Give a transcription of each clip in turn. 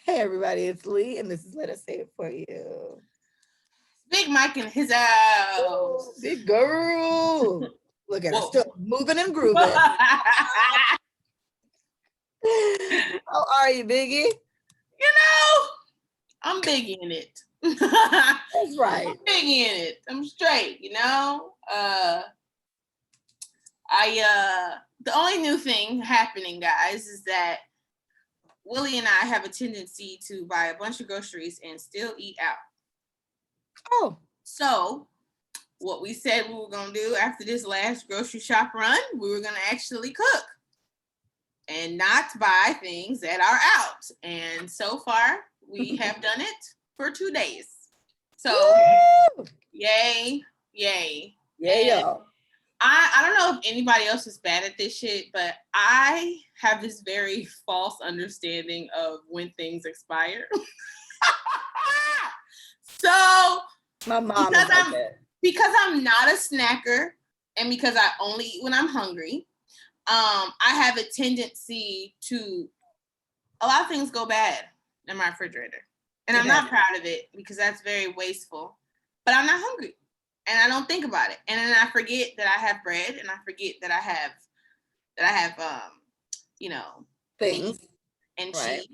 Hey everybody, it's Lee, and this is Let Us Say It For You. Big Mike in his Ooh, house. big girl. Look at her, Whoa. still moving and grooving. How are you, Biggie? I'm big in it. That's right. I'm big in it. I'm straight, the only new thing happening, guys, is that Willie and I have a tendency to buy a bunch of groceries and still eat out. Oh. So what we said we were gonna do after this last grocery shop run, we were gonna actually cook and not buy things that are out. And so far, we have done it for 2 days. So, Woo! yay. Yeah. I don't know if anybody else is bad at this shit, but I have this very false understanding of when things expire. So, My mom is like that. Because I'm not a snacker and because I only eat when I'm hungry, I have a tendency to, a lot of things go bad in my refrigerator. And I'm not proud of it because that's very wasteful. But I'm not hungry. And I don't think about it. And then I forget that I have bread and I forget that I have Things and cheese.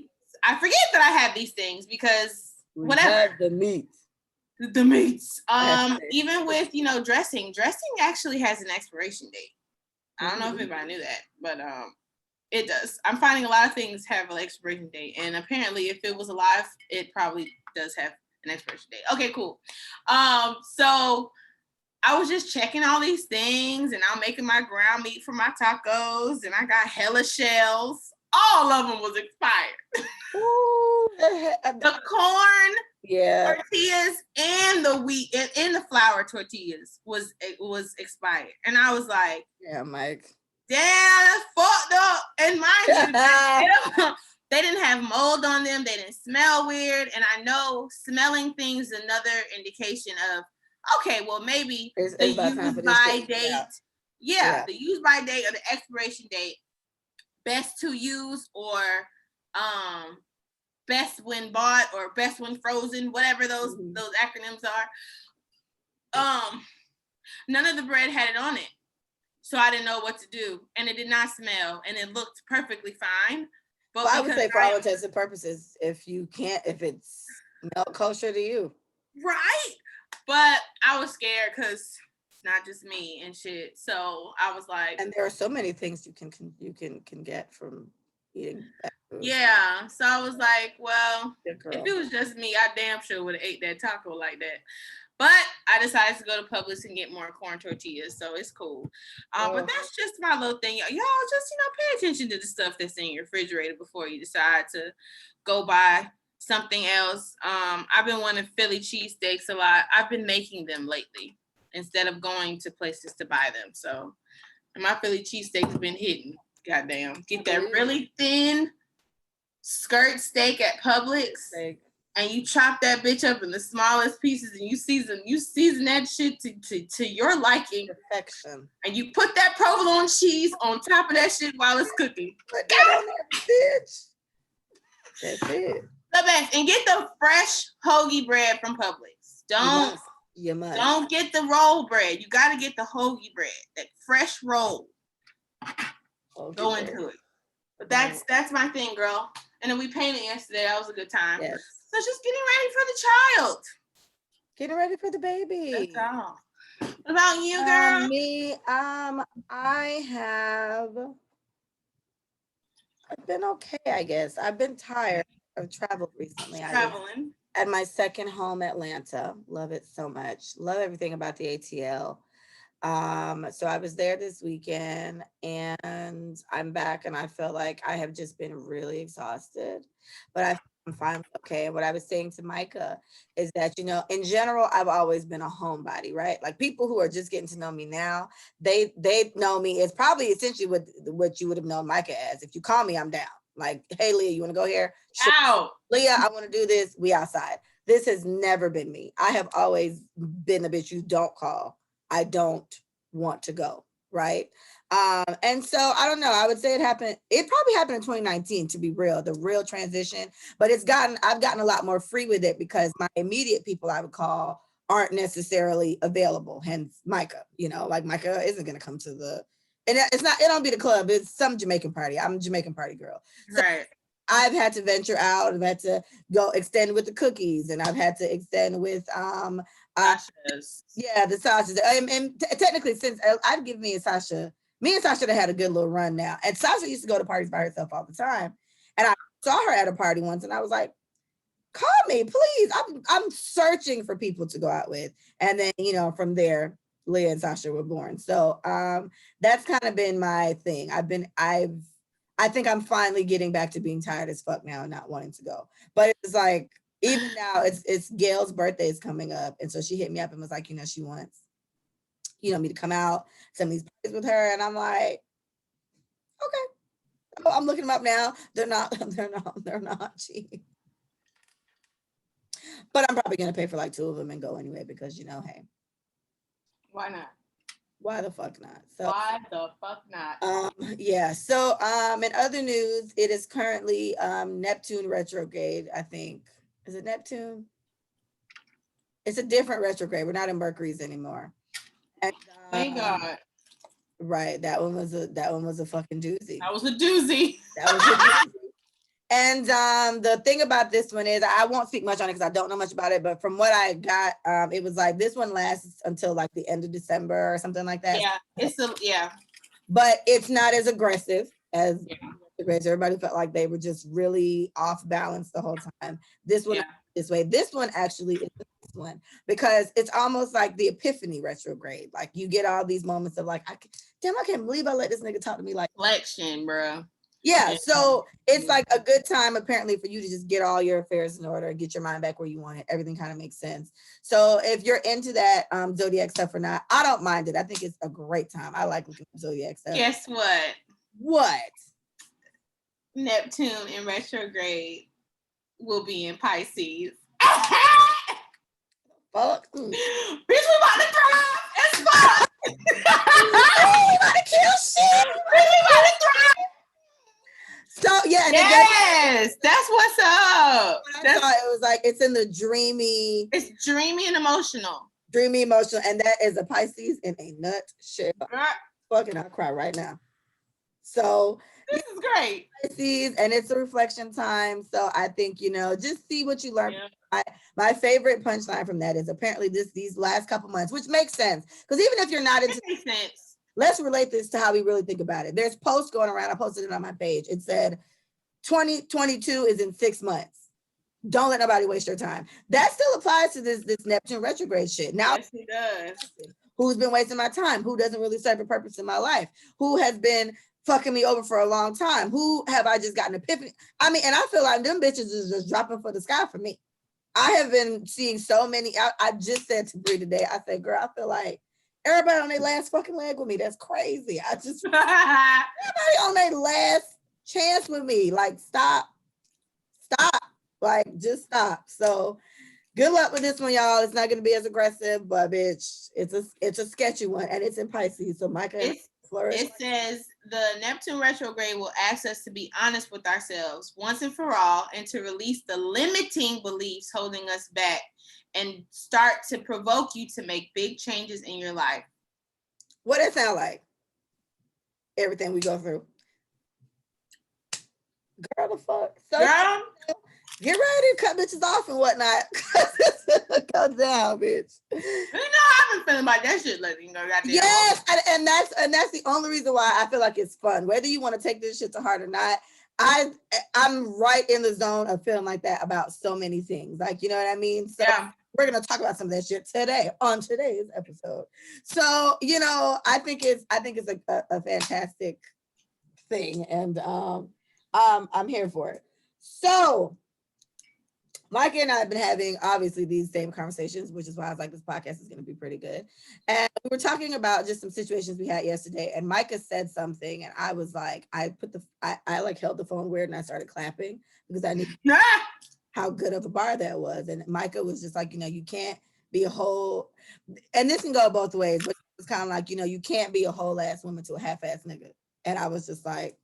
I forget that I have these things because whatever. The meats. The meats. Even with, dressing actually has an expiration date. I don't know if anybody knew that, but it does. I'm finding a lot of things have an expiration date, and apparently, if it was alive, it probably does have an expiration date. Okay, cool. So I was just checking all these things, and I'm making my ground meat for my tacos, and I got hella shells. All of them was expired. Ooh, the corn, yeah, tortillas, and the wheat and the flour tortillas was expired, and I was like, yeah, Mike. Damn, that's fucked up. And mind you, they didn't have mold on them. They didn't smell weird. And I know smelling things is another indication of, okay, well, maybe the use-by date. Yeah, the use-by date or the expiration date, best to use or best when bought or best when frozen, whatever those acronyms are. None of the bread had it on it. So I didn't know what to do, and it did not smell, and it looked perfectly fine. But I would say, for all intents and purposes, if it's not kosher to you, right? But I was scared because it's not just me and shit. So I was like, and there are so many things you can get from eating that food. Yeah, so I was like, well, if it was just me, I damn sure would have ate that taco like that. But I decided to go to Publix and get more corn tortillas, so it's cool. But that's just my little thing. Y'all just, pay attention to the stuff that's in your refrigerator before you decide to go buy something else. I've been wanting Philly cheesesteaks a lot. I've been making them lately instead of going to places to buy them. So my Philly cheesesteak has been hitting. Goddamn. Get that really thin skirt steak at Publix. And you chop that bitch up in the smallest pieces, and you season that shit to your liking. Perfection. And you put that provolone cheese on top of that shit while it's cooking. Put that on that bitch. That's it. The best. And get the fresh hoagie bread from Publix. You must. Don't get the roll bread. You got to get the hoagie bread. That fresh roll. Go into it. But that's my thing, girl. And then we painted yesterday. That was a good time. Yes. So just getting ready for the child. Getting ready for the baby. That's all. What about you, girl? Me, I've been okay, I guess. I've been tired. I've traveled recently. Traveling. At my second home, Atlanta. Love it so much. Love everything about the ATL. So I was there this weekend and I'm back and I feel like I have just been really exhausted, but I'm fine. Okay. And what I was saying to Micah is that, in general, I've always been a homebody, right? Like people who are just getting to know me now, they know me as probably essentially what you would have known Micah as. If you call me, I'm down. Like, hey, Leah, you want to go here? Sure. Ow. Leah, I want to do this. We outside. This has never been me. I have always been the bitch you don't call. I don't want to go, right? And so I don't know. I would say it probably happened in 2019 to be real, the real transition. But I've gotten a lot more free with it because my immediate people I would call aren't necessarily available. Hence Micah, like Micah isn't gonna come to it don't be the club, it's some Jamaican party. I'm a Jamaican party girl. So right. I've had to venture out, I've had to go extend with the cookies, and I've had to extend with Sasha's. Yeah, the Sasha's. And technically, since I've given me and Sasha have had a good little run now. And Sasha used to go to parties by herself all the time. And I saw her at a party once and I was like, call me, please. I'm searching for people to go out with. And then, from there, Leah and Sasha were born. So that's kind of been my thing. I think I'm finally getting back to being tired as fuck now and not wanting to go. But it's like, even now, it's Gail's birthday is coming up. And so she hit me up and was like, she wants, me to come out, some of these parties with her. And I'm like, okay. I'm looking them up now. They're not cheap. But I'm probably gonna pay for like 2 of them and go anyway because hey. Why not? Why the fuck not? So why the fuck not? Yeah. So in other news, it is currently Neptune retrograde, I think. Is it Neptune? It's a different retrograde. We're not in Mercury's anymore. And, thank God. Right. That one was a fucking doozy. That was a doozy. And the thing about this one is I won't speak much on it because I don't know much about it, but from what I got, it was like this one lasts until like the end of December or something like that. Yeah. But it's not as aggressive as everybody felt like they were just really off balance the whole time. This one this way. This one actually is the best one because it's almost like the epiphany retrograde. Like you get all these moments of like, I can't believe I let this nigga talk to me like reflection, bro. Yeah, so it's like a good time apparently for you to just get all your affairs in order, get your mind back where you want it. Everything kind of makes sense. So if you're into that zodiac stuff or not, I don't mind it. I think it's a great time. I like looking at zodiac stuff. Guess what? What? Neptune in retrograde will be in Pisces. Fuck. Bitch, we about to thrive. It's fun. We about to kill shit. We about to thrive. So yeah, yes, that's what's up. I thought it was like it's in the dreamy. It's dreamy and emotional. Dreamy, emotional, and that is a Pisces in a nutshell. Fucking, I'll cry right now. So this is great. Pisces, and it's a reflection time. So I think just see what you learn. Yeah. My favorite punchline from that is apparently these last couple months, which makes sense because even if you're not into makes sense. Let's relate this to how we really think about it. There's posts going around. I posted it on my page. It said 2022 is in 6 months. Don't let nobody waste your time. That still applies to this Neptune retrograde shit. Now, yes, it does. Who's been wasting my time? Who doesn't really serve a purpose in my life? Who has been fucking me over for a long time? Who have I just gotten epiphany? I mean, and I feel like them bitches is just dropping for the sky for me. I have been seeing so many. I just said to Bree today, I said, girl, I feel like everybody on their last fucking leg with me. That's crazy. Everybody on their last chance with me. Like, stop. Like, just stop. So good luck with this one, y'all. It's not going to be as aggressive, but bitch, it's a sketchy one, and it's in Pisces. So Micah, it says the Neptune retrograde will ask us to be honest with ourselves once and for all, and to release the limiting beliefs holding us back, and start to provoke you to make big changes in your life. What does that sound like? Everything we go through. Girl, the fuck. So girl, get ready to cut bitches off and whatnot. Cut down, bitch. You know I've been feeling about that shit lately. Yes, and that's the only reason why I feel like it's fun. Whether you want to take this shit to heart or not, I'm right in the zone of feeling like that about so many things. Like, you know what I mean? So we're gonna talk about some of that shit today on today's episode. So, I think it's a fantastic thing, and I'm here for it. So Micah and I have been having obviously these same conversations, which is why I was like, this podcast is going to be pretty good. And we were talking about just some situations we had yesterday, and Micah said something, and I was like, I like held the phone weird and I started clapping because I knew how good of a bar that was. And Micah was just like, you can't be a whole, and this can go both ways, but was kind of like, you can't be a whole ass woman to a half ass nigga. And I was just like,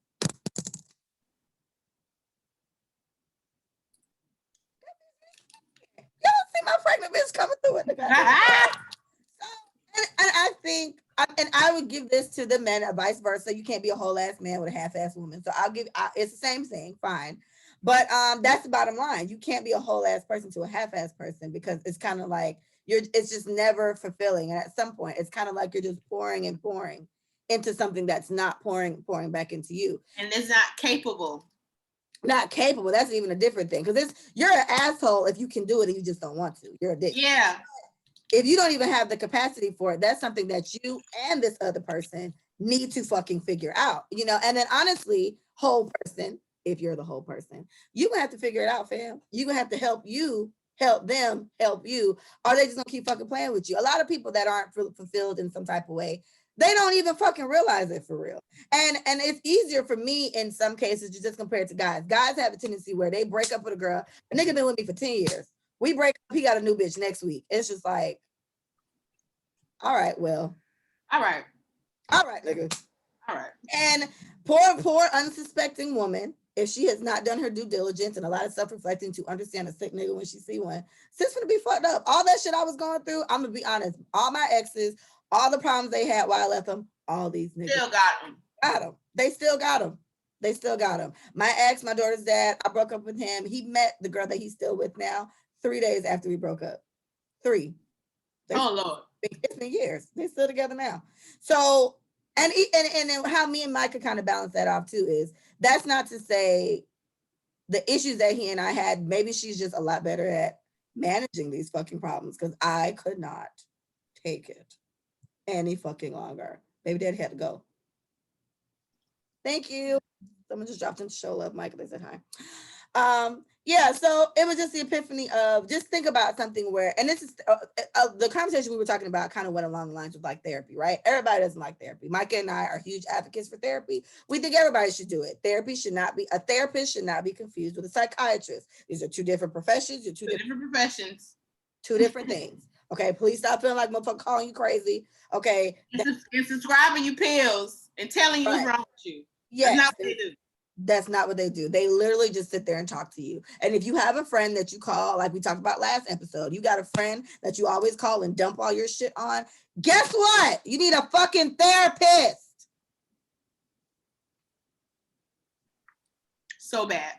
y'all see my pregnant bitch coming through it. And I think, and I would give this to the men, vice versa. You can't be a whole ass man with a half ass woman. So it's the same thing, fine. But that's the bottom line. You can't be a whole ass person to a half ass person, because it's kind of like it's just never fulfilling. And at some point, it's kind of like you're just pouring and pouring into something that's not pouring back into you. And it's not capable. Not capable. That's even a different thing. Because you're an asshole if you can do it and you just don't want to. You're a dick. Yeah. If you don't even have the capacity for it, that's something that you and this other person need to fucking figure out, And then honestly, whole person, if you're the whole person, you're gonna have to figure it out, fam. You're gonna have to help them, help you. Or they just gonna keep fucking playing with you. A lot of people that aren't fulfilled in some type of way, they don't even fucking realize it for real. And it's easier for me in some cases to just compare it to guys. Guys have a tendency where they break up with a girl. A nigga been with me for 10 years. We break up, he got a new bitch next week. It's just like, all right, well. All right, nigga. All right. And poor unsuspecting woman, if she has not done her due diligence and a lot of self-reflecting to understand a sick nigga when she see one, sis gonna be fucked up. All that shit I was going through, I'm gonna be honest, all my exes, all the problems they had while I left them, all these niggas still got them. Got them. They still got them. They still got him. My ex, my daughter's dad, I broke up with him. He met the girl that he's still with now 3 days after we broke up. 3. Lord. It's been years. They're still together now. So, and how me and Micah kind of balance that off too is, that's not to say the issues that he and I had, maybe she's just a lot better at managing these fucking problems, because I could not take it any fucking longer. Baby daddy had to go. Thank you. Someone just dropped into show love, Micah. They said hi. Yeah, so it was just the epiphany of just think about something where, and this is the conversation we were talking about kind of went along the lines of like therapy, right? Everybody doesn't like therapy. Micah and I are huge advocates for therapy. We think everybody should do it. A therapist should not be confused with a psychiatrist. These are 2 different professions. Two different professions. 2 different things. Okay, please stop feeling like motherfucker calling you crazy. Okay. And subscribing you pills and telling you what's wrong with you. Yes. That's not what they do. That's not what they do. They literally just sit there and talk to you. And if you have a friend that you call, like we talked about last episode, you got a friend that you always call and dump all your shit on, guess what? You need a fucking therapist. So bad.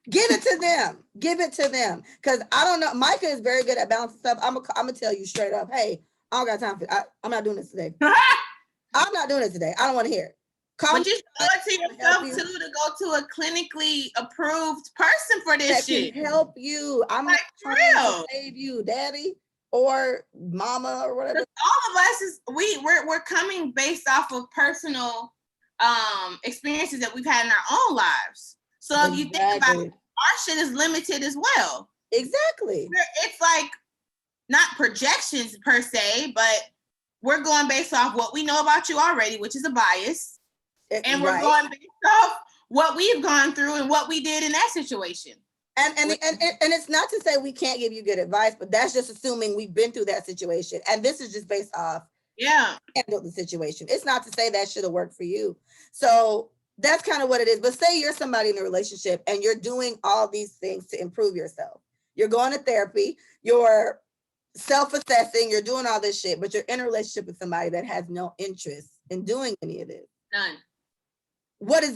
Give it to them. Give it to them. Because I don't know. Micah is very good at balancing stuff. I'm gonna tell you straight up, hey, I don't got time for it. I'm not doing this today. I'm not doing it today. I don't want to hear it. But you owe it to yourself too to go to a clinically approved person for this shit. Can help you. I'm like, not trying to save you, daddy or mama or whatever. All of us we're coming based off of personal experiences that we've had in our own lives. So if you think about it, our shit is limited as well. Exactly. It's like not projections per se, but we're going based off what we know about you already, which is a bias. And we're going based off what we've gone through and what we did in that situation. And it's not to say we can't give you good advice, but that's just assuming we've been through that situation. And this is just based off handle the situation. It's not to say that should have worked for you. So that's kind of what it is. But say you're somebody in a relationship and you're doing all these things to improve yourself. You're going to therapy, you're self-assessing, you're doing all this shit, but you're in a relationship with somebody that has no interest in doing any of this. None. What does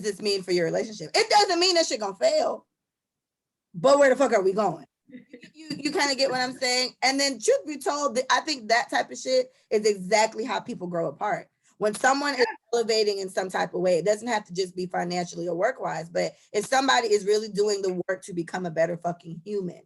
this mean for your relationship? It doesn't mean that shit gonna fail, but where the fuck are we going? You kind of get what I'm saying? And then truth be told, I think that type of shit is exactly how people grow apart. When someone is elevating in some type of way, it doesn't have to just be financially or work-wise, but if somebody is really doing the work to become a better fucking human,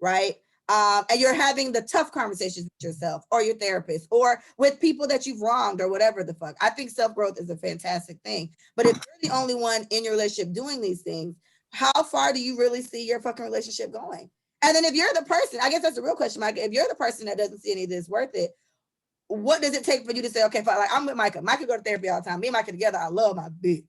right? And you're having the tough conversations with yourself or your therapist or with people that you've wronged or whatever the fuck. I think self-growth is a fantastic thing. But if you're the only one in your relationship doing these things, how far do you really see your fucking relationship going? And then if you're the person, I guess that's the real question, Micah, if you're the person that doesn't see any of this worth it, what does it take for you to say, okay, fine, like I'm with Micah. Micah go to therapy all the time. Me and Micah together, I love my bitch.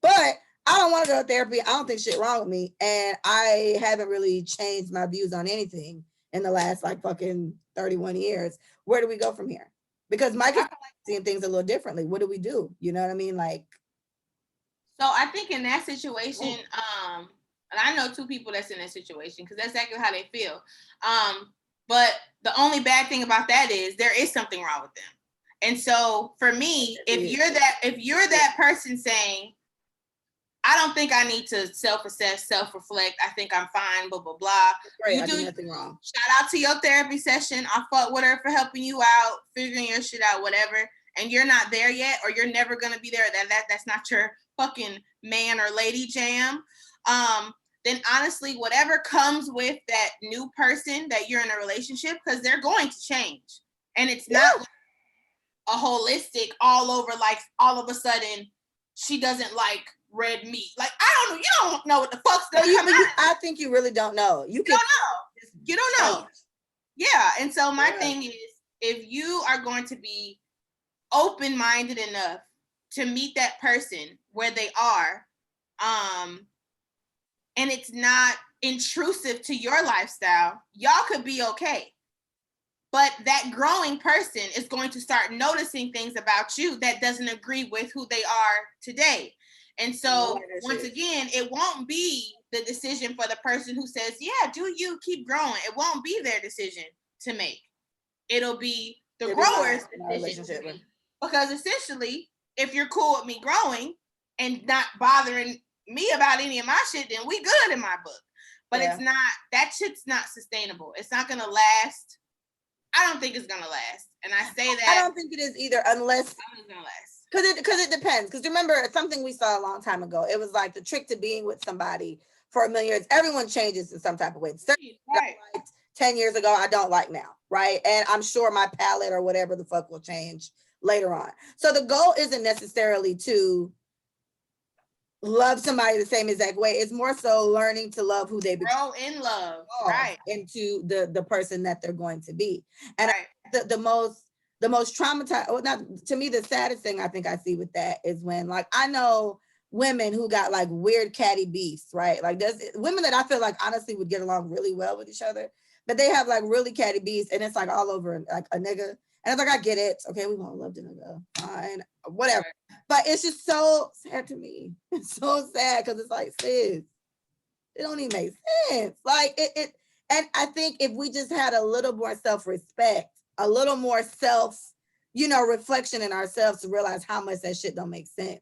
But I don't want to go to therapy. I don't think shit wrong with me. And I haven't really changed my views on anything in the last like fucking 31 years. Where do we go from here? Because Micah seeing things a little differently. What do we do? You know what I mean? Like, so I think in that situation, and I know 2 people that's in that situation because that's exactly how they feel. But the only bad thing about that is there is something wrong with them. And so for me, if you're that person saying, I don't think I need to self-assess, self-reflect. I think I'm fine, blah, blah, blah. Right, you do nothing wrong. Shout out to your therapy session. I fought with her for helping you out, figuring your shit out, whatever. And you're not there yet, or you're never gonna be there. That's not your fucking man or lady jam. Then honestly, whatever comes with that new person that you're in a relationship, because they're going to change. And it's not a holistic all over, like all of a sudden she doesn't like red meat. Like, I don't know. You don't know what the fuck's gonna come out. I think you really don't know. You don't know. You don't know. Yeah. And so my thing is, if you are going to be open-minded enough to meet that person where they are, and it's not intrusive to your lifestyle, y'all could be okay. But that growing person is going to start noticing things about you that doesn't agree with who they are today. And so once again, it won't be the decision for the person who says, yeah, do you keep growing? It won't be their decision to make. It'll be the grower's decision. Because essentially, if you're cool with me growing and not bothering me about any of my shit, then we good in my book. But it's not, that shit's not sustainable. It's not gonna last. I don't think it's gonna last. And I say that. I don't think it is either, unless it's gonna last. Because it depends. Because remember, something we saw a long time ago, it was like the trick to being with somebody for a million years. Everyone changes in some type of way. Right. 10 years ago, I don't like now, right? And I'm sure my palate or whatever the fuck will change later on. So the goal isn't necessarily to love somebody the same exact way. It's more so learning to love who they grow in love, right, into the person that they're going to be. And the most traumatized, or not, to me, the saddest thing I think I see with that is when, like, I know women who got like weird catty beefs, right? Like, there's women that I feel like honestly would get along really well with each other, but they have like really catty beefs, and it's like all over like a nigga. And it's like, I get it. Okay, we won't love the nigga. Fine, whatever. But it's just so sad to me. It's so sad because it's like, sis, it don't even make sense. Like it. And I think if we just had a little more self-respect, a little more reflection in ourselves to realize how much that shit don't make sense,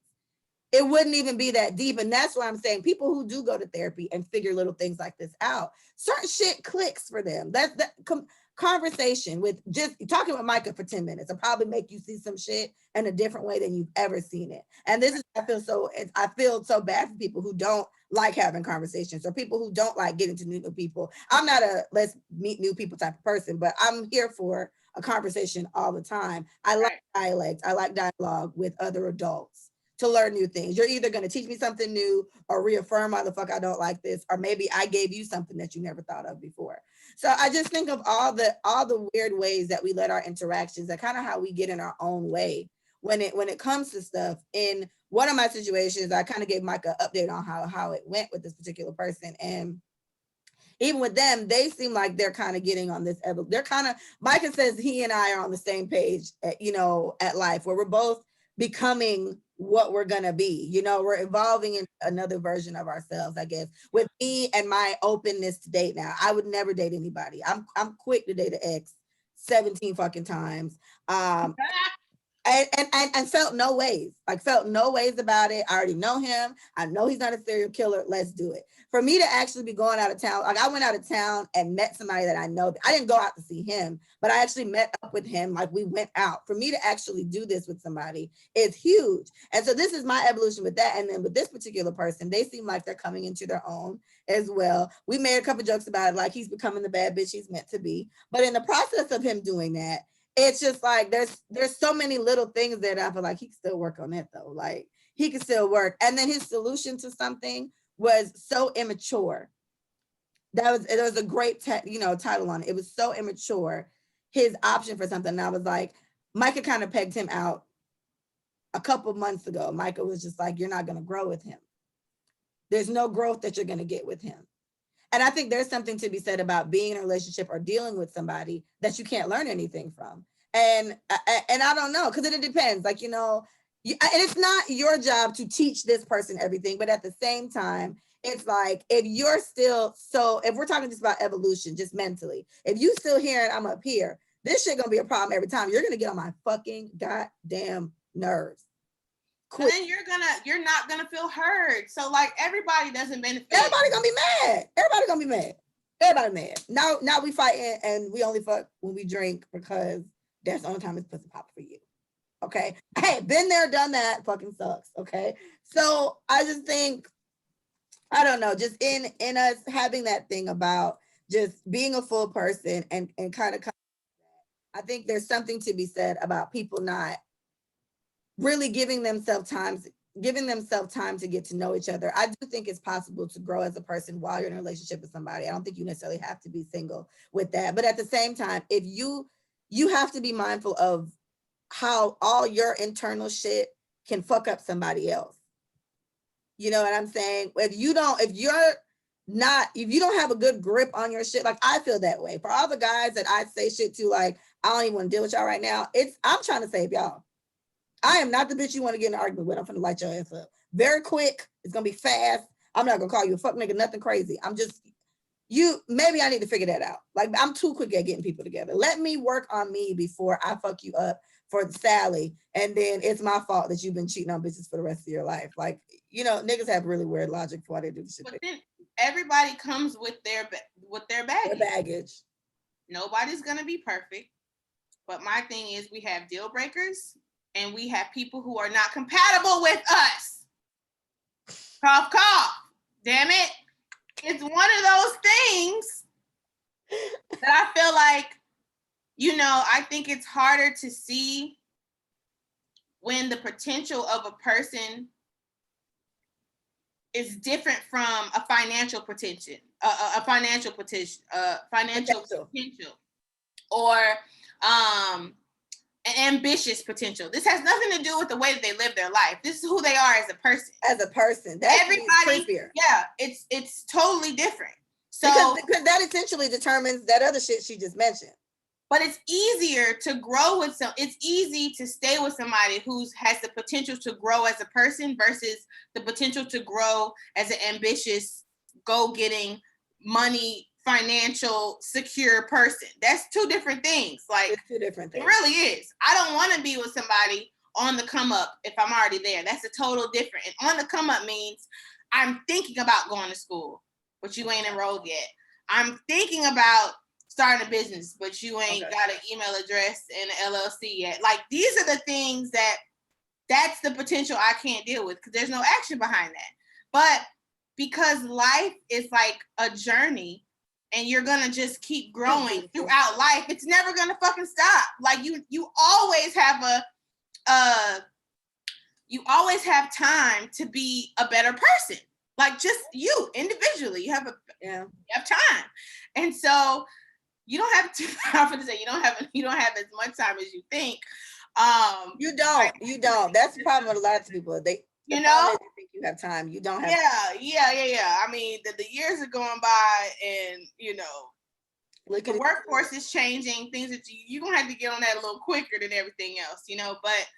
it wouldn't even be that deep. And that's why I'm saying people who do go to therapy and figure little things like this out, certain shit clicks for them. Conversation with just talking with Micah for 10 minutes will probably make you see some shit in a different way than you've ever seen it. And this is, I feel so bad for people who don't like having conversations, or people who don't like getting to new people. I'm not a let's meet new people type of person, but I'm here for a conversation all the time. I like dialect. I like dialogue with other adults to learn new things. You're either going to teach me something new or reaffirm why the fuck I don't like this, or maybe I gave you something that you never thought of before. So I just think of all the weird ways that we let our interactions, that kind of how we get in our own way when it comes to stuff. In one of my situations, I kind of gave Mike an update on how it went with this particular person. And even with them, they seem like they're kind of getting on this. They're kind of, Micah says he and I are on the same page, at life, where we're both becoming what we're gonna be. We're evolving in another version of ourselves, I guess. With me and my openness to date now, I would never date anybody. I'm quick to date an ex 17 fucking times. And felt no ways about it. I already know him. I know he's not a serial killer. Let's do it. For me to actually be going out of town, like I went out of town and met somebody that I know. I didn't go out to see him, but I actually met up with him. Like, we went out. For me to actually do this with somebody is huge. And so this is my evolution with that. And then with this particular person, they seem like they're coming into their own as well. We made a couple jokes about it, like he's becoming the bad bitch he's meant to be. But in the process of him doing that, it's just like there's so many little things that I feel like he can still work on it though. Like, he can still work. And then his solution to something was so immature. There was a great title on it. It was so immature. His option for something. And I was like, Micah kind of pegged him out a couple months ago. Micah was just like, you're not going to grow with him. There's no growth that you're going to get with him. And I think there's something to be said about being in a relationship or dealing with somebody that you can't learn anything from. And I don't know, because it depends. Like, and it's not your job to teach this person everything, but at the same time, it's like, if you're still, so if we're talking just about evolution, just mentally, if you still here and I'm up here, this shit gonna be a problem every time. You're gonna get on my fucking goddamn nerves. And then you're not gonna feel heard. So like everybody doesn't benefit. Everybody gonna be mad. Everybody gonna be mad. Everybody mad. Now we fighting and we only fuck when we drink because that's the only time it's pussy pop for you. Okay. Hey, been there, done that, fucking sucks. Okay. So I just think, I don't know, just in us having that thing about just being a full person and kind of, I think there's something to be said about people not really giving themselves time to get to know each other. I do think it's possible to grow as a person while you're in a relationship with somebody. I don't think you necessarily have to be single with that. But at the same time, if you have to be mindful of how all your internal shit can fuck up somebody else. You know what I'm saying? If you don't have a good grip on your shit, like I feel that way. For all the guys that I say shit to, like, I don't even want to deal with y'all right now. I'm trying to save y'all. I am not the bitch you want to get in an argument with. I'm finna light your ass up. Very quick. It's gonna be fast. I'm not gonna call you a fuck nigga, nothing crazy. Maybe I need to figure that out. Like, I'm too quick at getting people together. Let me work on me before I fuck you up for Sally, and then it's my fault that you've been cheating on bitches for the rest of your life. Like, niggas have really weird logic for why they do this shit. But then everybody comes with their baggage. Nobody's gonna be perfect. But my thing is, we have deal breakers and we have people who are not compatible with us. Cough, cough. Damn it. It's one of those things that I feel like, I think it's harder to see when the potential of a person is different from a financial potential, or an ambitious potential. This has nothing to do with the way that they live their life. This is who they are as a person. That's everybody. Yeah, it's totally different. So because that essentially determines that other shit she just mentioned. But it's easier to grow with it's easy to stay with somebody who has the potential to grow as a person versus the potential to grow as an ambitious, go-getting, money, financial, secure person. That's two different things. Like, it's two different things. It really is. I don't want to be with somebody on the come up if I'm already there. That's a total different. And on the come up means I'm thinking about going to school, but you ain't enrolled yet. I'm thinking about starting a business, but you ain't got an email address and an LLC yet. Like, these are the things that's the potential I can't deal with because there's no action behind that. But because life is like a journey and you're gonna just keep growing throughout life, it's never gonna fucking stop. Like, you always have time to be a better person. Like, just you individually, you have time. And so you don't have to, I'm gonna say you don't have as much time as you think. You don't. That's the problem with a lot of people. They think you have time. You don't have time. Yeah. I mean, the years are going by, and the workforce is changing. Things that you're gonna have to get on that a little quicker than everything else, But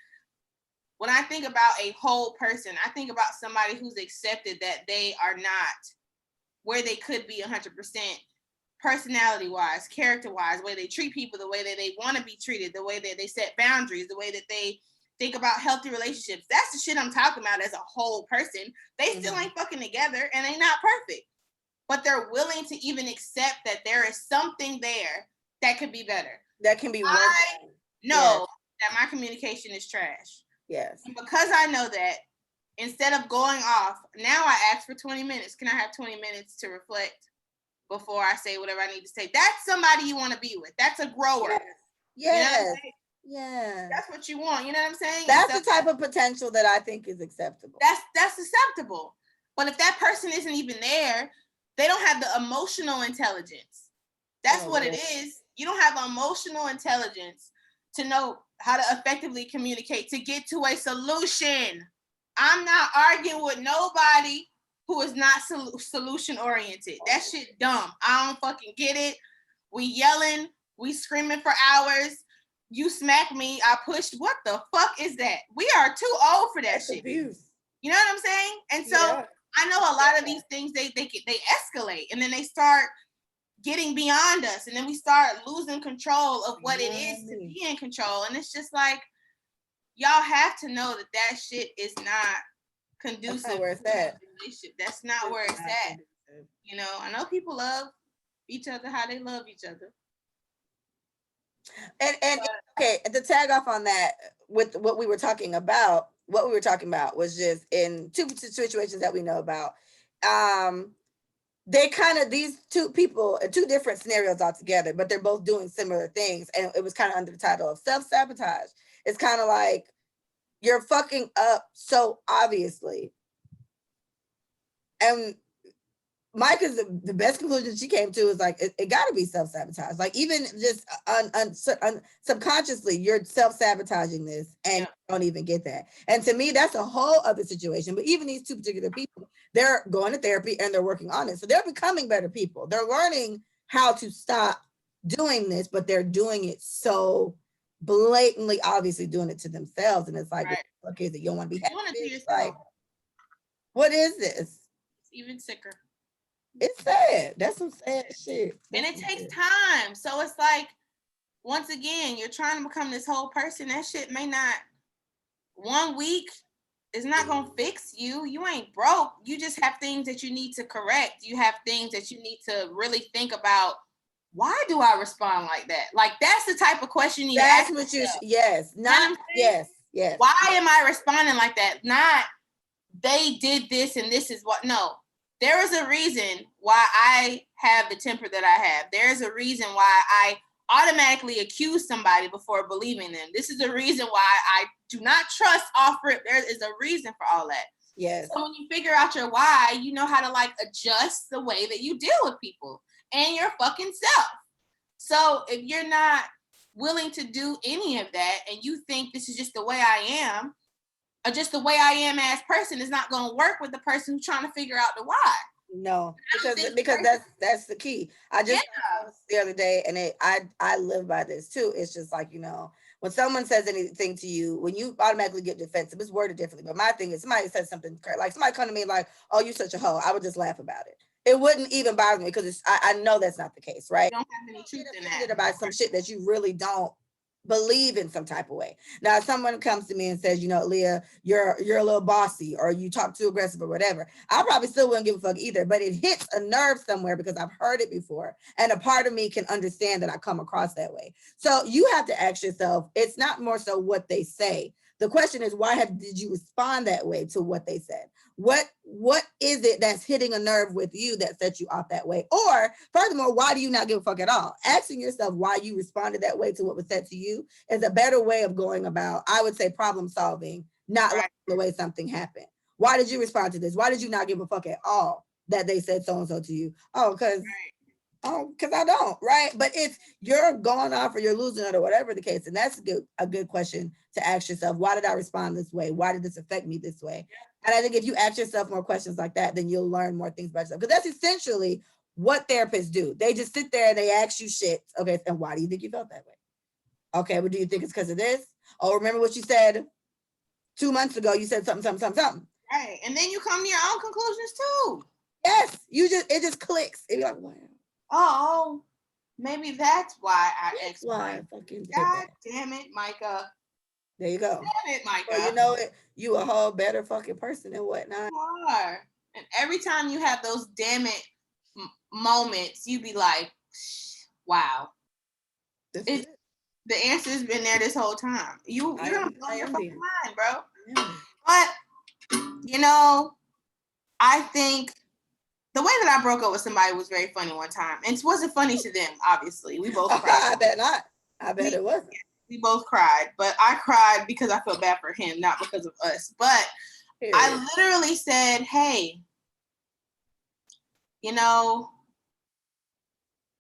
when I think about a whole person, I think about somebody who's accepted that they are not where they could be 100%. Personality-wise, character-wise, the way they treat people, the way that they want to be treated, the way that they set boundaries, the way that they think about healthy relationships. That's the shit I'm talking about as a whole person. They still ain't fucking together and they not perfect. But they're willing to even accept that there is something there that could be better. That can be worked on. Know that my communication is trash. Yes. And because I know that, instead of going off, now I ask for 20 minutes. Can I have 20 minutes to reflect before I say whatever I need to say? That's somebody you want to be with. That's a grower. Yes. Yeah. That's what you want. You know what I'm saying? That's the type of potential that I think is acceptable. That's acceptable. But if that person isn't even there, they don't have the emotional intelligence. That's what it is. You don't have emotional intelligence to know how to effectively communicate, to get to a solution. I'm not arguing with nobody who is not solution oriented. That shit dumb. I don't fucking get it. We yelling, we screaming for hours. you smack me, I pushed. What the fuck is that? We are too old for that shit. Abuse. You know what I'm saying? And so I know a lot of these things they escalate, and then they start getting beyond us, and then we start losing control of what it is to be in control. And it's just like, y'all have to know that shit is not conducive. That's not where it's at. That's not where it's at. You know, I know people love each other how they love each other. And okay, to tag off on that, with what we were talking about was just in two situations that we know about. They kind of, these two people, two different scenarios altogether, but they're both doing similar things. And it was kind of under the title of self-sabotage. It's kind of like, you're fucking up so obviously. And Micah's the best conclusion she came to is like, it got to be self-sabotage. Like, even just subconsciously, you're self-sabotaging this and you don't even get that. And to me, that's a whole other situation. But even these two particular people, they're going to therapy and they're working on it. So they're becoming better people. They're learning how to stop doing this, but they're doing it so blatantly, obviously doing it to themselves. And it's like, okay, that you don't want to be happy. It's like, what is this? It's even sicker. It's sad. That's some sad shit. And it takes time. So it's like, once again, you're trying to become this whole person. That shit may not, 1 week is not going to fix you. You ain't broke. You just have things that you need to correct. You have things that you need to really think about. Why do I respond like that? Like, that's the type of question you need to ask yourself. Yes. Not, yes. Why am I responding like that? Not, they did this and this is what, no. There is a reason why I have the temper that I have. There is a reason why I automatically accuse somebody before believing them. This is the reason why I do not trust off rip. There is a reason for all that. Yes. So when you figure out your why, you know how to like adjust the way that you deal with people and your fucking self. So if you're not willing to do any of that and you think this is just the way I am, or just the way I am as person, is not going to work with the person who's trying to figure out the why. No, because that's the key. I just the other day, and I live by this too. It's just like, you know, when someone says anything to you, when you automatically get defensive, it's worded differently. But my thing is, somebody says something like, somebody come to me like, "Oh, you're such a hoe," I would just laugh about it. It wouldn't even bother me because I know that's not the case, right? You don't have any truth in that. About some shit that you really don't believe in some type of way. Now, if someone comes to me and says, you know, Leah, you're a little bossy, or you talk too aggressive or whatever, I probably still wouldn't give a fuck either, but it hits a nerve somewhere because I've heard it before. And a part of me can understand that I come across that way. So you have to ask yourself, it's not more so what they say. The question is, did you respond that way to what they said? What is it that's hitting a nerve with you that sets you off that way? Or furthermore, why do you not give a fuck at all? Asking yourself why you responded that way to what was said to you is a better way of going about, I would say, problem solving, not like the way something happened. Why did you respond to this? Why did you not give a fuck at all that they said so-and-so to you? Because I don't, right? But if you're going off or you're losing it or whatever the case, and that's a good question to ask yourself. Why did I respond this way? Why did this affect me this way? And I think if you ask yourself more questions like that, then you'll learn more things about yourself. Because that's essentially what therapists do. They just sit there and they ask you shit. Okay, and why do you think you felt that way? Okay, well, do you think it's because of this? Oh, remember what you said 2 months ago? You said something. Right, and then you come to your own conclusions too. Yes, it just clicks. And you're like, wow. Oh, maybe that's why I explained. God damn it, Micah. There you go. Damn it, Micah. Well, you know it. You a whole better fucking person and whatnot. You are. And every time you have those damn it moments, you be like, wow. The answer's been there this whole time. You don't blow your fucking mind, bro. But, you know, I think the way that I broke up with somebody was very funny one time. And it wasn't funny to them, obviously. We both cried. I bet not. I bet it wasn't. We both cried. But I cried because I felt bad for him, not because of us. But I literally said, hey, you know,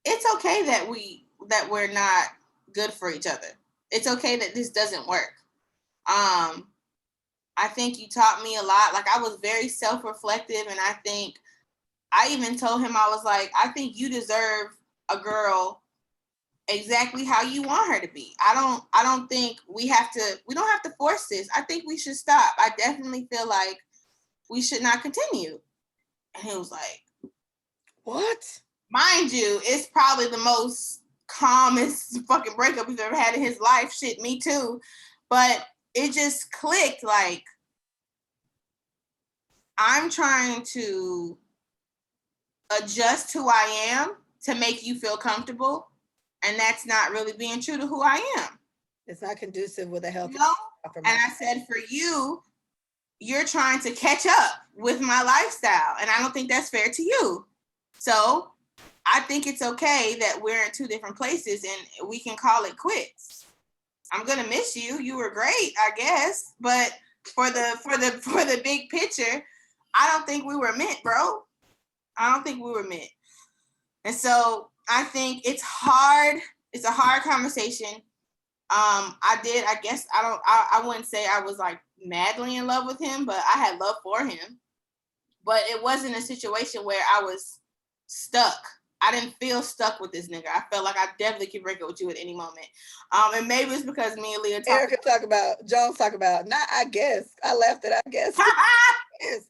it's okay that we're not good for each other. It's okay that this doesn't work. I think you taught me a lot. Like, I was very self-reflective, and I think I even told him, I was like, I think you deserve a girl exactly how you want her to be. I don't think we don't have to force this. I think we should stop. I definitely feel like we should not continue. And he was like, what? Mind you, it's probably the most calmest fucking breakup he's ever had in his life. Shit, me too. But it just clicked, like, I'm trying to adjust who I am to make you feel comfortable. And that's not really being true to who I am. It's not conducive with a healthy. You know? And I said, for you, you're trying to catch up with my lifestyle. And I don't think that's fair to you. So I think it's okay that we're in two different places and we can call it quits. I'm gonna miss you. You were great, I guess. But for the big picture, I don't think we were meant, bro. I don't think we were meant. And so I think it's hard. It's a hard conversation. I wouldn't say I was like madly in love with him, but I had love for him. But it wasn't a situation where I was stuck. I didn't feel stuck with this nigga. I felt like I definitely could break up with you at any moment. And maybe it's because me and Leah Jones talk about, not I guess. I left it, I guess. Yes.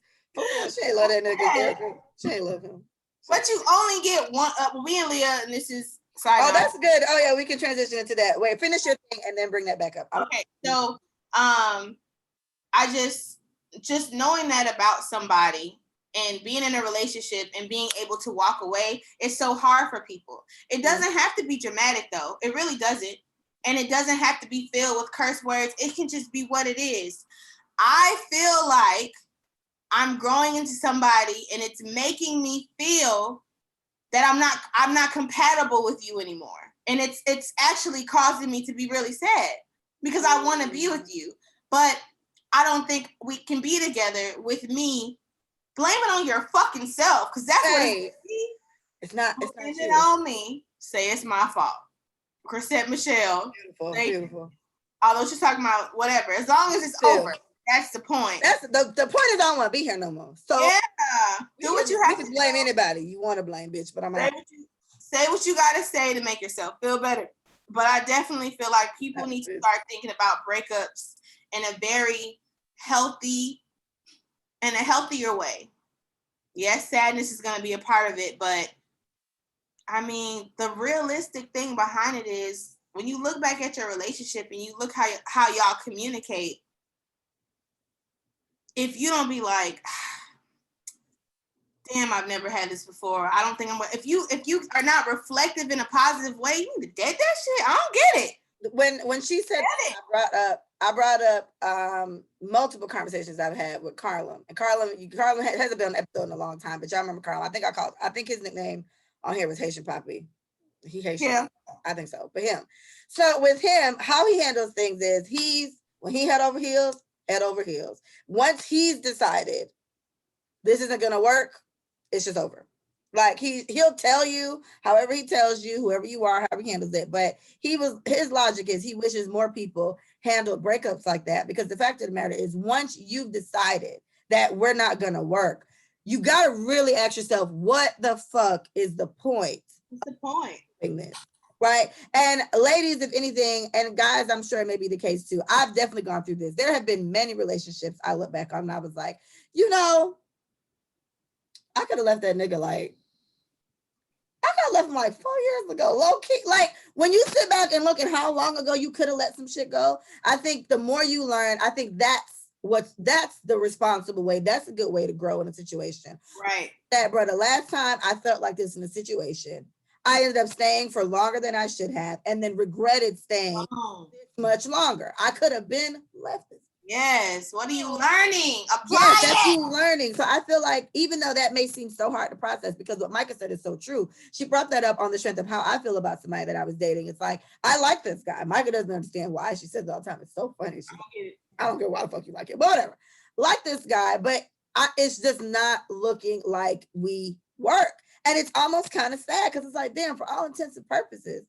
She ain't love that nigga, Erica. She ain't love him. But you only get one me and Leah, and this is side. Oh, that's good. Oh yeah, we can transition into that. Wait, finish your thing and then bring that back up. Okay, so I just knowing that about somebody and being in a relationship and being able to walk away is so hard for people. It doesn't have to be dramatic though. It really doesn't. And it doesn't have to be filled with curse words. It can just be what it is. I feel like I'm growing into somebody and it's making me feel that I'm not compatible with you anymore. And it's actually causing me to be really sad because I want to be with you. But I don't think we can be together with me. Blame it on your fucking self, because that's what it's not. It's not it on me. Say it's my fault. Chrisette Michelle. Beautiful. Although she's talking about whatever. As long as it's over. That's the point. That's the point is I don't want to be here no more. So yeah, do what you have to blame anybody you want to blame, bitch. But I'm say what you gotta say to make yourself feel better. But I definitely feel like people need to start thinking about breakups in a very healthier way. Yes, sadness is gonna be a part of it, but I mean, the realistic thing behind it is when you look back at your relationship and you look how y'all communicate. If you don't be like, damn, I've never had this before. I don't think I'm. If you are not reflective in a positive way, you need to dead that shit. I don't get it. When she said I brought up multiple conversations I've had with Carlum. And Carlum hasn't been on an episode in a long time, but y'all remember Carlum. I think his nickname on here was Haitian Poppy. He Haitian. Yeah. I think so. But him. So with him, how he handles things is when he head over heels. Once he's decided this isn't gonna work, it's just over. Like he'll tell you however he tells you, whoever you are, however he handles it. But his logic is he wishes more people handle breakups like that, because the fact of the matter is once you've decided that we're not gonna work, you gotta really ask yourself, what the fuck is the point? What's the point? In this? Right. And ladies, if anything, and guys, I'm sure it may be the case too. I've definitely gone through this. There have been many relationships I look back on and I was like, I could have left that nigga I could have left him 4 years ago, low key. Like when you sit back and look at how long ago you could have let some shit go, I think the more you learn, I think that's the responsible way. That's a good way to grow in a situation. Right. That, brother, last time I felt like this in a situation, I ended up staying for longer than I should have, and then regretted staying much longer. I could have been left. Yes. What are you learning? Apply that's you learning. So I feel like even though that may seem so hard to process, because what Micah said is so true, she brought that up on the strength of how I feel about somebody that I was dating. It's like, I like this guy. Micah doesn't understand why. She says it all the time. It's so funny. I don't care why the fuck you like it, but whatever. Like this guy, but it's just not looking like we work. And it's almost kind of sad because it's like, damn, for all intents and purposes,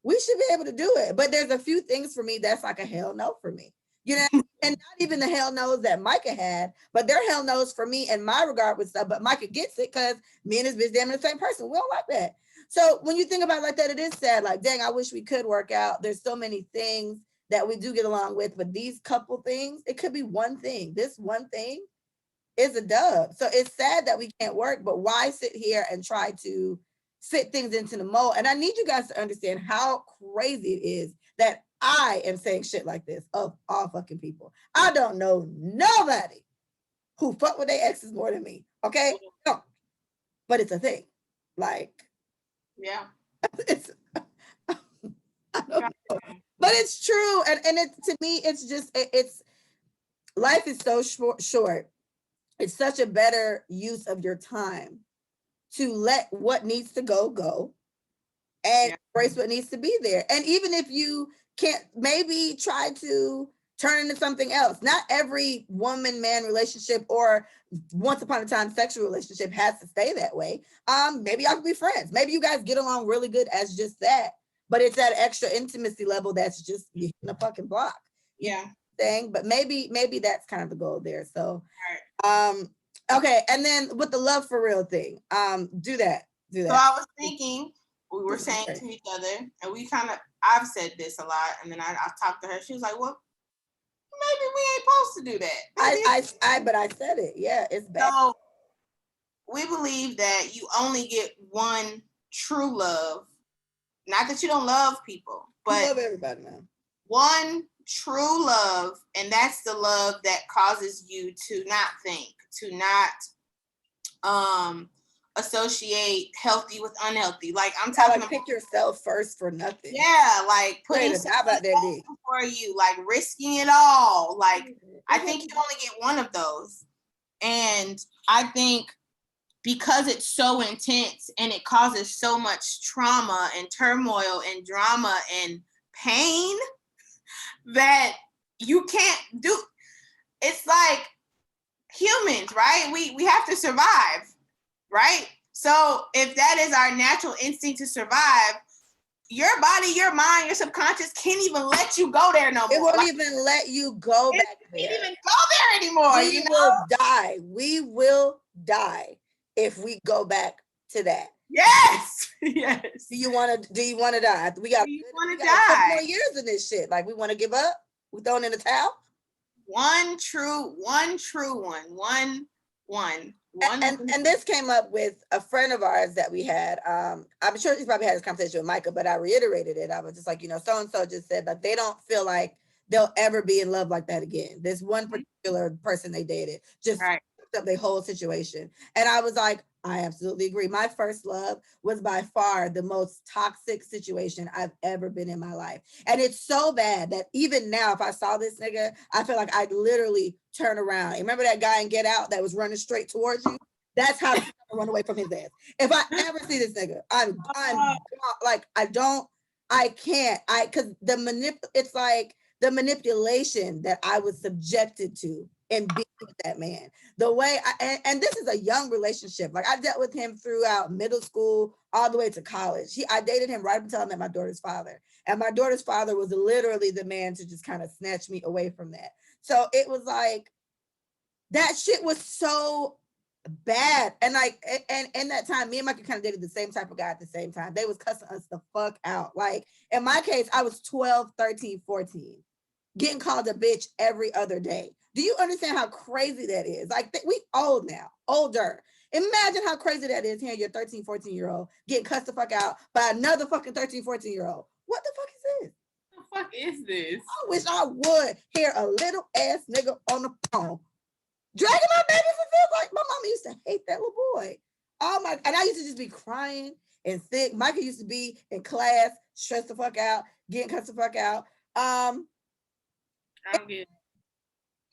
we should be able to do it. But there's a few things for me that's like a hell no for me. You know, and not even the hell knows that Micah had, but their hell knows for me in my regard with stuff. But Micah gets it because me and his bitch damn the same person. We don't like that. So when you think about it like that, it is sad. Like, dang, I wish we could work out. There's so many things that we do get along with, but these couple things, it could be one thing. This one thing is a dub. So it's sad that we can't work, but why sit here and try to fit things into the mold? And I need you guys to understand how crazy it is that I am saying shit like this of all fucking people. I don't know nobody who fuck with their exes more than me. Okay? No. But it's a thing. Like, yeah. It's I don't know. But it's true. And it to me, it's just it's life is so short. It's such a better use of your time to let what needs to go and embrace what needs to be there. And even if you can't, maybe try to turn into something else. Not every woman-man relationship or once upon a time sexual relationship has to stay that way. Maybe y'all can be friends. Maybe you guys get along really good as just that, but it's that extra intimacy level that's just in a fucking block. Yeah. Thing, but maybe that's kind of the goal there. So, okay, and then with the love for real thing, do that. So I was thinking, we were saying to each other, and we kind of, I've said this a lot, and then I talked to her. She was like, "Well, maybe we ain't supposed to do that." But I said it. Yeah, it's bad. So we believe that you only get one true love. Not that you don't love people, but you love everybody, man. One true love, and that's the love that causes you to not think, to not associate healthy with unhealthy. Like I'm talking about pick yourself first for nothing. Yeah, like putting something for you, like risking it all. Like I think you only get one of those. And I think because it's so intense and it causes so much trauma and turmoil and drama and pain that you can't do. It's like humans, right? We have to survive, right? So if that is our natural instinct to survive, your body, your mind, your subconscious can't even let you go there no more. It won't even let you go back there. Can't even go there anymore. We will die. We will die if we go back to that. Yes. Yes. Do you want to die? We got a couple more years in this shit. Like we want to give up? We throwing in the towel? One true one. And this came up with a friend of ours that we had. I'm sure she's probably had this conversation with Micah, but I reiterated it. I was just like, so-and-so just said that they don't feel like they'll ever be in love like that again. This one particular person they dated just up their whole situation. And I was like, I absolutely agree. My first love was by far the most toxic situation I've ever been in my life. And it's so bad that even now, if I saw this nigga, I feel like I'd literally turn around. Remember that guy in Get Out that was running straight towards you? That's how I run away from his ass. If I ever see this nigga, I'm like, because it's like the manipulation that I was subjected to and being with that man. The way and this is a young relationship. Like I dealt with him throughout middle school all the way to college. I dated him right until I met my daughter's father. And my daughter's father was literally the man to just kind of snatch me away from that. So it was like that shit was so bad. And like and in that time, me and Micah kind of dated the same type of guy at the same time. They was cussing us the fuck out. Like in my case, I was 12, 13, 14, getting called a bitch every other day. Do you understand how crazy that is? Like we old now, older. Imagine how crazy that is hearing your 13, 14-year-old getting cussed the fuck out by another fucking 13, 14-year-old. What the fuck is this? What the fuck is this? I wish I would hear a little ass nigga on the phone dragging my baby for feels like my mama used to hate that little boy. Oh my, and I used to just be crying and sick. Micah used to be in class, stressed the fuck out, getting cussed the fuck out. I'm good.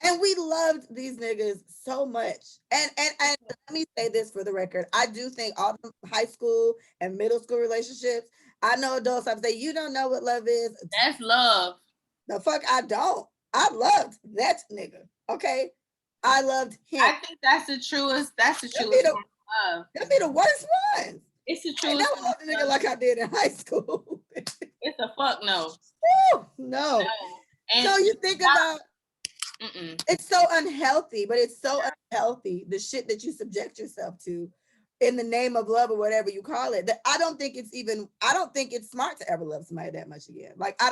And we loved these niggas so much. And let me say this for the record. I do think all the high school and middle school relationships, I know adults have say, you don't know what love is. That's love. The fuck I don't. I loved that nigga. Okay. I loved him. I think that's the truest form of love. That'd be the worst one. It's the truest. I never loved a nigga like I did in high school. It's a fuck no. Woo, no. And so you think about It's so unhealthy, but it's so unhealthy, the shit that you subject yourself to in the name of love or whatever you call it, that I don't think it's smart to ever love somebody that much again. Like, I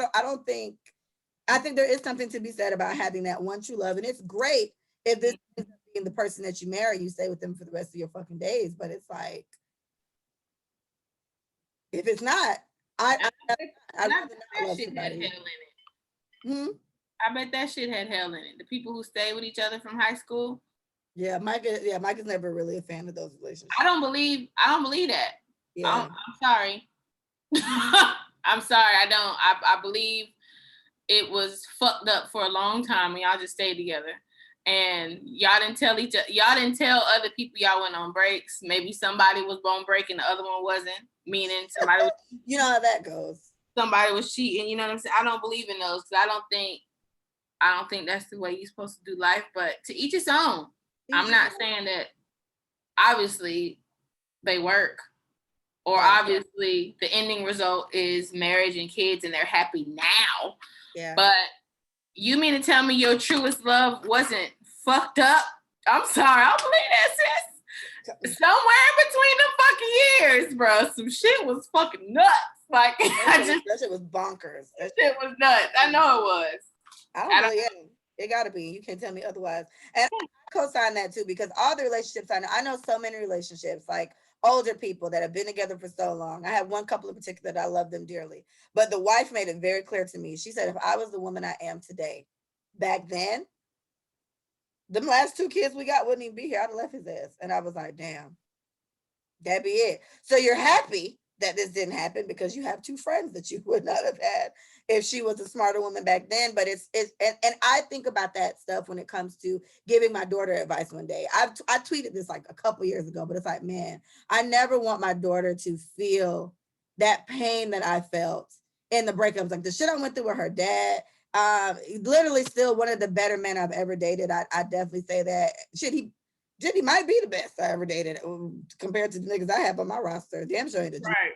think there is something to be said about having that one true love. And it's great if this ends up being the person that you marry, you stay with them for the rest of your fucking days. But it's like, if it's not, I bet that shit had hell in it. I bet that shit had hell in it. The people who stay with each other from high school. Yeah, Mike is never really a fan of those relationships. I don't believe that. Yeah. I'm sorry. I'm sorry. I believe it was fucked up for a long time and y'all just stayed together. And y'all didn't tell other people y'all went on breaks. Maybe somebody was on break and the other one wasn't. Meaning somebody was, you know how that goes. Somebody was cheating, you know what I'm saying? I don't believe in those because I don't think that's the way you're supposed to do life, but to each his own. I'm not saying that obviously they work or obviously the ending result is marriage and kids and they're happy now. Yeah. But you mean to tell me your truest love wasn't fucked up? I'm sorry, I don't believe that, sis. Somewhere in between the fucking years, bro, some shit was fucking nuts. Like, that shit was bonkers. That shit was nuts. I know it was. I don't believe it gotta be. You can't tell me otherwise. And I co-sign that too, because all the relationships I know so many relationships, like older people that have been together for so long. I have one couple in particular that I love them dearly. But the wife made it very clear to me. She said, if I was the woman I am today, back then, them last 2 kids we got wouldn't even be here. I'd have left his ass. And I was like, damn, that'd be it. So you're happy that this didn't happen because you have 2 friends that you would not have had if she was a smarter woman back then. But it's and I think about that stuff when it comes to giving my daughter advice one day. I tweeted this like a couple years ago, but it's like, man, I never want my daughter to feel that pain that I felt in the breakups. Like the shit I went through with her dad, literally still one of the better men I've ever dated. I definitely say that. He might be the best I ever dated compared to the niggas I have on my roster. Damn sure ain't the right.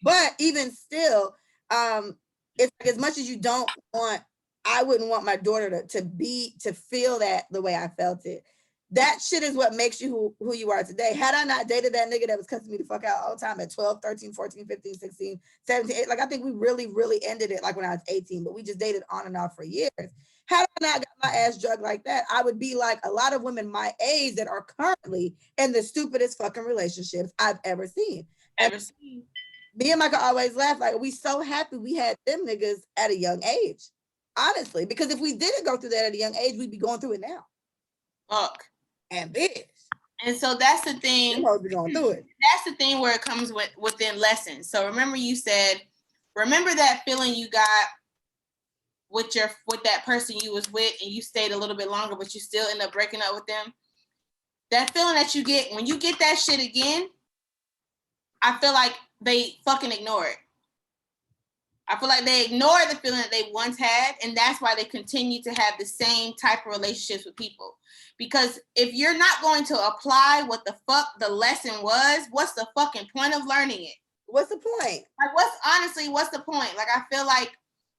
But even still, it's like as much as you don't want, I wouldn't want my daughter to feel that the way I felt it. That shit is what makes you who you are today. Had I not dated that nigga that was cussing me the fuck out all the time at 12, 13, 14, 15, 16, 17, 18, like I think we really, really ended it like when I was 18, but we just dated on and off for years. Had I not got my ass drugged like that, I would be like a lot of women my age that are currently in the stupidest fucking relationships I've ever seen. Me and Michael always laugh, like, we so happy we had them niggas at a young age. Honestly, because if we didn't go through that at a young age, we'd be going through it now. Fuck. And bitch. And so that's the thing. Be going through it. That's the thing where it comes within lessons. So remember you said, remember that feeling you got with that person you was with and you stayed a little bit longer, but you still end up breaking up with them. That feeling that you get when you get that shit again, I feel like they fucking ignore it. I feel like they ignore the feeling that they once had, and that's why they continue to have the same type of relationships with people. Because if you're not going to apply what the fuck the lesson was, what's the fucking point of learning it? What's the point? Like, what's the point? Like, I feel like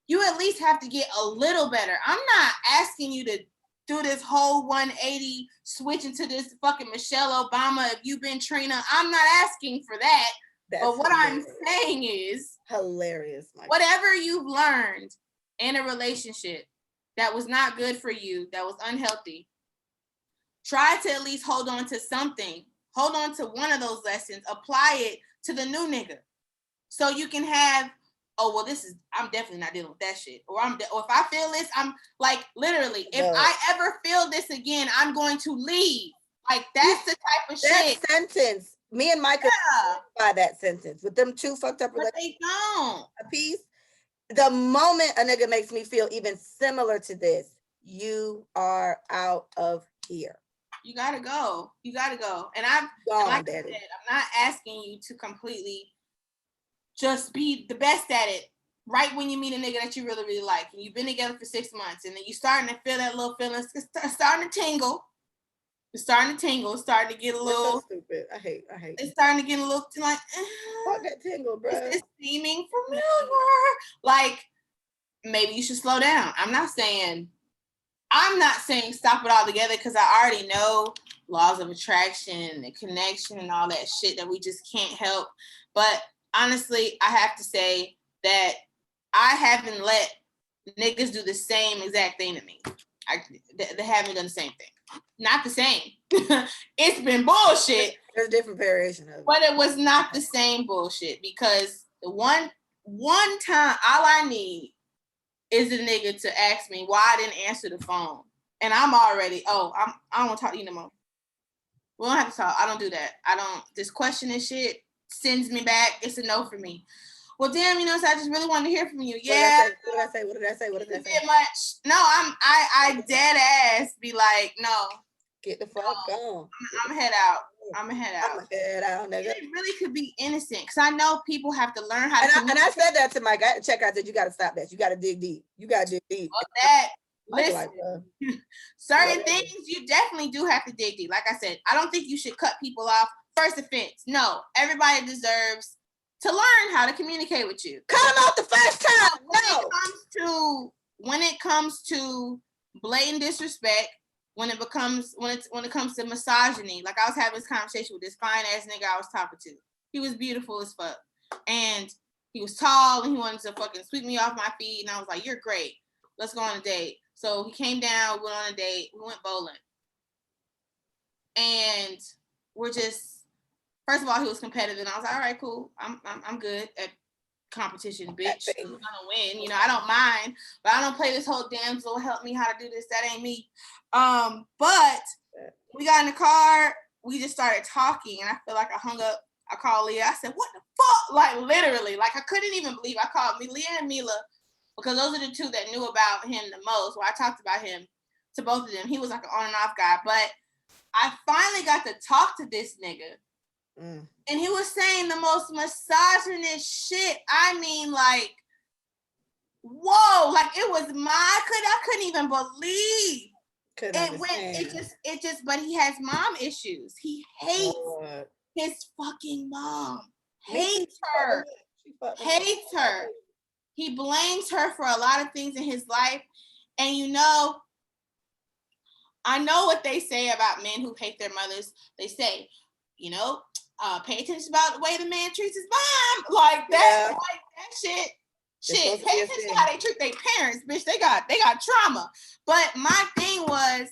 you at least have to get a little better. I'm not asking you to do this whole 180 switch into this fucking Michelle Obama. If you've been Trina, I'm not asking for that. But what hilarious. I'm saying is hilarious. Whatever you've learned in a relationship that was not good for you, that was unhealthy, try to at least hold on to something. Hold on to one of those lessons. Apply it to the new nigga. So you can have, I'm definitely not dealing with that shit. Or if I feel this, I'm like, literally, if I ever feel this again, I'm going to leave. Like, that's the type of shit. That sentence. Me and Micah by that sentence with them 2 fucked up relationships. They don't. A piece. The moment a nigga makes me feel even similar to this, you are out of here. You gotta go. And I'm not asking you to completely just be the best at it right when you meet a nigga that you really, really like. And you've been together for 6 months and then you're starting to feel that little feeling. It's starting to tingle. It's starting to tingle. It's starting to get a little. So stupid. I hate. It's starting to get a little like. Fuck that tingle, bro. It's seeming familiar. Like, maybe you should slow down. I'm not saying I'm not saying stop it all together because I already know laws of attraction and connection and all that shit that we just can't help. But honestly, I have to say that I haven't let niggas do the same exact thing to me. They haven't done the same thing. Not the same. It's been bullshit. There's a different variation of it. But it was not the same bullshit because the one time, all I need is a nigga to ask me why I didn't answer the phone. And I'm already, I don't want to talk to you no more. We don't have to talk. I don't do that. This question and shit sends me back. It's a no for me. Well, damn, so I just really wanted to hear from you. Yeah. What did I say? Much. No, I dead ass be like, no. Get the fuck on. I'm head out. Nigga. It really could be innocent because I know people have to learn how to. And I said that to my guy. Check out that you got to stop that. You got to dig deep. Fuck that. Listen, certain things you definitely do have to dig deep. Like I said, I don't think you should cut people off. First offense. No, everybody deserves to learn how to communicate with you. Cut them off the first time. When it comes to blatant disrespect, when it comes to misogyny, like I was having this conversation with this fine ass nigga I was talking to. He was beautiful as fuck. And he was tall and he wanted to fucking sweep me off my feet. And I was like, you're great. Let's go on a date. So he came down, we went on a date, we went bowling. And we're just, first of all, he was competitive. And I was like, all right, cool. I'm good at competition, bitch. I'm gonna win. I don't mind, but I don't play this whole damsel help me how to do this. That ain't me. But we got in the car, we just started talking, and I feel like I hung up. I called Leah. I said, what the fuck? Like literally, like I couldn't even believe I called me Leah and Mila because those are the two that knew about him the most. Well, I talked about him to both of them. He was like an on and off guy, but I finally got to talk to this nigga. And he was saying the most misogynist shit. I mean, like, whoa, like it was I couldn't even believe it just, but he has mom issues. He hates his fucking mom. Hates her. He blames her for a lot of things in his life. And I know what they say about men who hate their mothers. They say, pay attention about the way the man treats his mom. Like that, like that shit. Shit, pay attention to how they treat their parents, bitch. They got trauma. But my thing was,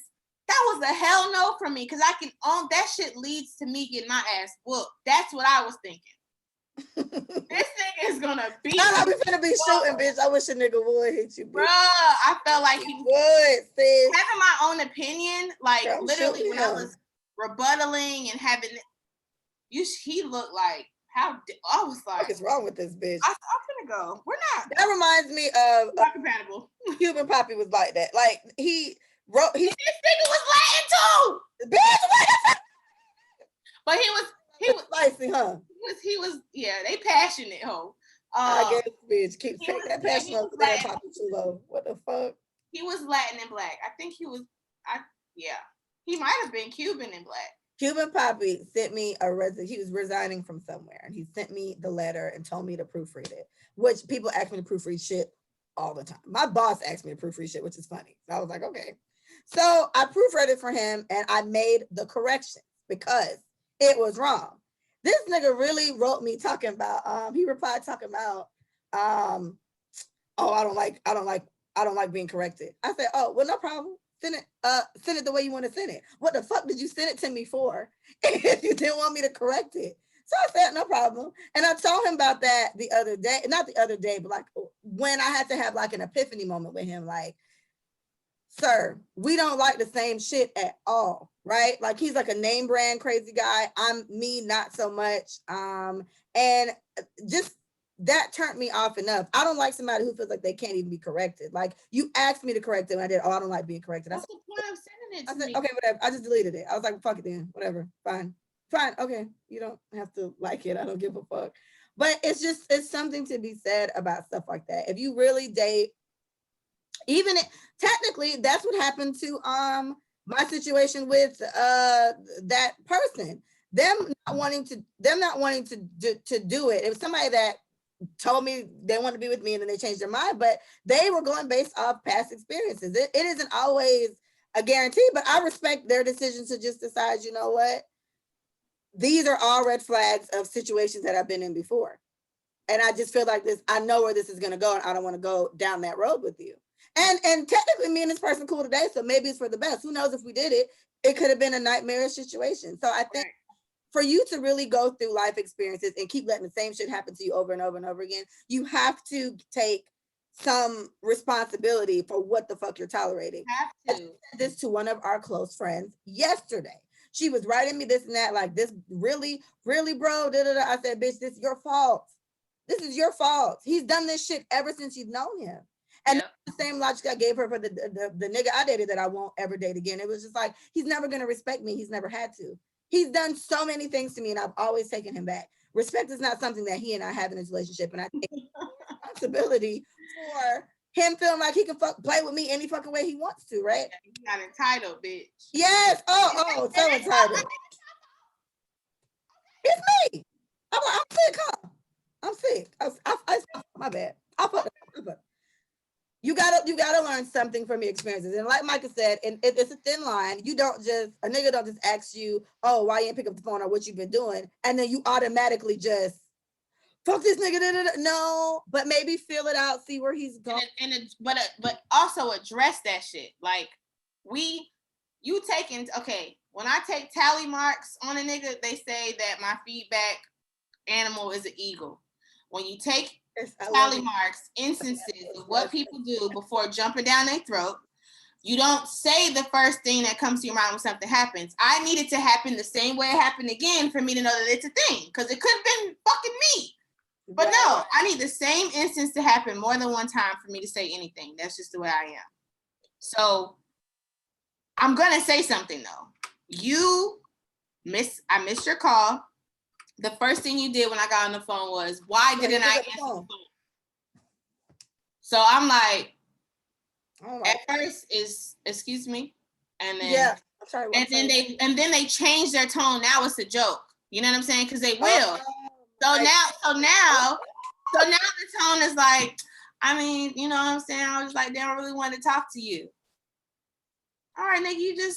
that was a hell no for me, because I can own that shit leads to me getting my ass whooped. That's what I was thinking. This nigga is gonna beat me. I'm finna be shooting, bitch. I wish a nigga would hit you, bitch. Bruh, I felt like he would, sis. Having my own opinion, like literally when I was rebuttaling and having he looked like I was like, what is wrong with this bitch? I'm gonna go. We're not. That reminds me of not compatible. Cuban Poppy was like that. Like this nigga was Latin too. Bitch, but he was spicy, huh? He was they passionate, ho. I guess, bitch, keep taking that passion over there, Poppy too low. What the fuck? He was Latin and black. I think he was. He might have been Cuban and black. Cuban Poppy sent me he was resigning from somewhere, and he sent me the letter and told me to proofread it, which people ask me to proofread shit all the time. My boss asked me to proofread shit, which is funny. So I was like, okay. So I proofread it for him, and I made the correction because it was wrong. This nigga really wrote me talking about, he replied talking about, I don't like being corrected. I said, oh, well, no problem. Send it the way you want to send it. What the fuck did you send it to me for if you didn't want me to correct it? So I said, no problem. And I told him about that the other day, not the other day, but like when I had to have like an epiphany moment with him, like, sir, we don't like the same shit at all, right? Like he's like a name brand crazy guy. I'm me, not so much. And just that turned me off enough. I don't like somebody who feels like they can't even be corrected. Like you asked me to correct it and I did. Oh, I don't like being corrected. What's the point of sending it to me? Okay, whatever. I just deleted it. I was like, fuck it then. Whatever. Fine. Okay. You don't have to like it. I don't give a fuck. But it's something to be said about stuff like that. If you really date, technically that's what happened to my situation with that person. Them not wanting to do it. It was somebody that told me they want to be with me and then they changed their mind, but they were going based off past experiences. It isn't always a guarantee, but I respect their decision to just decide, you know what? These are all red flags of situations that I've been in before. And I just feel like this, I know where this is going to go and I don't want to go down that road with you. And technically me and this person cool today, so maybe it's for the best. Who knows if we did it, it could have been a nightmarish situation. So I think for you to really go through life experiences and keep letting the same shit happen to you over and over and over again, you have to take some responsibility for what the fuck you're tolerating. I said this to one of our close friends yesterday. She was writing me this and that, like, this really, really, bro. Da, da, da. I said, bitch, this is your fault. This is your fault. He's done this shit ever since you've known him. And the same logic I gave her for the nigga I dated that I won't ever date again. It was just like, he's never going to respect me. He's never had to. He's done so many things to me and I've always taken him back. Respect is not something that he and I have in his relationship. And I take responsibility for him feeling like he can play with me any fucking way he wants to, right? He's not entitled, bitch. Yes. Oh, so entitled. It's me. I'm sick, huh? I'm sick. I my bad. I'll put it. You gotta learn something from your experiences. And like Micah said, and it's a thin line. A nigga don't just ask you, oh, why you ain't pick up the phone or what you've been doing, and then you automatically just fuck this nigga. Da, da, da. No, but maybe feel it out, see where he's going. But also address that shit. Like when I take tally marks on a nigga, they say that my feedback animal is an eagle. When you take tally marks, instances of what people do before jumping down their throat, you don't say the first thing that comes to your mind when something happens. I need it to happen the same way it happened again for me to know that it's a thing, because it could have been fucking me. But no, I need the same instance to happen more than one time for me to say anything. That's just the way I am. So I'm gonna say something though. I missed your call. The first thing you did when I got on the phone was, why didn't I answer the phone? So I'm like, at first is excuse me, and then and then they changed their tone. Now it's a joke. You know what I'm saying? Because they will. So now the tone is like, I mean, you know what I'm saying? I was like, they don't really want to talk to you. All right, nigga,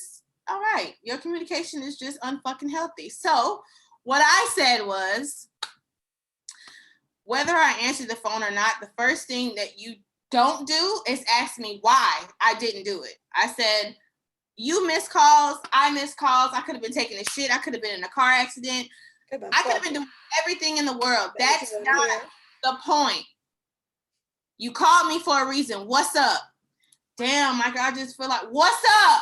all right. Your communication is just unfucking healthy. So what I said was, whether I answered the phone or not, the first thing that you don't do is ask me why I didn't do it. I said, you missed calls, I missed calls. I could have been taking a shit. I could have been in a car accident. I could have been doing everything in the world. That's not the point. You called me for a reason. What's up? Damn, Micah, I just feel like, what's up?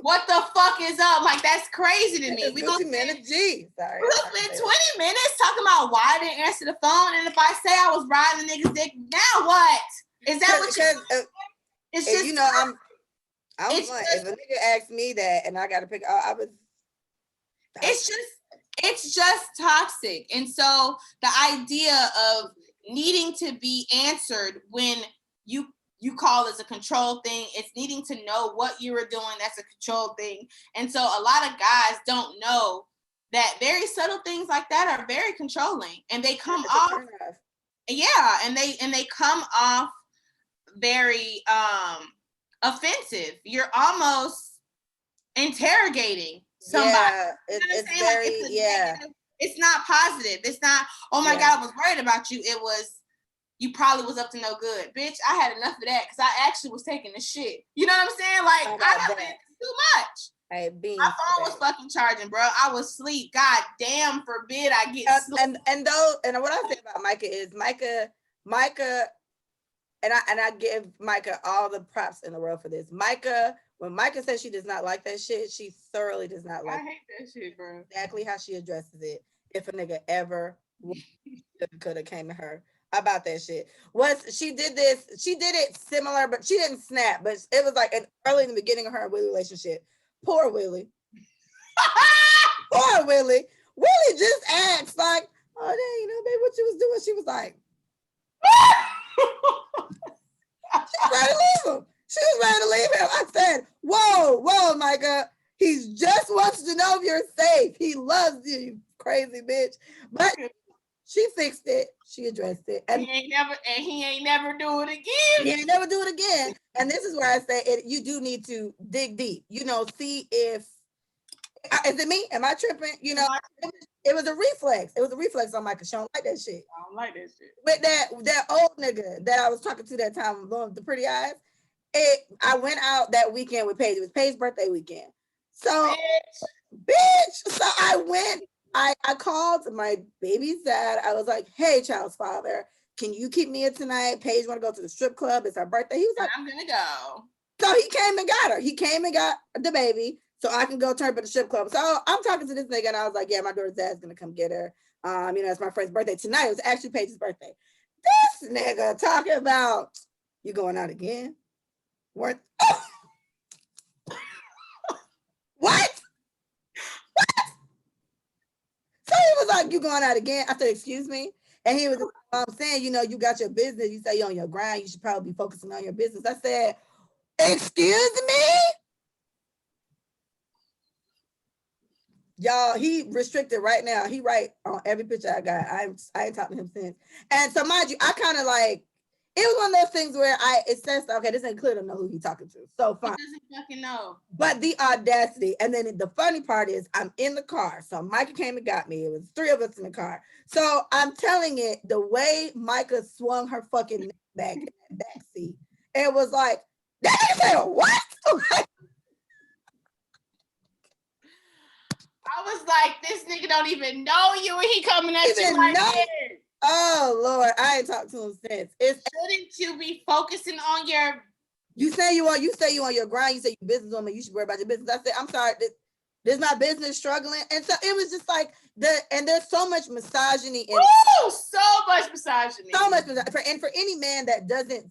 What the fuck is up? Like, that's crazy to me. We're gonna spend 20 minutes talking about why I didn't answer the phone. And if I say I was riding the nigga's dick, now what? Is that what you're it's just, you know, I'm like, if a nigga asked me that and I gotta pick, it's just toxic. And so the idea of needing to be answered when you call is a control thing. It's needing to know what you were doing. That's a control thing. And so a lot of guys don't know that very subtle things like that are very controlling, and they come off. Yeah. And they come off very offensive. You're almost interrogating somebody. Yeah, it's not positive. It's not, oh my God, I was worried about you. It was, you probably was up to no good. Bitch, I had enough of that because I actually was taking the shit. You know what I'm saying? Like, I have been too much. My phone was fucking charging, bro. I was asleep. God damn forbid I get sleep. And what I say about Micah is Micah, and I give Micah all the props in the world for this. Micah, when Micah says she does not like that shit, she thoroughly does not like I hate that shit, bro. Exactly how she addresses it. If a nigga ever could have came to her about that shit. She did it similar, but she didn't snap, but it was like early in the beginning of her and Willie relationship. Poor Willie. Poor Willie. Willie just asked like, oh dang, you know, babe, what you was doing? She was like, she was ready to leave him. She was ready to leave him. I said, whoa, Micah. He just wants to know if you're safe. He loves you, you crazy bitch. But She fixed it. She addressed it. And he ain't never do it again. He ain't never do it again. And this is where I say it, you do need to dig deep. See if is it me? Am I tripping? It was a reflex. It was a reflex on Michael. She don't like that shit. I don't like that shit. But that old nigga that I was talking to that time, with the pretty eyes, I went out that weekend with Paige. It was Paige's birthday weekend. So, bitch. So I went. I called my baby's dad. I was like, "Hey, child's father, can you keep me in tonight? Paige want to go to the strip club. It's her birthday." He was like, "I'm gonna go." So he came and got her. He came and got the baby, so I can go turn up at the strip club. So I'm talking to this nigga, and I was like, "Yeah, my daughter's dad's gonna come get her. It's my friend's birthday tonight. It was actually Paige's birthday." This nigga talking about you going out again? What? What? So he was like, "You going out again?" I said, "Excuse me." And he was saying, you got your business. You say you're on your grind. You should probably be focusing on your business. I said, "Excuse me?" Y'all, he restricted right now. He right on every picture I got. I ain't talked to him since. And so mind you, I kind of like, it was one of those things where it says, okay, this ain't clear to know who he's talking to. So fine. He doesn't fucking know. But the audacity. And then the funny part is I'm in the car. So Micah came and got me. It was 3 of us in the car. So I'm telling it, the way Micah swung her fucking neck back in that back seat, it was like, that nigga said, what? I was like, this nigga don't even know you, and he coming at you like this. Oh Lord, I ain't talked to him since. Shouldn't you be focusing on your? You say you on your grind. You say you business woman. You should worry about your business. I said, I'm sorry. This my business struggling, and so it was just like and there's so much misogyny. So much misogyny. So much misogyny. And for any man that doesn't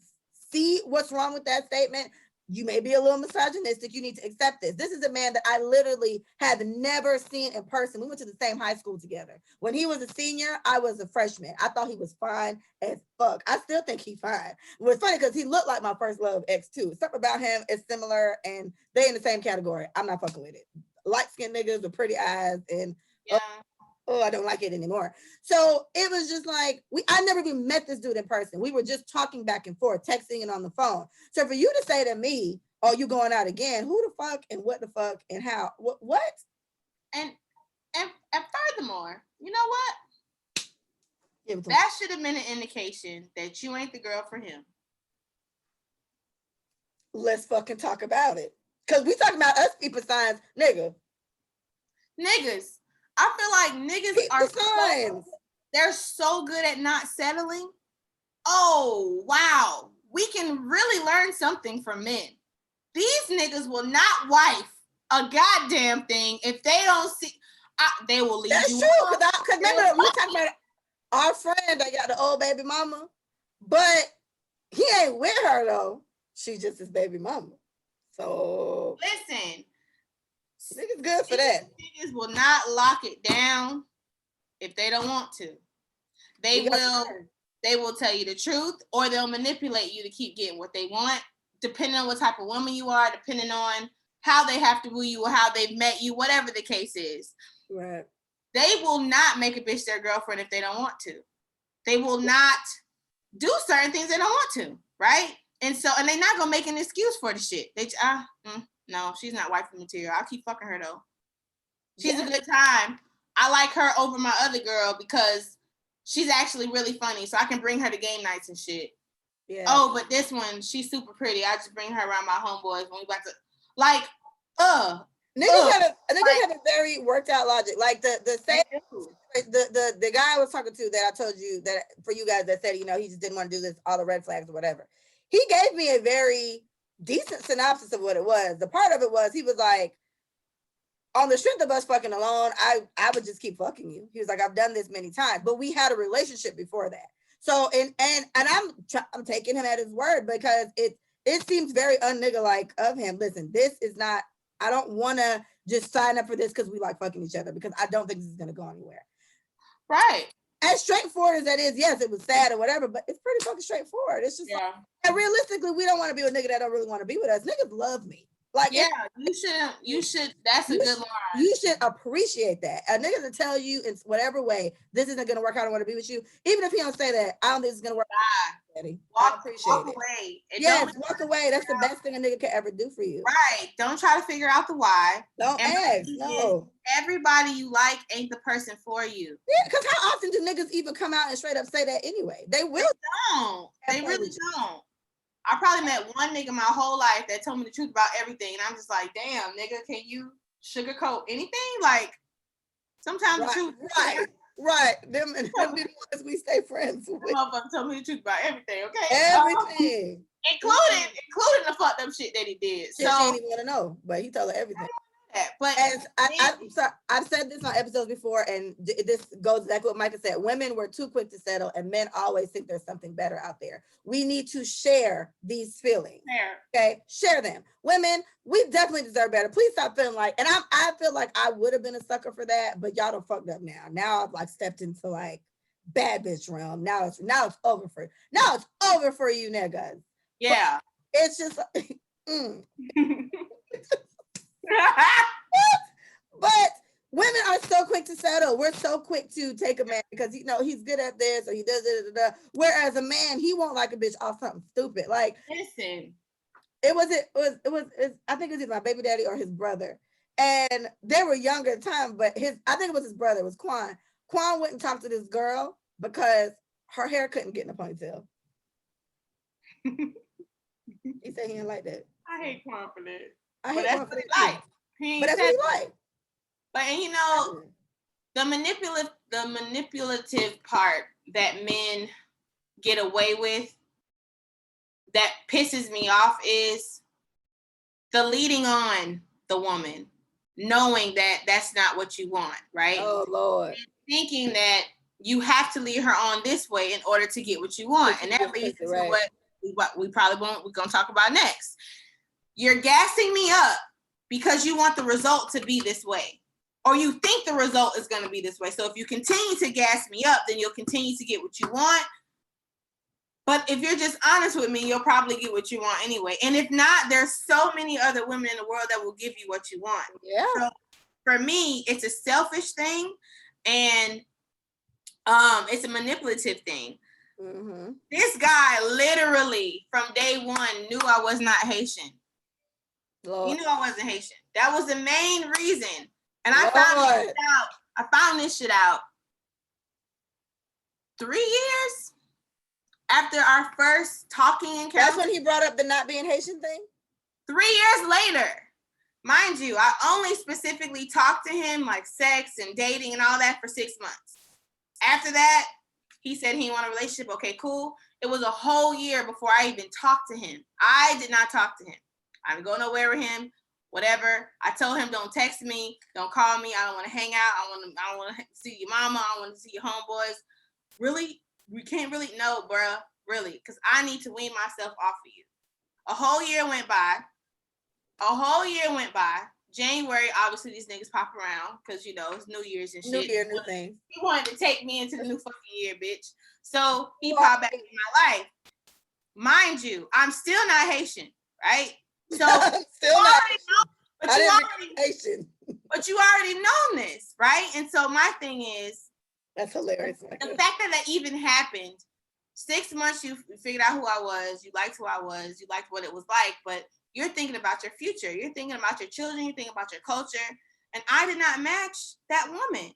see what's wrong with that statement, you may be a little misogynistic. You need to accept this. This is a man that I literally have never seen in person. We went to the same high school together. When he was a senior, I was a freshman. I thought he was fine as fuck. I still think he's fine. It was funny because he looked like my first love ex too. Something about him is similar, and they in the same category. I'm not fucking with it. Light-skinned niggas with pretty eyes, and I don't like it anymore. So it was just like, I never even met this dude in person. We were just talking back and forth, texting and on the phone. So for you to say to me, "Oh, you going out again?" Who the fuck and what the fuck and how? What? And furthermore, you know what? That should have been an indication that you ain't the girl for him. Let's fucking talk about it. Because we talking about us people signs, niggas. I feel like niggas they're so good at not settling. Oh, wow. We can really learn something from men. These niggas will not wife a goddamn thing if they don't see. They will leave. That's you. That's true. Because remember, we talking about our friend that got the old baby mama, but he ain't with her though. She just his baby mama. So listen, niggas good for that. Niggas will not lock it down if they don't want to. They will tell you the truth, or they'll manipulate you to keep getting what they want, depending on what type of woman you are, depending on how they have to woo you or how they've met you, whatever the case is. Right. They will not make a bitch their girlfriend if they don't want to. They will not do certain things they don't want to, right? And they're not gonna make an excuse for the shit. No, she's not wifey material. I'll keep fucking her though. She's a good time. I like her over my other girl because she's actually really funny, so I can bring her to game nights and shit. Yeah. Oh, but this one, she's super pretty. I just bring her around my homeboys when we about to, like, Niggas have a very worked out logic. Like the guy I was talking to that I told you that for you guys that said, he just didn't want to do this, all the red flags or whatever. He gave me a very decent synopsis of what it was. The part of it was, he was like, on the strength of us fucking alone, I would just keep fucking you. He was like, I've done this many times, but we had a relationship before that. So, and I'm taking him at his word because it seems very un-nigga like of him. Listen, this is not, I don't want to just sign up for this because we like fucking each other, because I don't think this is going to go anywhere. Right. As straightforward as that is, yes, it was sad or whatever, but it's pretty fucking straightforward. It's just like, and realistically, we don't want to be with a nigga that don't really want to be with us. Niggas love me. Like, yeah, you should, that's a good line. You should appreciate that. A nigga to tell you in whatever way, this isn't going to work out, I don't want to be with you. Even if he don't say that, I don't think it's going to work out. Walk away. Yes, walk away. That's the best thing a nigga can ever do for you. Right. Don't try to figure out the why. Don't ask. No. Everybody you like ain't the person for you. Yeah, because how often do niggas even come out and straight up say that anyway? They will. They really don't. I probably met one nigga my whole life that told me the truth about everything. And I'm just like, damn, nigga, can you sugarcoat anything? Like, sometimes the truth. Right. Them be the ones we stay friends with. Motherfucker told me the truth about everything, okay? Everything. Including the fucked up shit that he did. Shit she didn't even want to know, but he told her everything. But as I've said this on episodes before, and this goes exactly what Micah said. Women were too quick to settle, and men always think there's something better out there. We need to share these feelings. Okay, share them. Women, we definitely deserve better. Please stop feeling like, and I feel like I would have been a sucker for that, but y'all done fucked up now. Now I've like stepped into like bad bitch realm. Now it's over for you niggas. Yeah, but it's just. But women are so quick to settle. We're so quick to take a man because he's good at this or he does it. Whereas a man, he won't like a bitch off something stupid. Like, listen, it was I think it was either my baby daddy or his brother, and they were younger at the time. But I think it was his brother. It was Quan. Quan wouldn't talk to this girl because her hair couldn't get in a ponytail. He said he didn't like that. I hate Quan for that. But that's what he liked. But the manipulative part that men get away with that pisses me off is the leading on the woman, knowing that that's not what you want, right? Oh Lord. And thinking that you have to lead her on this way in order to get what you want, and that leads to what we're gonna talk about next. You're gassing me up because you want the result to be this way, or you think the result is going to be this way. So if you continue to gas me up, then you'll continue to get what you want. But if you're just honest with me, you'll probably get what you want anyway. And if not, there's so many other women in the world that will give you what you want. Yeah. So for me, it's a selfish thing, and it's a manipulative thing. Mm-hmm. This guy literally from day one knew I was not Haitian. Lord. He knew I wasn't Haitian. That was the main reason. And I found this shit out 3 years after our first talking encounter. That's when he brought up the not being Haitian thing? 3 years later. Mind you, I only specifically talked to him like sex and dating and all that for 6 months. After that, he said he wanted a relationship. Okay, cool. It was a whole year before I even talked to him. I did not talk to him. I didn't go nowhere with him, whatever. I told him, don't text me, don't call me. I don't want to hang out. I don't want to see your mama. I don't want to see your homeboys. Really? We can't really know, bruh. Really, because I need to wean myself off of you. A whole year went by. January, obviously, these niggas pop around because, it's New Year's and shit. New year, new things. He wanted to take me into the new fucking year, bitch. So he popped back in my life. Mind you, I'm still not Haitian, right? So still not Haitian. But you already know this, right? And so my thing is, that's hilarious. The fact that even happened, 6 months you figured out who I was, you liked who I was, you liked what it was like, but you're thinking about your future, you're thinking about your children, you're thinking about your culture, and I did not match that woman.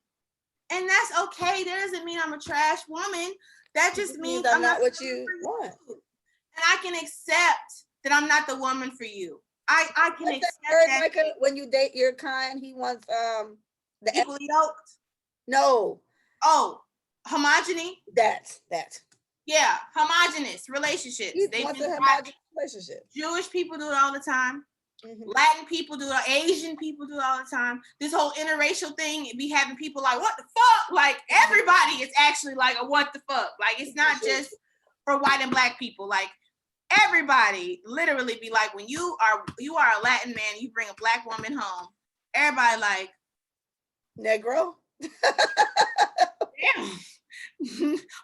And that's okay. That doesn't mean I'm a trash woman. That just means I'm not what you want. And I can accept that I'm not the woman for you. I can accept that. Like when you date your kind, he wants the equally yoked. No. Oh, homogeny. That. Yeah, homogenous relationships. They want a homogenous relationship. Jewish people do it all the time. Mm-hmm. Latin people do it. Asian people do it all the time. This whole interracial thing, be having people like, what the fuck? Like everybody is actually like a what the fuck. Like it's not just for white and black people. Like everybody literally be like, when you are a Latin man, you bring a black woman home. Everybody like Negro. Damn.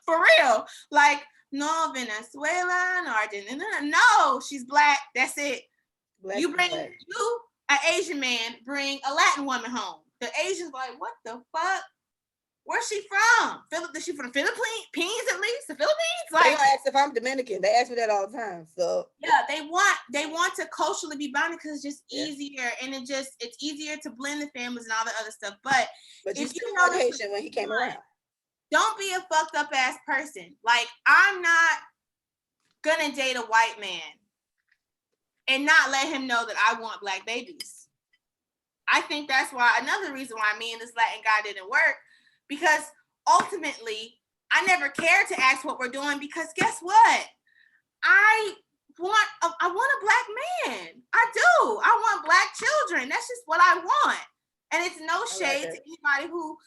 For real. Like, no, Venezuela, no, Argentina. No, she's black. That's it. You bring an Asian man, bring a Latin woman home. The Asian's like, what the fuck? Where's she from? Is she from the Philippines at least? The Philippines? Like, they ask if I'm Dominican. They ask me that all the time. So yeah, they want to culturally be bonded because it's just easier, and it's easier to blend the families and all the other stuff. But you still know Haitian when he came around. Don't be a fucked up ass person. Like, I'm not gonna date a white man and not let him know that I want black babies. I think that's why another reason why me and this Latin guy didn't work. Because ultimately, I never cared to ask what we're doing because guess what? I want a black man. I do. I want black children. That's just what I want. And it's no shade to anybody who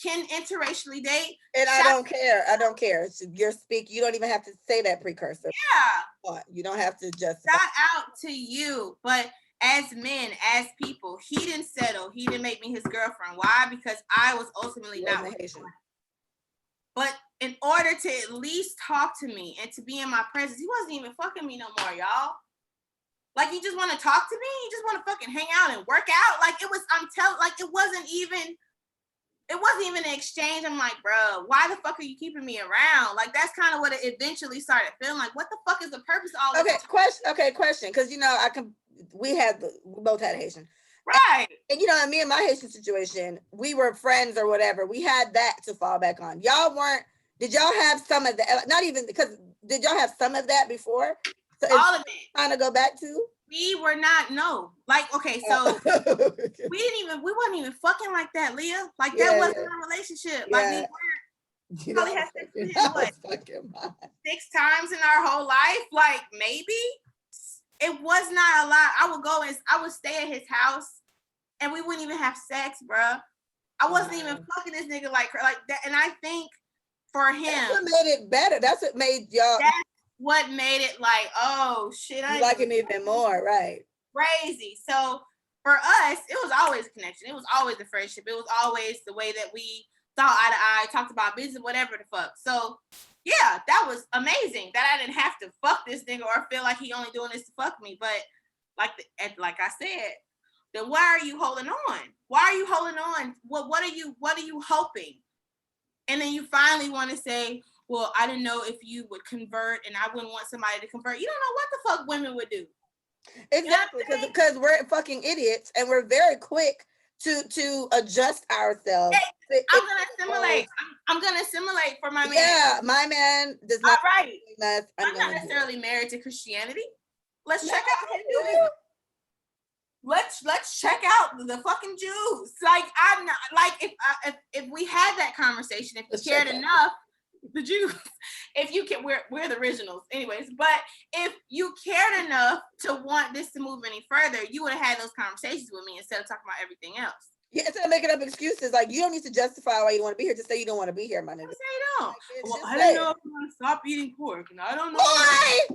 can interracially date. And I don't care. I don't care. You're speaking. You don't even have to say that precursor. Yeah. You don't have to just. Shout out to you. But as men, as people, he didn't settle. He didn't make me his girlfriend. Why? Because I was ultimately not with him. But in order to at least talk to me and to be in my presence, he wasn't even fucking me no more, y'all. Like, you just want to talk to me? You just want to fucking hang out and work out? Like, it wasn't even an exchange. I'm like, bro, why the fuck are you keeping me around? Like, that's kind of what it eventually started feeling like. What the fuck is the purpose of all this? Question. Because, we both had Haitian. Right. And me and my Haitian situation, we were friends or whatever. We had that to fall back on. Y'all weren't, did y'all have some of that? Not even, because did y'all have some of that before? So all of it. Trying to go back to? We were not, no. Like, okay, so we wasn't even fucking like that, Leah. Like, that wasn't our relationship. Like, we weren't. Probably had sex with him, what? 6 times in our whole life? Like, maybe? It was not a lot. I would stay at his house and we wouldn't even have sex, bruh. I wasn't even fucking this nigga like that. And I think for him, that's what made it better. That's what made y'all. That's what made it like, oh shit, I like him even more, right? Crazy. So for us, it was always a connection. It was always a friendship. It was always the way that we saw eye to eye, talked about business, whatever the fuck. So yeah, that was amazing that I didn't have to fuck this nigga or feel like he only doing this to fuck me. But like I said, then why are you holding on? Why are you holding on? What are you hoping? And then you finally want to say, well, I didn't know if you would convert and I wouldn't want somebody to convert. You don't know what the fuck women would do. Exactly, because we're fucking idiots and we're very quick to adjust ourselves. I'm gonna assimilate for my man. Yeah, my man does not. All right. I'm not necessarily married to Christianity. Let's check out Hinduism. Let's check out the fucking Jews. Like, I'm not like if we had that conversation, if you cared enough, the Jews, if you can, we're the originals, anyways. But if you cared enough to want this to move any further, you would have had those conversations with me instead of talking about everything else. Yeah, instead of making up excuses, like you don't need to justify why you want to be here. Just say you don't want to be here, my nigga. Say you don't. Well, I don't know if I'm gonna stop eating pork, and I don't know why.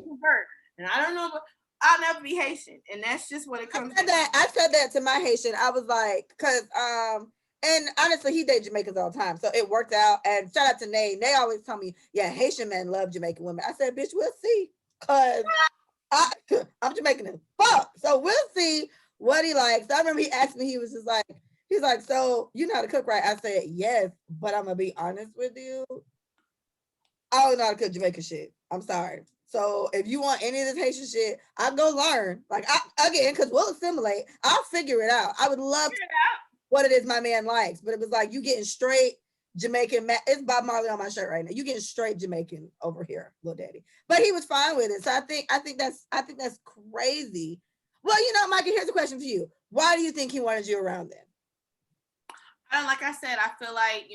And I don't know, but I'll never be Haitian, and that's just what it comes. I said that to my Haitian. I was like, cause and honestly, he dated Jamaicans all the time, so it worked out. And shout out to Nay. Nay always tell me, yeah, Haitian men love Jamaican women. I said, bitch, we'll see, cause I'm Jamaican as fuck, so we'll see what he likes. I remember he asked me, he's like, so you know how to cook, right? I said, yes, but I'm gonna be honest with you. I don't know how to cook Jamaican shit. I'm sorry. So if you want any of this Haitian shit, I'll go learn. Like, because we'll assimilate. I'll figure it out. I would love to what it is my man likes, but it was like you getting straight Jamaican. It's Bob Marley on my shirt right now. You getting straight Jamaican over here, little daddy. But he was fine with it. So I think that's crazy. Well, Micah, here's a question for you. Why do you think he wanted you around then? Like I said, I feel like,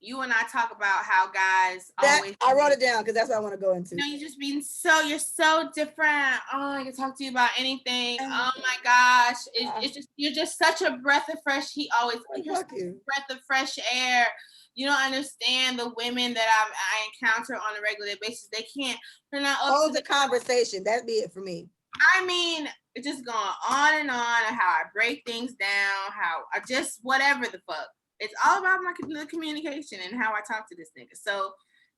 you and I talk about how guys always. I wrote it down because that's what I want to go into. You're so different. Oh, I can talk to you about anything. Oh my gosh. You're just such a breath of fresh. He always breath of fresh air. You don't understand the women that I encounter on a regular basis. They're not up hold the conversation. That'd be it for me. I mean, it's just going on and how I break things down, how I just whatever the fuck. It's all about the communication and how I talk to this nigga. So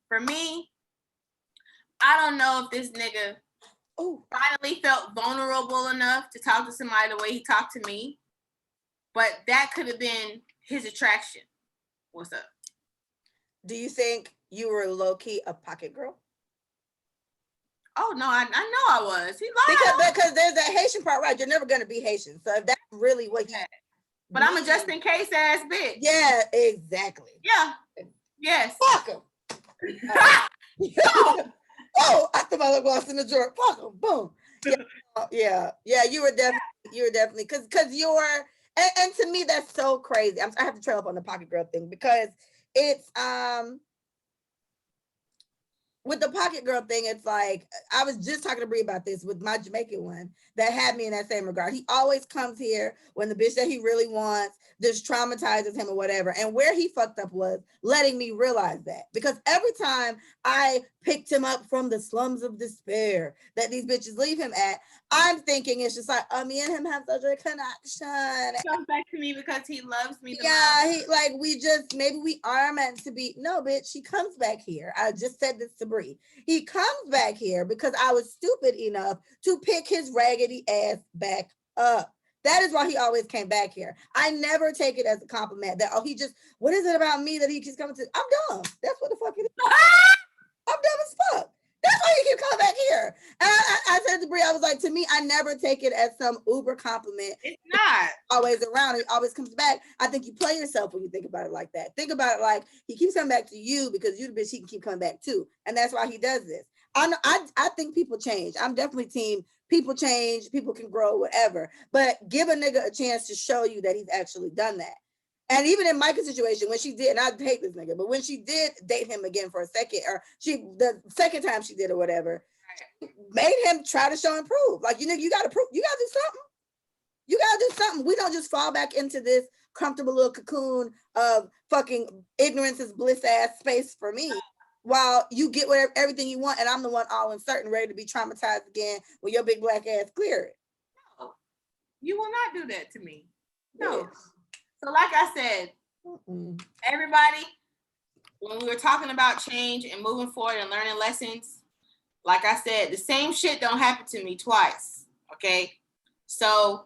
for me, I don't know if this nigga finally felt vulnerable enough to talk to somebody the way he talked to me. But that could have been his attraction. What's up? Do you think you were low-key a pocket girl? Oh no, I know I was. He lied. Because there's that Haitian part, right? You're never gonna be Haitian. So if that's really what he but I'm a just in case ass bitch. Yeah, exactly. Yeah. Yes. Fuck him. Oh, I thought my lost in the drawer. Fuck him. Boom. Yeah. You were definitely because you're and to me that's so crazy. I have to trail up on the pocket girl thing because it's with the pocket girl thing, it's like I was just talking to Bree about this with my Jamaican one that had me in that same regard. He always comes here when the bitch that he really wants just traumatizes him or whatever. And where he fucked up was letting me realize that, because every time I picked him up from the slums of despair that these bitches leave him at, I'm thinking it's just like, me and him have such a connection. He comes back to me because he loves me. He like maybe we are meant to be. No, bitch, he comes back here. I just said this to Bree. He comes back here because I was stupid enough to pick his raggedy ass back up. That is why he always came back here. I never take it as a compliment that, what is it about me that he keeps coming to? I'm dumb. That's what the fuck it is. I'm dumb as fuck. That's why you keep coming back here. And I said to Brie, I was like, to me, I never take it as some uber compliment. It's not. Always around. It always comes back. I think you play yourself when you think about it like that. Think about it like he keeps coming back to you because you the bitch he can keep coming back to. And that's why he does this. I think people change. I'm definitely team people change, people can grow, whatever. But give a nigga a chance to show you that he's actually done that. And even in Micah's situation, when she did, and I hate this nigga, but when she did date him again for a second, or the second time she did or whatever, made him try to show and prove. Like, you gotta prove, you gotta do something. You gotta do something. We don't just fall back into this comfortable little cocoon of fucking ignorance is bliss ass space for me, while you get whatever everything you want, and I'm the one all uncertain, ready to be traumatized again when your big black ass clear it. No, you will not do that to me. No. Yes. So like I said, everybody, when we were talking about change and moving forward and learning lessons, like I said, the same shit don't happen to me twice, okay? So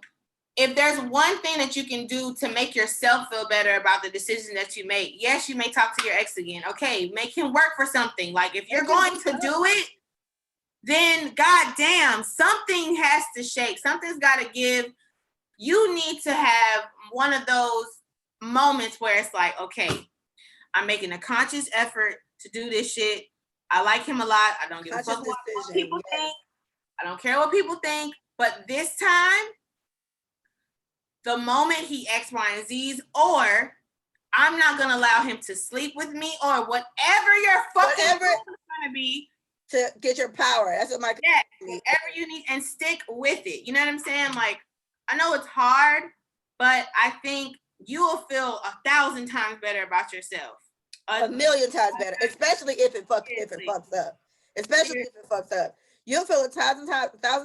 if there's one thing that you can do to make yourself feel better about the decision that you make, yes, you may talk to your ex again. Okay, make him work for something. Like, if you're going to do it, then goddamn, something has to shake. Something's got to give. You need to have one of those moments where it's like, okay, I'm making a conscious effort to do this shit. I like him a lot. I don't give a fuck what people think. I don't care what people think. But this time, the moment he X, Y, and Z's, or I'm not going to allow him to sleep with me, or whatever your fucking is going to be. To get your power. That's what my whatever you need, and stick with it. You know what I'm saying? Like, I know it's hard, but I think you will feel 1,000 times better about yourself. A million times better, especially if it fucks up. Especially if it fucks up. You'll feel 1,000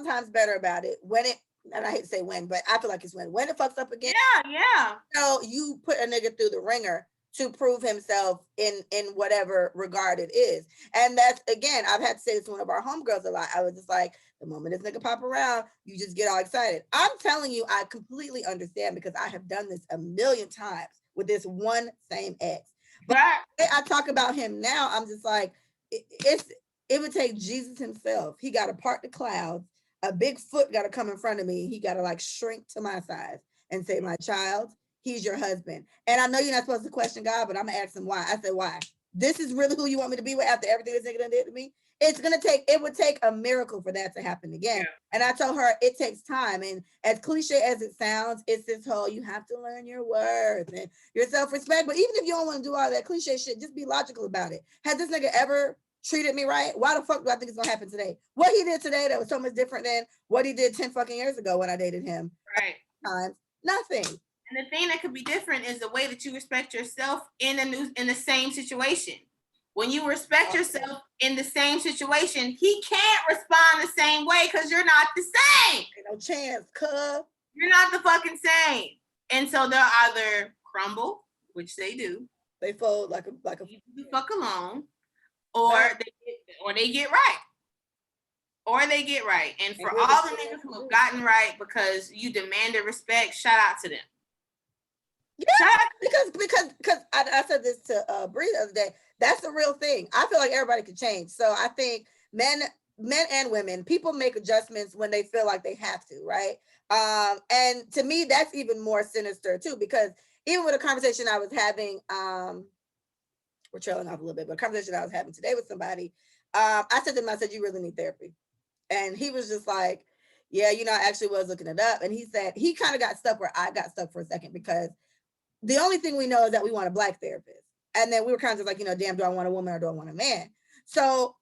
times better about it when it, and I hate to say when, but I feel like it's when it fucks up again. Yeah. So you put a nigga through the ringer to prove himself in whatever regard it is. And that's, again, I've had to say this to one of our homegirls a lot. I was just like, the moment this nigga pop around, you just get all excited. I'm telling you, I completely understand, because I have done this a million times with this one same ex. But I talk about him now, I'm just like, it would take Jesus himself. He got to part the clouds. A big foot got to come in front of me. He got to like shrink to my size and say, my child, he's your husband. And I know you're not supposed to question God, but I'm gonna ask him why. I said, why? This is really who you want me to be with after everything this nigga done did to me? It would take a miracle for that to happen again. Yeah. And I told her it takes time. And as cliche as it sounds, it's this whole, you have to learn your worth and your self-respect. But even if you don't want to do all that cliche shit, just be logical about it. Has this nigga ever treated me right? Why the fuck do I think it's gonna happen today? What he did today that was so much different than what he did 10 fucking years ago when I dated him. Right. Times, nothing. And the thing that could be different is the way that you respect yourself in the same situation. When you respect yourself in the same situation, he can't respond the same way because you're not the same. Ain't no chance, cuz. You're not the fucking same. And so they'll either crumble, which they do. They fold like a fuck alone, or they get right. or they get right. And for all the niggas who have gotten right because you demanded respect, shout out to them. Yeah, because I said this to Bree the other day. That's the real thing. I feel like everybody can change. So I think men and women, people make adjustments when they feel like they have to, right? And to me, that's even more sinister too, because even with a conversation I was having, we're trailing off a little bit, but a conversation I was having today with somebody, I said to him, I said, you really need therapy. And he was just like, yeah, I actually was looking it up. And he said, he kind of got stuck where I got stuck for a second, because the only thing we know is that we want a Black therapist. And then we were kind of like, damn, do I want a woman or do I want a man? So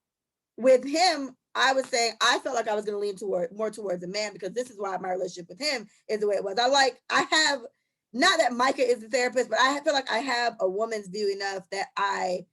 with him, I was saying, I felt like I was going to lean more towards a man, because this is why my relationship with him is the way it was. I have, not that Micah is the therapist, but I feel like I have a woman's view enough that I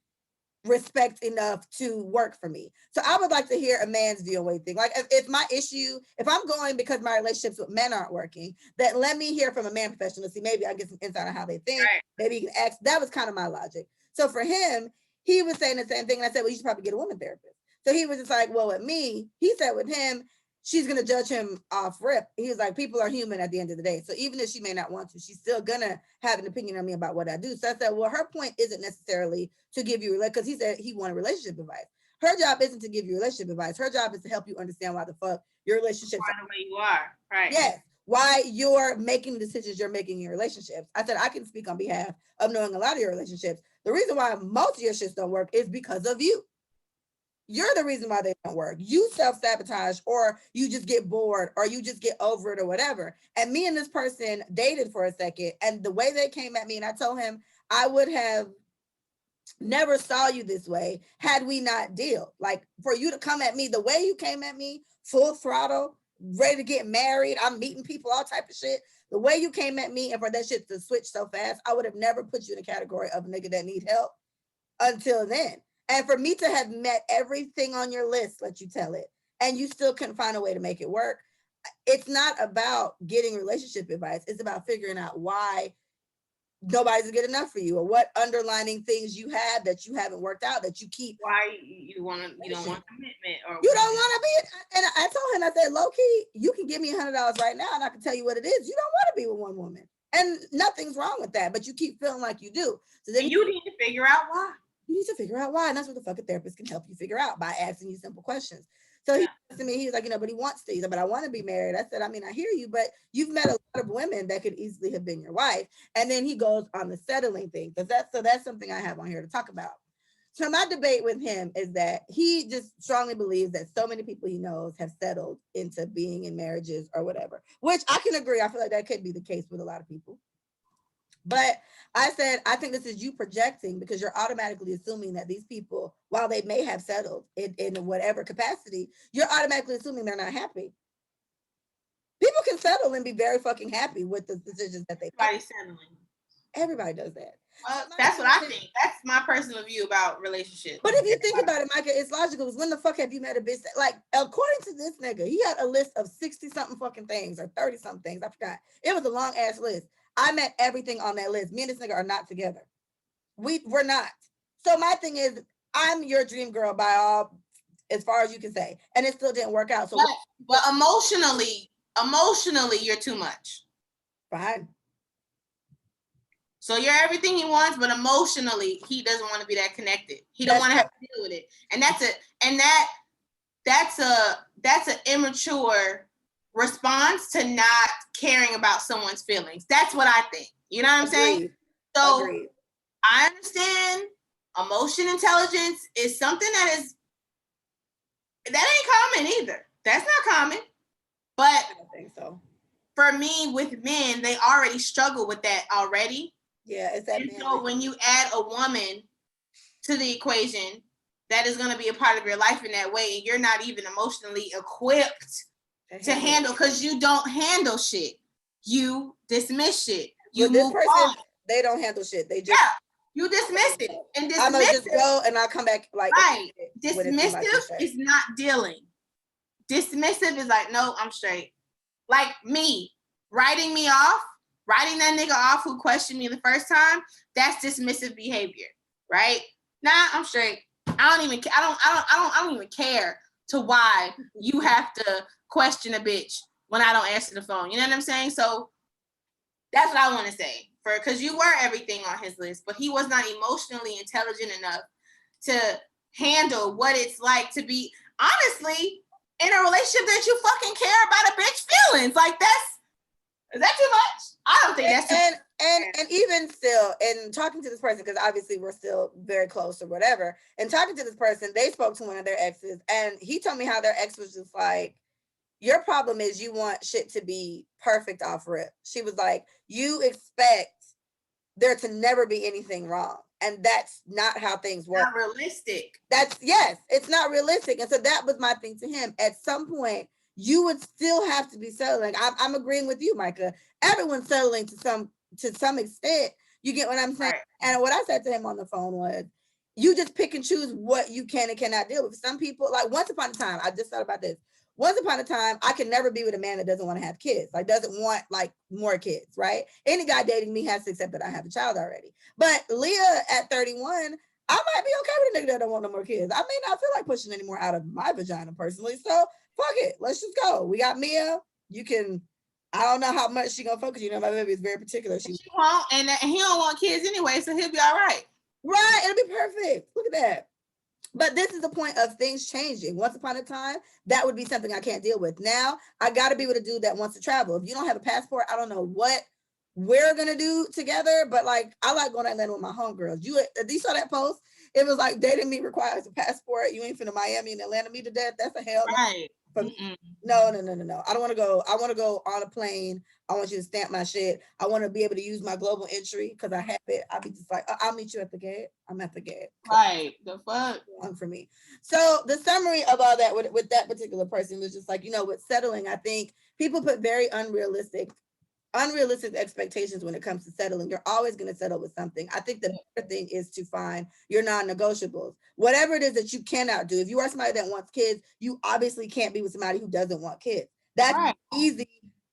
respect enough to work for me. So I would like to hear a man's view on what you think. Like if my issue, if I'm going because my relationships with men aren't working, then let me hear from a man professional to see, maybe I get some insight on how they think. Right. Maybe you can ask. That was kind of my logic. So for him, he was saying the same thing. And I said, well, you should probably get a woman therapist. So he was just like, well, with me, he said with him, she's going to judge him off rip. He was like, people are human at the end of the day. So even if she may not want to, she's still going to have an opinion on me about what I do. So I said, well, her point isn't necessarily to give you, because he said he wanted relationship advice. Her job isn't to give you relationship advice. Her job is to help you understand why the fuck your relationships are the way you are. Right. Yes. Why you're making the decisions you're making in your relationships. I said, I can speak on behalf of knowing a lot of your relationships. The reason why most of your shits don't work is because of you. You're the reason why they don't work. You self-sabotage, or you just get bored, or you just get over it, or whatever. And me and this person dated for a second, and the way they came at me, and I told him I would have never saw you this way had we not deal. Like, for you to come at me the way you came at me, full throttle, ready to get married, I'm meeting people, all type of shit. The way you came at me, and for that shit to switch so fast, I would have never put you in a category of a nigga that need help until then. And for me to have met everything on your list, let you tell it, and you still couldn't find a way to make it work, it's not about getting relationship advice. It's about figuring out why nobody's good enough for you, or what underlining things you have that you haven't worked out, that you keep. Why you don't want commitment, or you don't want to be. And I told him, I said, low key, you can give me $100 right now, and I can tell you what it is. You don't want to be with one woman, and nothing's wrong with that. But you keep feeling like you do. So then you need to figure out why. You need to figure out why. And that's what the fucking therapist can help you figure out, by asking you simple questions. So he said to me, he was like, but he wants to. He's like, but I want to be married. I said, I mean, I hear you, but you've met a lot of women that could easily have been your wife. And then he goes on the settling thing. That's something I have on here to talk about. So my debate with him is that he just strongly believes that so many people he knows have settled into being in marriages or whatever, which I can agree. I feel like that could be the case with a lot of people. But I said, I think this is you projecting, because you're automatically assuming that these people, while they may have settled in whatever capacity, you're automatically assuming they're not happy. People can settle and be very fucking happy with the decisions that they make. Everybody does that. Well, that's what I think. That's my personal view about relationships. But if you think about it, Micah, it's logical. Because when the fuck have you met a bitch that, like, according to this nigga, he had a list of 60-something fucking things, or 30-something things. I forgot. It was a long ass list. I met everything on that list. Me and this nigga are not together. We're not. So my thing is, I'm your dream girl by all, as far as you can say, and it still didn't work out. So, but emotionally, you're too much. Fine. So you're everything he wants, but emotionally, he doesn't want to be that connected. He don't want to have to deal with it, and that's an immature response to not caring about someone's feelings. That's what I think. You know what I'm saying? So Agreed. I understand emotion intelligence is something that ain't common either. That's not common. But I don't think so. For me, with men, they already struggle with that already. Yeah, it's that. And so when you add a woman to the equation that is going to be a part of your life in that way, and you're not even emotionally equipped to handle, because you don't handle shit. You dismiss shit. You move on. They don't handle shit. They just you dismiss it. And I'm gonna just go and I'll come back like right. Dismissive is not dealing. Dismissive is like, no, I'm straight. Like me, writing that nigga off who questioned me the first time, that's dismissive behavior, right? Nah, I'm straight. I don't even care to why you have to question a bitch when I don't answer the phone. You know what I'm saying? So that's what I want to say. Because you were everything on his list, but he was not emotionally intelligent enough to handle what it's like to be, honestly, in a relationship that you fucking care about a bitch feelings. Like, is that too much? I don't think that's too much. And even still, and talking to this person, because obviously we're still very close or whatever, and talking to this person, they spoke to one of their exes, and he told me how their ex was just like, your problem is you want shit to be perfect off rip. She was like, you expect there to never be anything wrong. And that's not how things work. Not realistic. Yes, it's not realistic. And so that was my thing to him. At some point, you would still have to be settling. I'm agreeing with you, Micah. Everyone's settling to some extent. You get what I'm saying? Right. And what I said to him on the phone was, you just pick and choose what you can and cannot deal with. Some people, like once upon a time, I just thought about this. Once upon a time, I could never be with a man that doesn't want to have kids, like doesn't want like more kids, right? Any guy dating me has to accept that I have a child already. But Leah at 31, I might be okay with a nigga that don't want no more kids. I may not feel like pushing any more out of my vagina personally. So fuck it, let's just go. We got Mia. You can, I don't know how much she gonna focus. You know, my baby is very particular. She won't, and he don't want kids anyway, so he'll be all right. Right, it'll be perfect. Look at that. But this is the point of things changing. Once upon a time, that would be something I can't deal with. Now, I got to be with a dude that wants to travel. If you don't have a passport, I don't know what we're going to do together. But like, I like going to Atlanta with my homegirls. You saw that post? It was like, dating me requires a passport. You ain't finna Miami and Atlanta me to death. That's a hell. Right. No. I don't want to go. I want to go on a plane. I want you to stamp my shit. I want to be able to use my global entry because I have it. I'll be just like, I'll meet you at the gate. I'm at the gate. Right. The fuck? Long for me. So the summary of all that with that particular person was just like, with settling, I think people put very unrealistic expectations when it comes to settling. You're always going to settle with something. I think the better thing is to find your non-negotiables. Whatever it is that you cannot do. If you are somebody that wants kids, you obviously can't be with somebody who doesn't want kids. That's right. An easy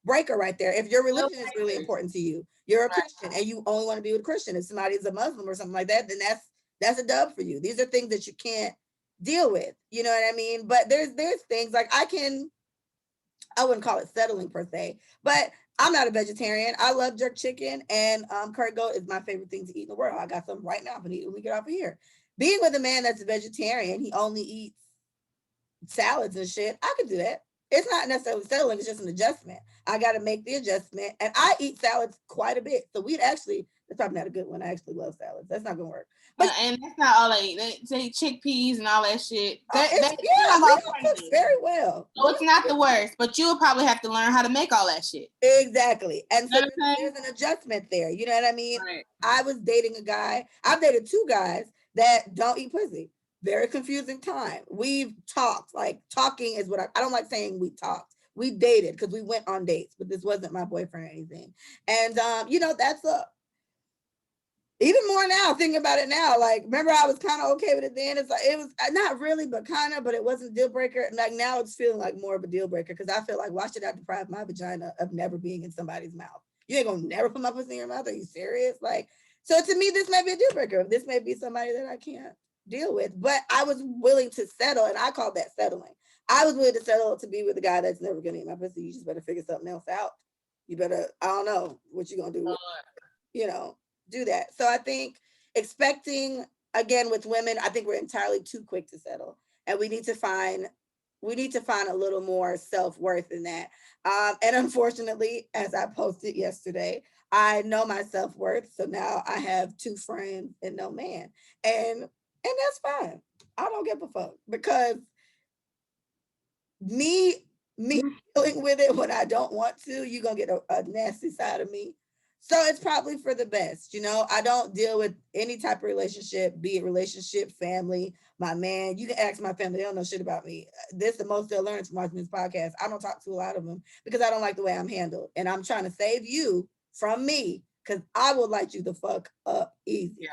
breaker right there. If your religion is really important to you, you're a Christian and you only want to be with a Christian. If somebody is a Muslim or something like that, then that's a dub for you. These are things that you can't deal with. You know what I mean? But there's things like I wouldn't call it settling per se, but I'm not a vegetarian. I love jerk chicken, and curry goat is my favorite thing to eat in the world. I got some right now. I'm gonna eat when we get off of here. Being with a man that's a vegetarian, he only eats salads and shit. I could do that. It's not necessarily settling. It's just an adjustment. I got to make the adjustment, and I eat salads quite a bit. So that's probably not a good one. I actually love salads. That's not gonna work. But and that's not all they eat. They chickpeas and all that shit. That cooks very well. So it's not the worst, but you'll probably have to learn how to make all that shit. Exactly. And so there's an adjustment there. You know what I mean? Right. I was dating a guy. I've dated two guys that don't eat pussy. Very confusing time. We've talked. Like talking is what I don't like saying we talked. We dated because we went on dates, but this wasn't my boyfriend or anything. And that's even more now, thinking about it now, like, remember I was kind of okay with it then. It's like, it was not really, but kind of, but it wasn't a deal breaker. Like now it's feeling like more of a deal breaker because I feel like, why should I deprive my vagina of never being in somebody's mouth? You ain't gonna never put my pussy in your mouth. Are you serious? Like, so to me, this may be a deal breaker. This may be somebody that I can't deal with, but I was willing to settle, and I call that settling. I was willing to settle to be with a guy that's never gonna eat my pussy. You just better figure something else out. You better, I don't know what you're gonna do. Do that. So I think expecting, again, with women, I think we're entirely too quick to settle, and we need to find a little more self-worth in that. And unfortunately, as I posted yesterday, I know my self-worth. So now I have 2 friends and no man, and that's fine. I don't give a fuck, because me dealing with it when I don't want to, you're gonna get a nasty side of me. So it's probably for the best. I don't deal with any type of relationship, be it relationship, family, my man. You can ask my family, they don't know shit about me. This is the most they'll learn from watching this podcast. I don't talk to a lot of them because I don't like the way I'm handled. And I'm trying to save you from me because I will light you the fuck up easy. Yeah.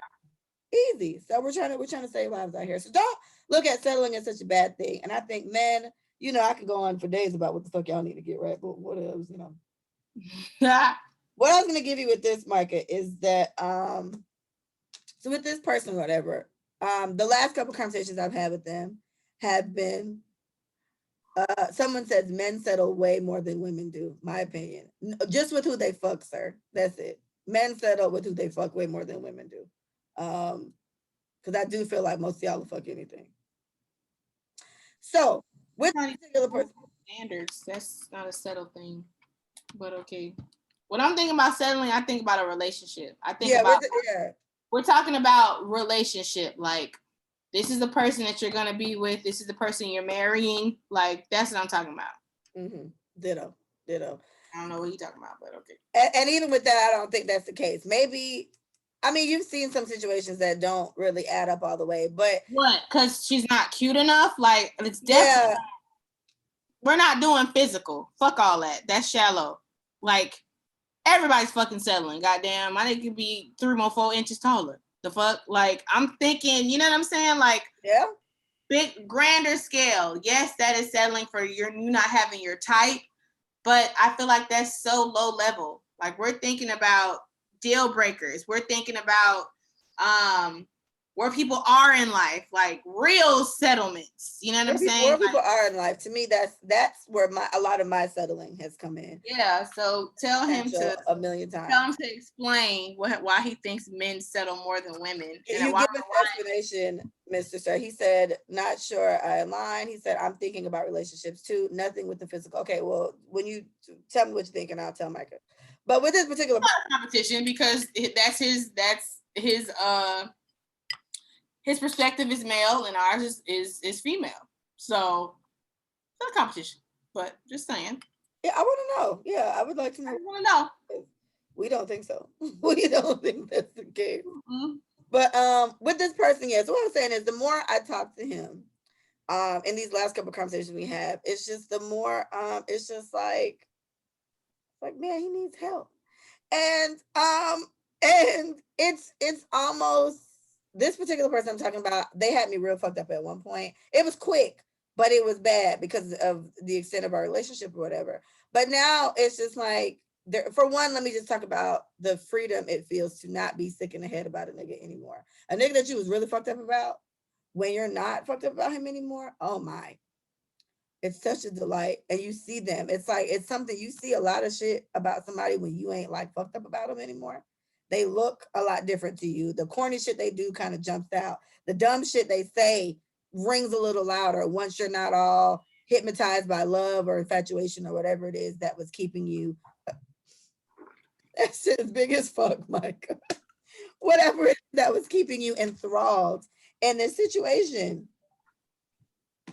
Easy. So we're trying to save lives out here. So don't look at settling as such a bad thing. And I think men, I can go on for days about what the fuck y'all need to get right, but what else, What I was going to give you with this, Micah, is that, so with this person, whatever, the last couple conversations I've had with them have been Someone says men settle way more than women do. My opinion, just with who they fuck, sir. That's it. Men settle with who they fuck way more than women do. Because I do feel like most of y'all will fuck anything. So with particular person, standards, that's not a settled thing. But okay. When I'm thinking about settling, I think about a relationship. I think about we're talking about relationship. Like, this is the person that you're gonna be with. This is the person you're marrying. Like, that's what I'm talking about. Mm-hmm. Ditto. I don't know what you're talking about, but okay. And even with that, I don't think that's the case. Maybe, I mean, you've seen some situations that don't really add up all the way, but what? Because she's not cute enough. Like, it's definitely. We're not doing physical. Fuck all that. That's shallow. Like, everybody's fucking settling. Goddamn, my nigga could be 3 or 4 inches taller. The fuck? Like, I'm thinking, you know what I'm saying? Like, yeah, big, grander scale. Yes, that is settling for you not having your type, but I feel like that's so low level. Like, we're thinking about deal breakers. We're thinking about where people are in life, like real settlements. You know what I'm saying? Where people are in life. To me, that's where a lot of my settling has come in. Yeah. So tell him to a million times. Tell him to explain why he thinks men settle more than women. You give us explanation, Mr. Sir. He said, not sure I align. He said, I'm thinking about relationships too. Nothing with the physical. Okay, well, when you tell me what you think, and I'll tell Micah. But with this particular competition, because that's his perspective is male and ours is female. So it's not a competition, but just saying. Yeah, I want to know. Yeah, I would like to know. I want to know. We don't think so. We don't think that's the case. Mm-hmm. But with this person, yes, what I'm saying is the more I talk to him, in these last couple of conversations we have, it's just the more it's just like man, he needs help. And it's almost this particular person I'm talking about, they had me real fucked up at one point. It was quick, but it was bad because of the extent of our relationship or whatever. But now it's just like, for one, let me just talk about the freedom it feels to not be sick in the head about a nigga anymore. A nigga that you was really fucked up about, when you're not fucked up about him anymore, oh my. It's such a delight. And you see them. It's like, it's something, you see a lot of shit about somebody when you ain't like fucked up about them anymore. They look a lot different to you. The corny shit they do kind of jumps out. The dumb shit they say rings a little louder once you're not all hypnotized by love or infatuation or whatever it is that was keeping you. That shit is big as fuck, Micah. Whatever that was keeping you enthralled in this situation.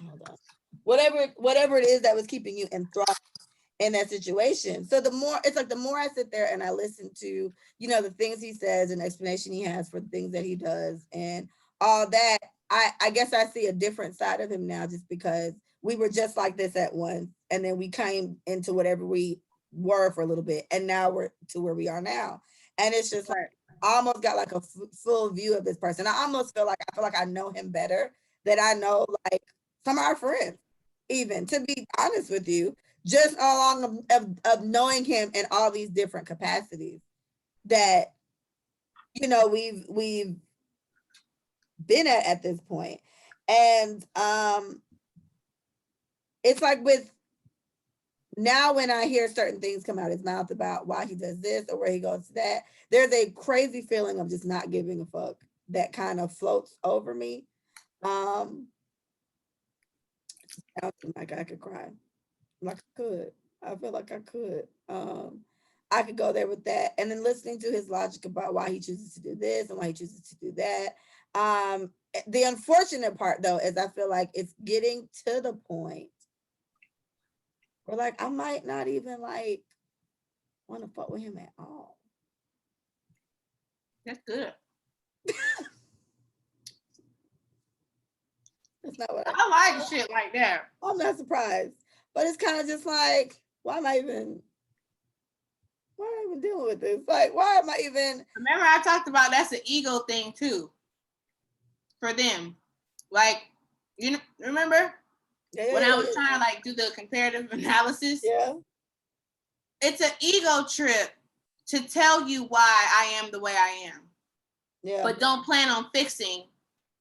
Hold on. Whatever it is that was keeping you enthralled in that situation. So the more I sit there and I listen to, the things he says and explanation he has for the things that he does and all that, I guess I see a different side of him now, just because we were just like this at once, and then we came into whatever we were for a little bit, and now we're to where we are now. And it's just like, I almost got like a full view of this person. I feel like I know him better than I know like some of our friends, even, to be honest with you, just along of knowing him in all these different capacities that, we've been at this point. And it's like with now, when I hear certain things come out of his mouth about why he does this or where he goes to that, there's a crazy feeling of just not giving a fuck that kind of floats over me. I feel like I could cry. Like I could. I feel like I could. I could go there with that. And then listening to his logic about why he chooses to do this and why he chooses to do that. The unfortunate part, though, is I feel like it's getting to the point where, like, I might not even, like, want to fuck with him at all. That's good. That's not what I like shit like that. I'm not surprised. But it's kind of just like, why am I even dealing with this? Like, why am I even? Remember, I talked about that's an ego thing too. For them, like, remember when I was trying to like do the comparative analysis? Yeah. It's an ego trip to tell you why I am the way I am. Yeah. But don't plan on fixing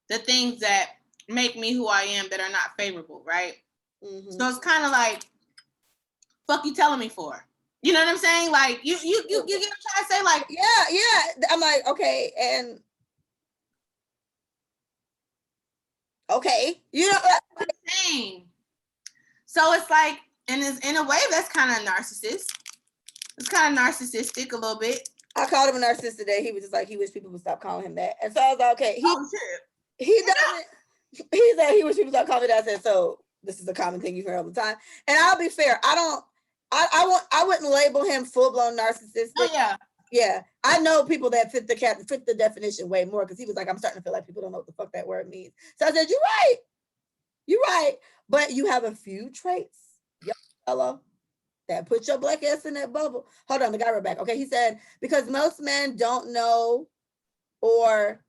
the things that make me who I am that are not favorable, right? Mm-hmm. So it's kind of like, fuck you telling me for? You know what I'm saying? Like you get what I'm trying to say? Like, yeah. I'm like, okay, and okay, you know what I'm saying. So it's like, and it's in a way that's kind of narcissist. It's kind of narcissistic a little bit. I called him a narcissist today. He was just like, he wished people would stop calling him that. And so I was like, okay, he doesn't, he said he wished people stop calling me that. I said, so this is a common thing you hear all the time. And I'll be fair, I wouldn't label him full-blown narcissistic. Oh yeah. Yeah. I know people that fit the definition way more, because he was like, I'm starting to feel like people don't know what the fuck that word means. So I said, you're right. But you have a few traits, young fellow, that put your black ass in that bubble. Hold on, the guy right back. Okay, he said, because most men don't know, or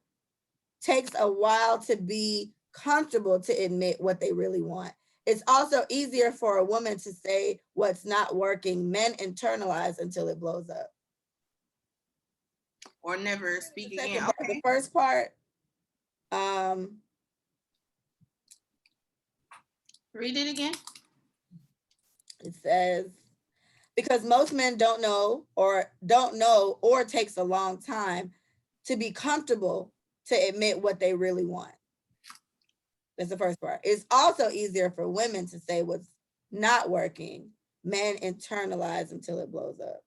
takes a while to be comfortable to admit what they really want. It's also easier for a woman to say what's not working. Men internalize until it blows up. Or never speak again. Okay. The first part, read it again. It says, because most men don't know or takes a long time to be comfortable to admit what they really want. That's the first part. It's also easier for women to say what's not working. Men internalize until it blows up.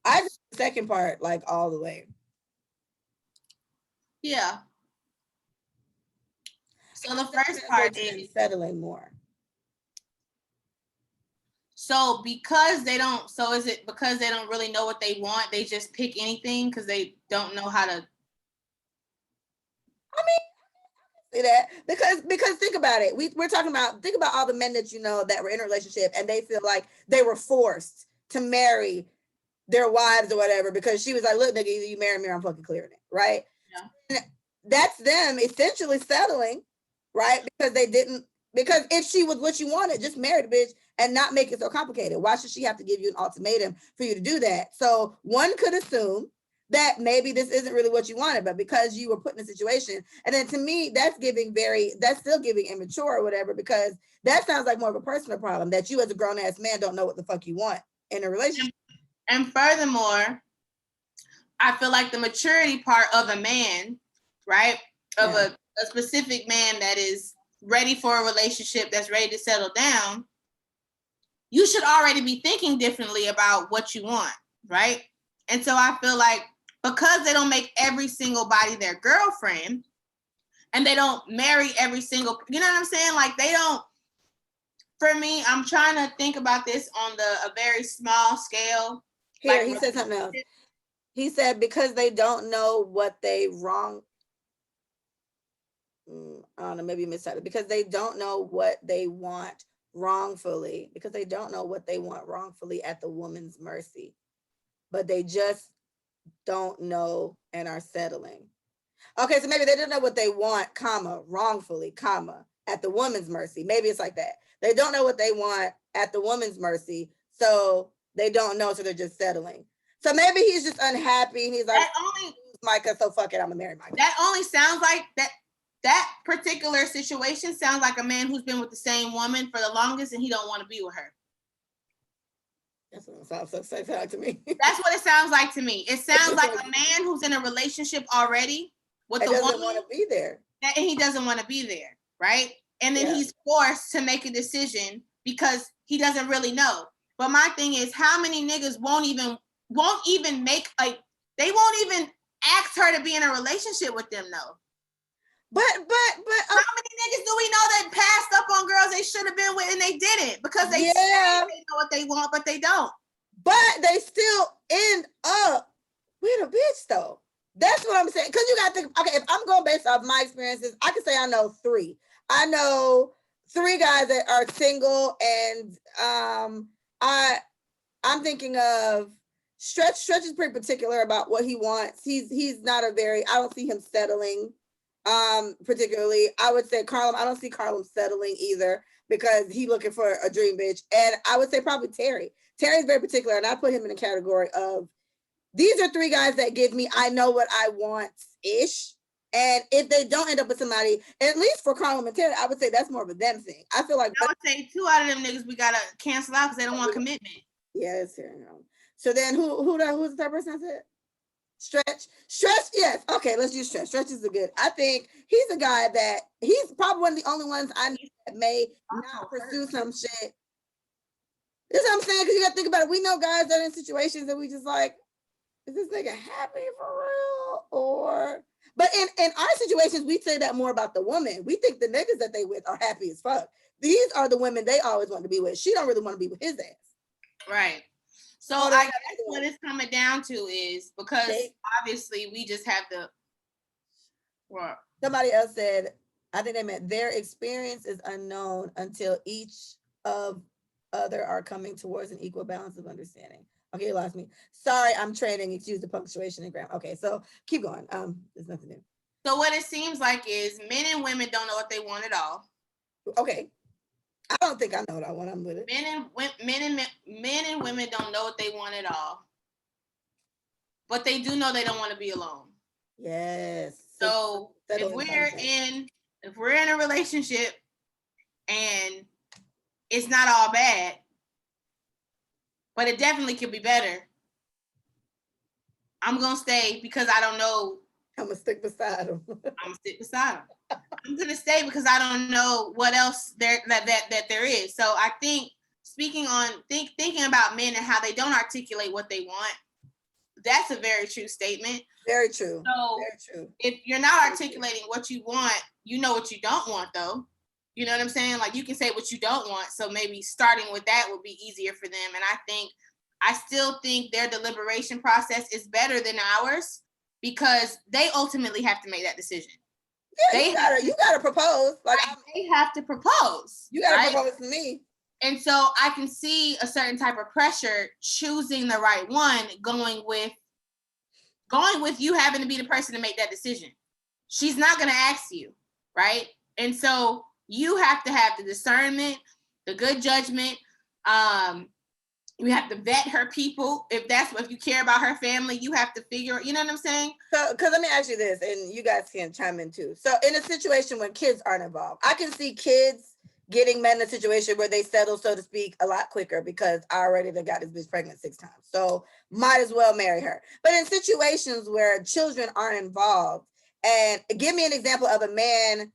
I just the second part like all the way. Yeah. So the first part is settling more. So because they don't, so is it because they don't really know what they want, they just pick anything because they don't know how to? I mean, that because think about it. We're talking about, think about all the men that you know that were in a relationship and they feel like they were forced to marry their wives or whatever because she was like, look, nigga, either you marry me or I'm fucking clearing it, right? Yeah. And that's them essentially settling, right? Because if she was what you wanted, just marry the bitch and not make it so complicated. Why should she have to give you an ultimatum for you to do that? So one could assume that maybe this isn't really what you wanted, but because you were put in a situation, and then to me, that's still giving immature or whatever, because that sounds like more of a personal problem that you as a grown ass man don't know what the fuck you want in a relationship. And furthermore, I feel like the maturity part of a man, right? Of a specific man that is ready for a relationship, that's ready to settle down, you should already be thinking differently about what you want, right? And so I feel like because they don't make every single body their girlfriend and they don't marry every single, you know what I'm saying? Like they don't, for me, I'm trying to think about this on a very small scale. Here, like, he said something else. He said because they don't know what they wrong. I don't know, maybe you missed that. Because they don't know what they want wrongfully. Because they don't know what they want wrongfully at the woman's mercy. But they just don't know and are settling. Okay, so maybe they don't know what they want, comma, wrongfully, comma, at the woman's mercy. Maybe it's like that. They don't know what they want at the woman's mercy, so they don't know, so they're just settling. So maybe he's just unhappy. And he's like, Micah, so fuck it, I'm gonna marry Micah. That only sounds like that particular situation sounds like a man who's been with the same woman for the longest and he don't want to be with her. That's what it sounds like to me. That's what it sounds like to me. It sounds like a man who's in a relationship already with a woman. Doesn't want to be there. And he doesn't want to be there, right? And then he's forced to make a decision because he doesn't really know. But my thing is, how many niggas won't even make they won't even ask her to be in a relationship with them though. But how many niggas do we know that passed up on girls they should have been with and they didn't because they say they know what they want, but they don't. But they still end up with a bitch though. That's what I'm saying. Because you got to think, okay, if I'm going based off my experiences, I can say I know 3. I know 3 guys that are single, and I'm thinking of Stretch. Stretch is pretty particular about what he wants. He's not I don't see him settling. Particularly, I would say Carlum. I don't see Carlum settling either because he's looking for a dream bitch. And I would say probably Terry. Terry's very particular, and I put him in a category of these are 3 guys that give me I know what I want ish. And if they don't end up with somebody, at least for complementarity, I would say that's more of a them thing. I feel like I would say 2 out of them niggas we gotta cancel out because they don't want commitment. Yeah, it's here. So then who's the third person I said? Stretch, yes. Okay, let's use Stretch. Stretch is a good. I think he's a guy that he's probably one of the only ones I know that may not pursue some shit. This is what I'm saying, because you gotta think about it. We know guys that are in situations that we just like, is this nigga happy for real? Or but in our situations, we say that more about the woman. We think the niggas that they with are happy as fuck. These are the women they always want to be with. She don't really want to be with his ass. Right. So I guess what it's coming down to is because obviously we just have the. Well, somebody else said, I think they meant their experience is unknown until each of other are coming towards an equal balance of understanding. Okay, you lost me. Sorry, I'm trading. Excuse the punctuation and grammar. Okay, so keep going. There's nothing new. So what it seems like is men and women don't know what they want at all. Okay. I don't think I know what I want. I'm with it. Men and women don't know what they want at all. But they do know they don't want to be alone. Yes. So if we're in a relationship and it's not all bad, but it definitely could be better, I'm gonna stay because I don't know. I'm gonna stick beside him. I'm gonna stay because I don't know what else there that there is. So I think thinking about men and how they don't articulate what they want, that's a very true statement. Very true. So very true. If you're not articulating what you want, you know what you don't want though. You know what I'm saying? Like you can say what you don't want. So maybe starting with that would be easier for them. And I still think their deliberation process is better than ours because they ultimately have to make that decision. Yeah, you gotta propose. Like they have to propose. You gotta propose to me. And so I can see a certain type of pressure choosing the right one, going with you having to be the person to make that decision. She's not gonna ask you, right? And so you have to have the discernment, the good judgment. You have to vet her people. If you care about her family, you have to figure, you know what I'm saying? So, because let me ask you this, and you guys can chime in too. So in a situation when kids aren't involved, I can see kids getting men in a situation where they settle, so to speak, a lot quicker because I already got this bitch pregnant 6 times. So might as well marry her. But in situations where children aren't involved, and give me an example of a man,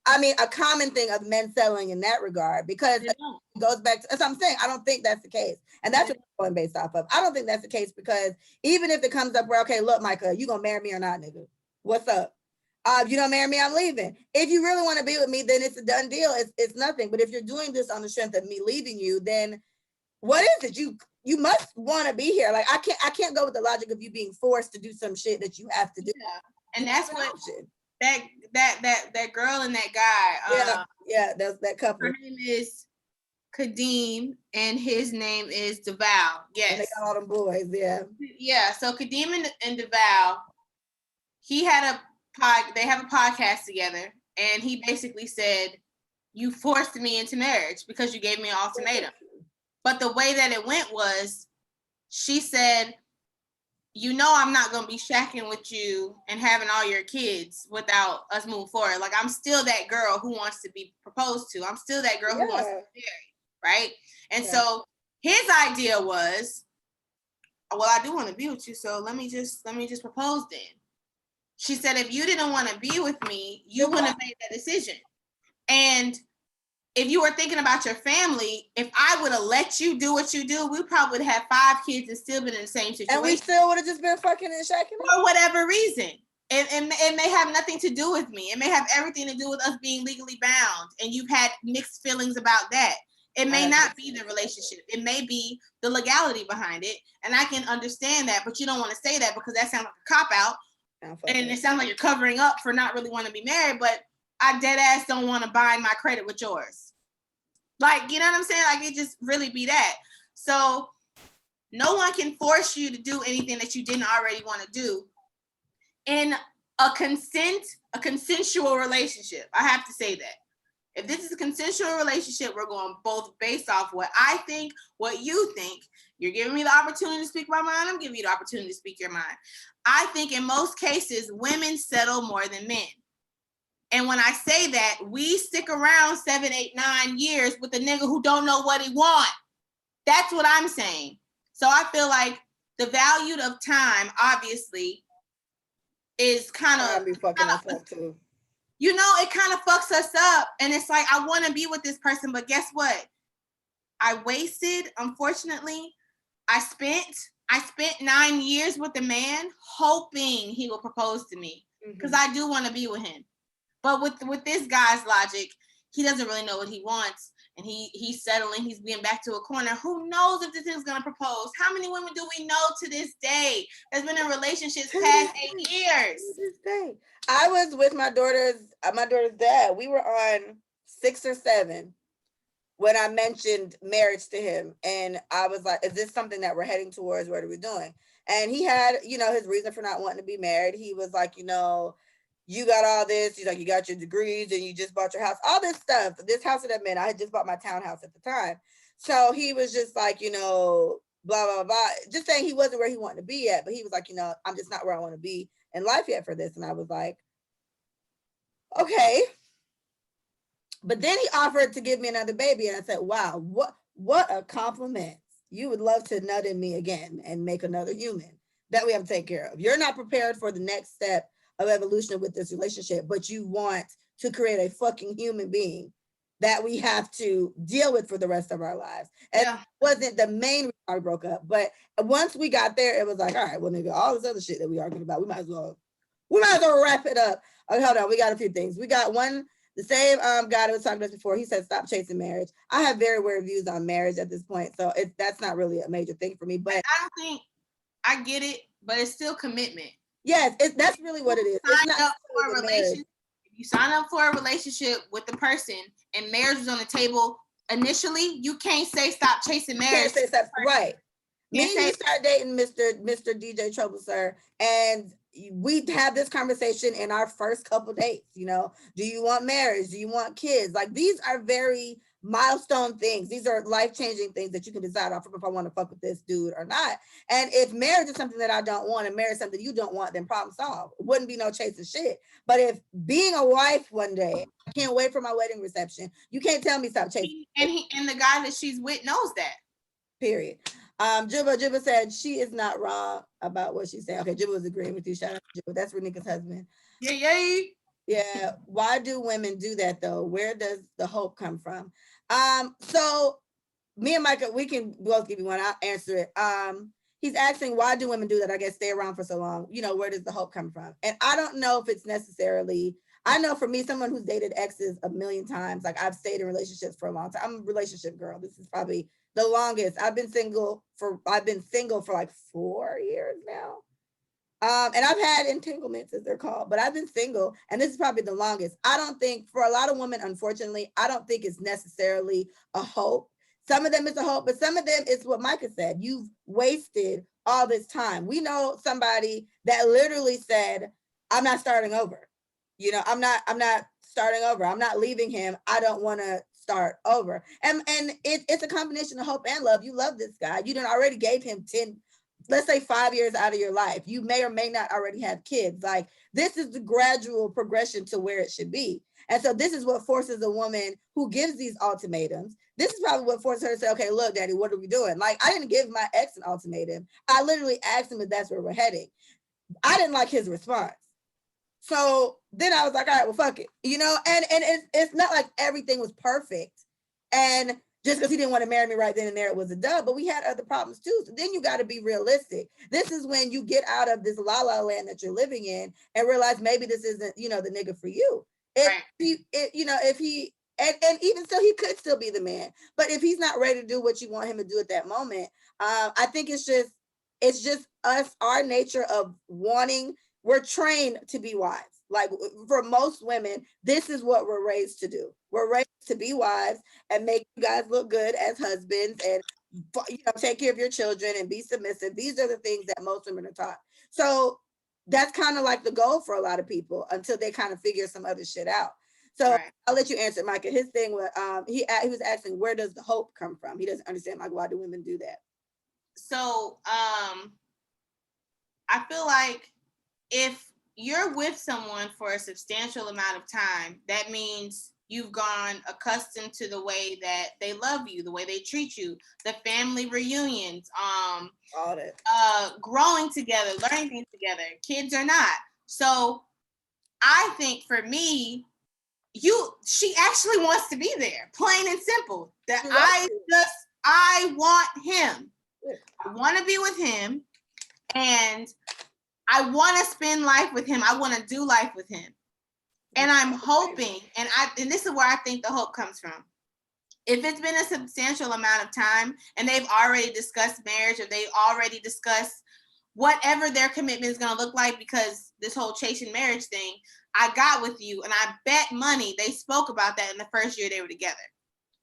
I mean, a common thing of men settling in that regard, because it goes back to, as I'm saying, I don't think that's the case. And that's what I'm going based off of. I don't think that's the case because even if it comes up where, okay, look, Micah, you gonna marry me or not, nigga? What's up? If you don't marry me, I'm leaving. If you really want to be with me, then it's a done deal. It's nothing. But if you're doing this on the strength of me leaving you, then what is it? You must want to be here. Like I can't go with the logic of you being forced to do some shit that you have to do. Yeah. And that's what that girl and that guy. That's that couple. Her name is Kadeem and his name is DeVal. Yes. And they got all them boys, yeah. Yeah. So Kadeem and DeVal, they have a podcast together, and he basically said, "You forced me into marriage because you gave me an ultimatum." But the way that it went was, she said, "You know, I'm not going to be shacking with you and having all your kids without us moving forward. Like, I'm still that girl who wants to be proposed to. I'm still that girl who wants to be married." Right? And so his idea was, well, I do want to be with you. So let me just propose then. She said, if you didn't want to be with me, you wouldn't have made that decision. And if you were thinking about your family, if I would have let you do what you do, we probably would have 5 kids and still been in the same situation. And we still would have just been fucking and shacking for whatever reason. And it may have nothing to do with me. It may have everything to do with us being legally bound. And you've had mixed feelings about that. It may not be the relationship. It may be the legality behind it. And I can understand that, but you don't want to say that because that sounds like a cop-out. And it sounds like you're covering up for not really wanting to be married, but I dead ass don't want to bind my credit with yours. Like, you know what I'm saying? Like, it just really be that. So no one can force you to do anything that you didn't already want to do in a consensual relationship. I have to say that. If this is a consensual relationship, we're going both based off what I think, what you think. You're giving me the opportunity to speak my mind. I'm giving you the opportunity to speak your mind. I think in most cases, women settle more than men. And when I say that, we stick around 7, 8, 9 years with a nigga who don't know what he want. That's what I'm saying. So I feel like the value of time, obviously, is kind of fucking us up too. You know, it kind of fucks us up. And it's like, I want to be with this person, but guess what? I wasted, unfortunately, I spent 9 years with a man hoping he will propose to me because I do want to be with him. But with this guy's logic, he doesn't really know what he wants. And he's settling, he's being back to a corner. Who knows if this thing's gonna propose? How many women do we know to this day that's been in relationships past 8 years? To this day. I was with my daughter's dad. We were on 6 or 7 when I mentioned marriage to him. And I was like, is this something that we're heading towards? What are we doing? And he had, his reason for not wanting to be married. He was like, you got all this, he's like, you got your degrees and you just bought your house, all this stuff. This house that I'm in, I had just bought my townhouse at the time. So he was just like, blah, blah, blah, just saying he wasn't where he wanted to be at. But he was like, I'm just not where I want to be in life yet for this. And I was like, okay. But then he offered to give me another baby. And I said, wow, what a compliment. You would love to nut in me again and make another human that we have to take care of. You're not prepared for the next step of evolution with this relationship, but you want to create a fucking human being that we have to deal with for the rest of our lives. And it wasn't the main reason I broke up, but once we got there, it was like, all right, well, nigga, all this other shit that we arguing about, we might as well wrap it up. Okay, hold on, we got a few things. We got one, the same guy that was talking to us before, he said, stop chasing marriage. I have very weird views on marriage at this point, so that's not really a major thing for me, but I don't think, I get it, but it's still commitment. Yes, that's really what it is. It's not for a relationship. If you sign up for a relationship with the person and marriage is on the table initially, you can't say stop chasing marriage. You can't say stop, right. Me and you start dating Mr. DJ Trouble Sir, and we had this conversation in our first couple dates. Do you want marriage? Do you want kids? Like, these are very milestone things. These are life-changing things that you can decide off of if I want to fuck with this dude or not. And if marriage is something that I don't want and marriage is something you don't want, then problem solved. It wouldn't be no chasing shit. But if being a wife one day, I can't wait for my wedding reception, you can't tell me stop chasing. And the guy that she's with knows that. Period. Jibba said she is not wrong about what she's saying. Okay, Jibba was agreeing with you. Shout out to Jibba. That's Renika's husband. Yeah. Why do women do that though? Where does the hope come from? So me and Micah, we can both give you one. I'll answer it. He's asking, why do women do that? I guess stay around for so long. Where does the hope come from? And I don't know if it's necessarily, I know for me, someone who's dated exes a million times, like I've stayed in relationships for a long time. I'm a relationship girl. This is probably the longest. I've been single for like 4 years now. And I've had entanglements, as they're called, but I've been single, and this is probably the longest. I don't think, for a lot of women, unfortunately, I don't think it's necessarily a hope. Some of them is a hope, but some of them is what Micah said. You've wasted all this time. We know somebody that literally said, I'm not starting over. I'm not starting over. I'm not leaving him. I don't want to start over. And it's a combination of hope and love. You love this guy. You done already gave him 10, let's say 5 years out of your life. You may or may not already have kids. Like, this is the gradual progression to where it should be. And so this is what forces a woman who gives these ultimatums. This is probably what forces her to say, okay, look, daddy, what are we doing? Like, I didn't give my ex an ultimatum. I literally asked him if that's where we're heading. I didn't like his response. So then I was like, all right, well, fuck it. And it's not like everything was perfect. And just because he didn't want to marry me right then and there, it was a dub, but we had other problems too. So then you got to be realistic. This is when you get out of this la-la land that you're living in and realize maybe this isn't, the nigga for you. If he, and even so, he could still be the man. But if he's not ready to do what you want him to do at that moment, I think it's just us, our nature of wanting, we're trained to be wives. Like, for most women, this is what we're raised to do. We're raised to be wives and make you guys look good as husbands and take care of your children and be submissive. These are the things that most women are taught. So that's kind of like the goal for a lot of people until they kind of figure some other shit out. So Right. I'll let you answer, Micah. His thing was he was asking, where does the hope come from? He doesn't understand, like, why do women do that? So I feel like if you're with someone for a substantial amount of time, that means you've gone accustomed to the way that they love you, the way they treat you, the family reunions, all that, growing together, learning things together, kids or not. So I think for me, she actually wants to be there, plain and simple. That I want him. I want to be with him, and I want to spend life with him. I want to do life with him. And I'm hoping, and this is where I think the hope comes from. If it's been a substantial amount of time and they've already discussed marriage, or they've already discussed whatever their commitment is going to look like, because this whole chasing marriage thing, I got with you, and I bet money they spoke about that in the first year they were together.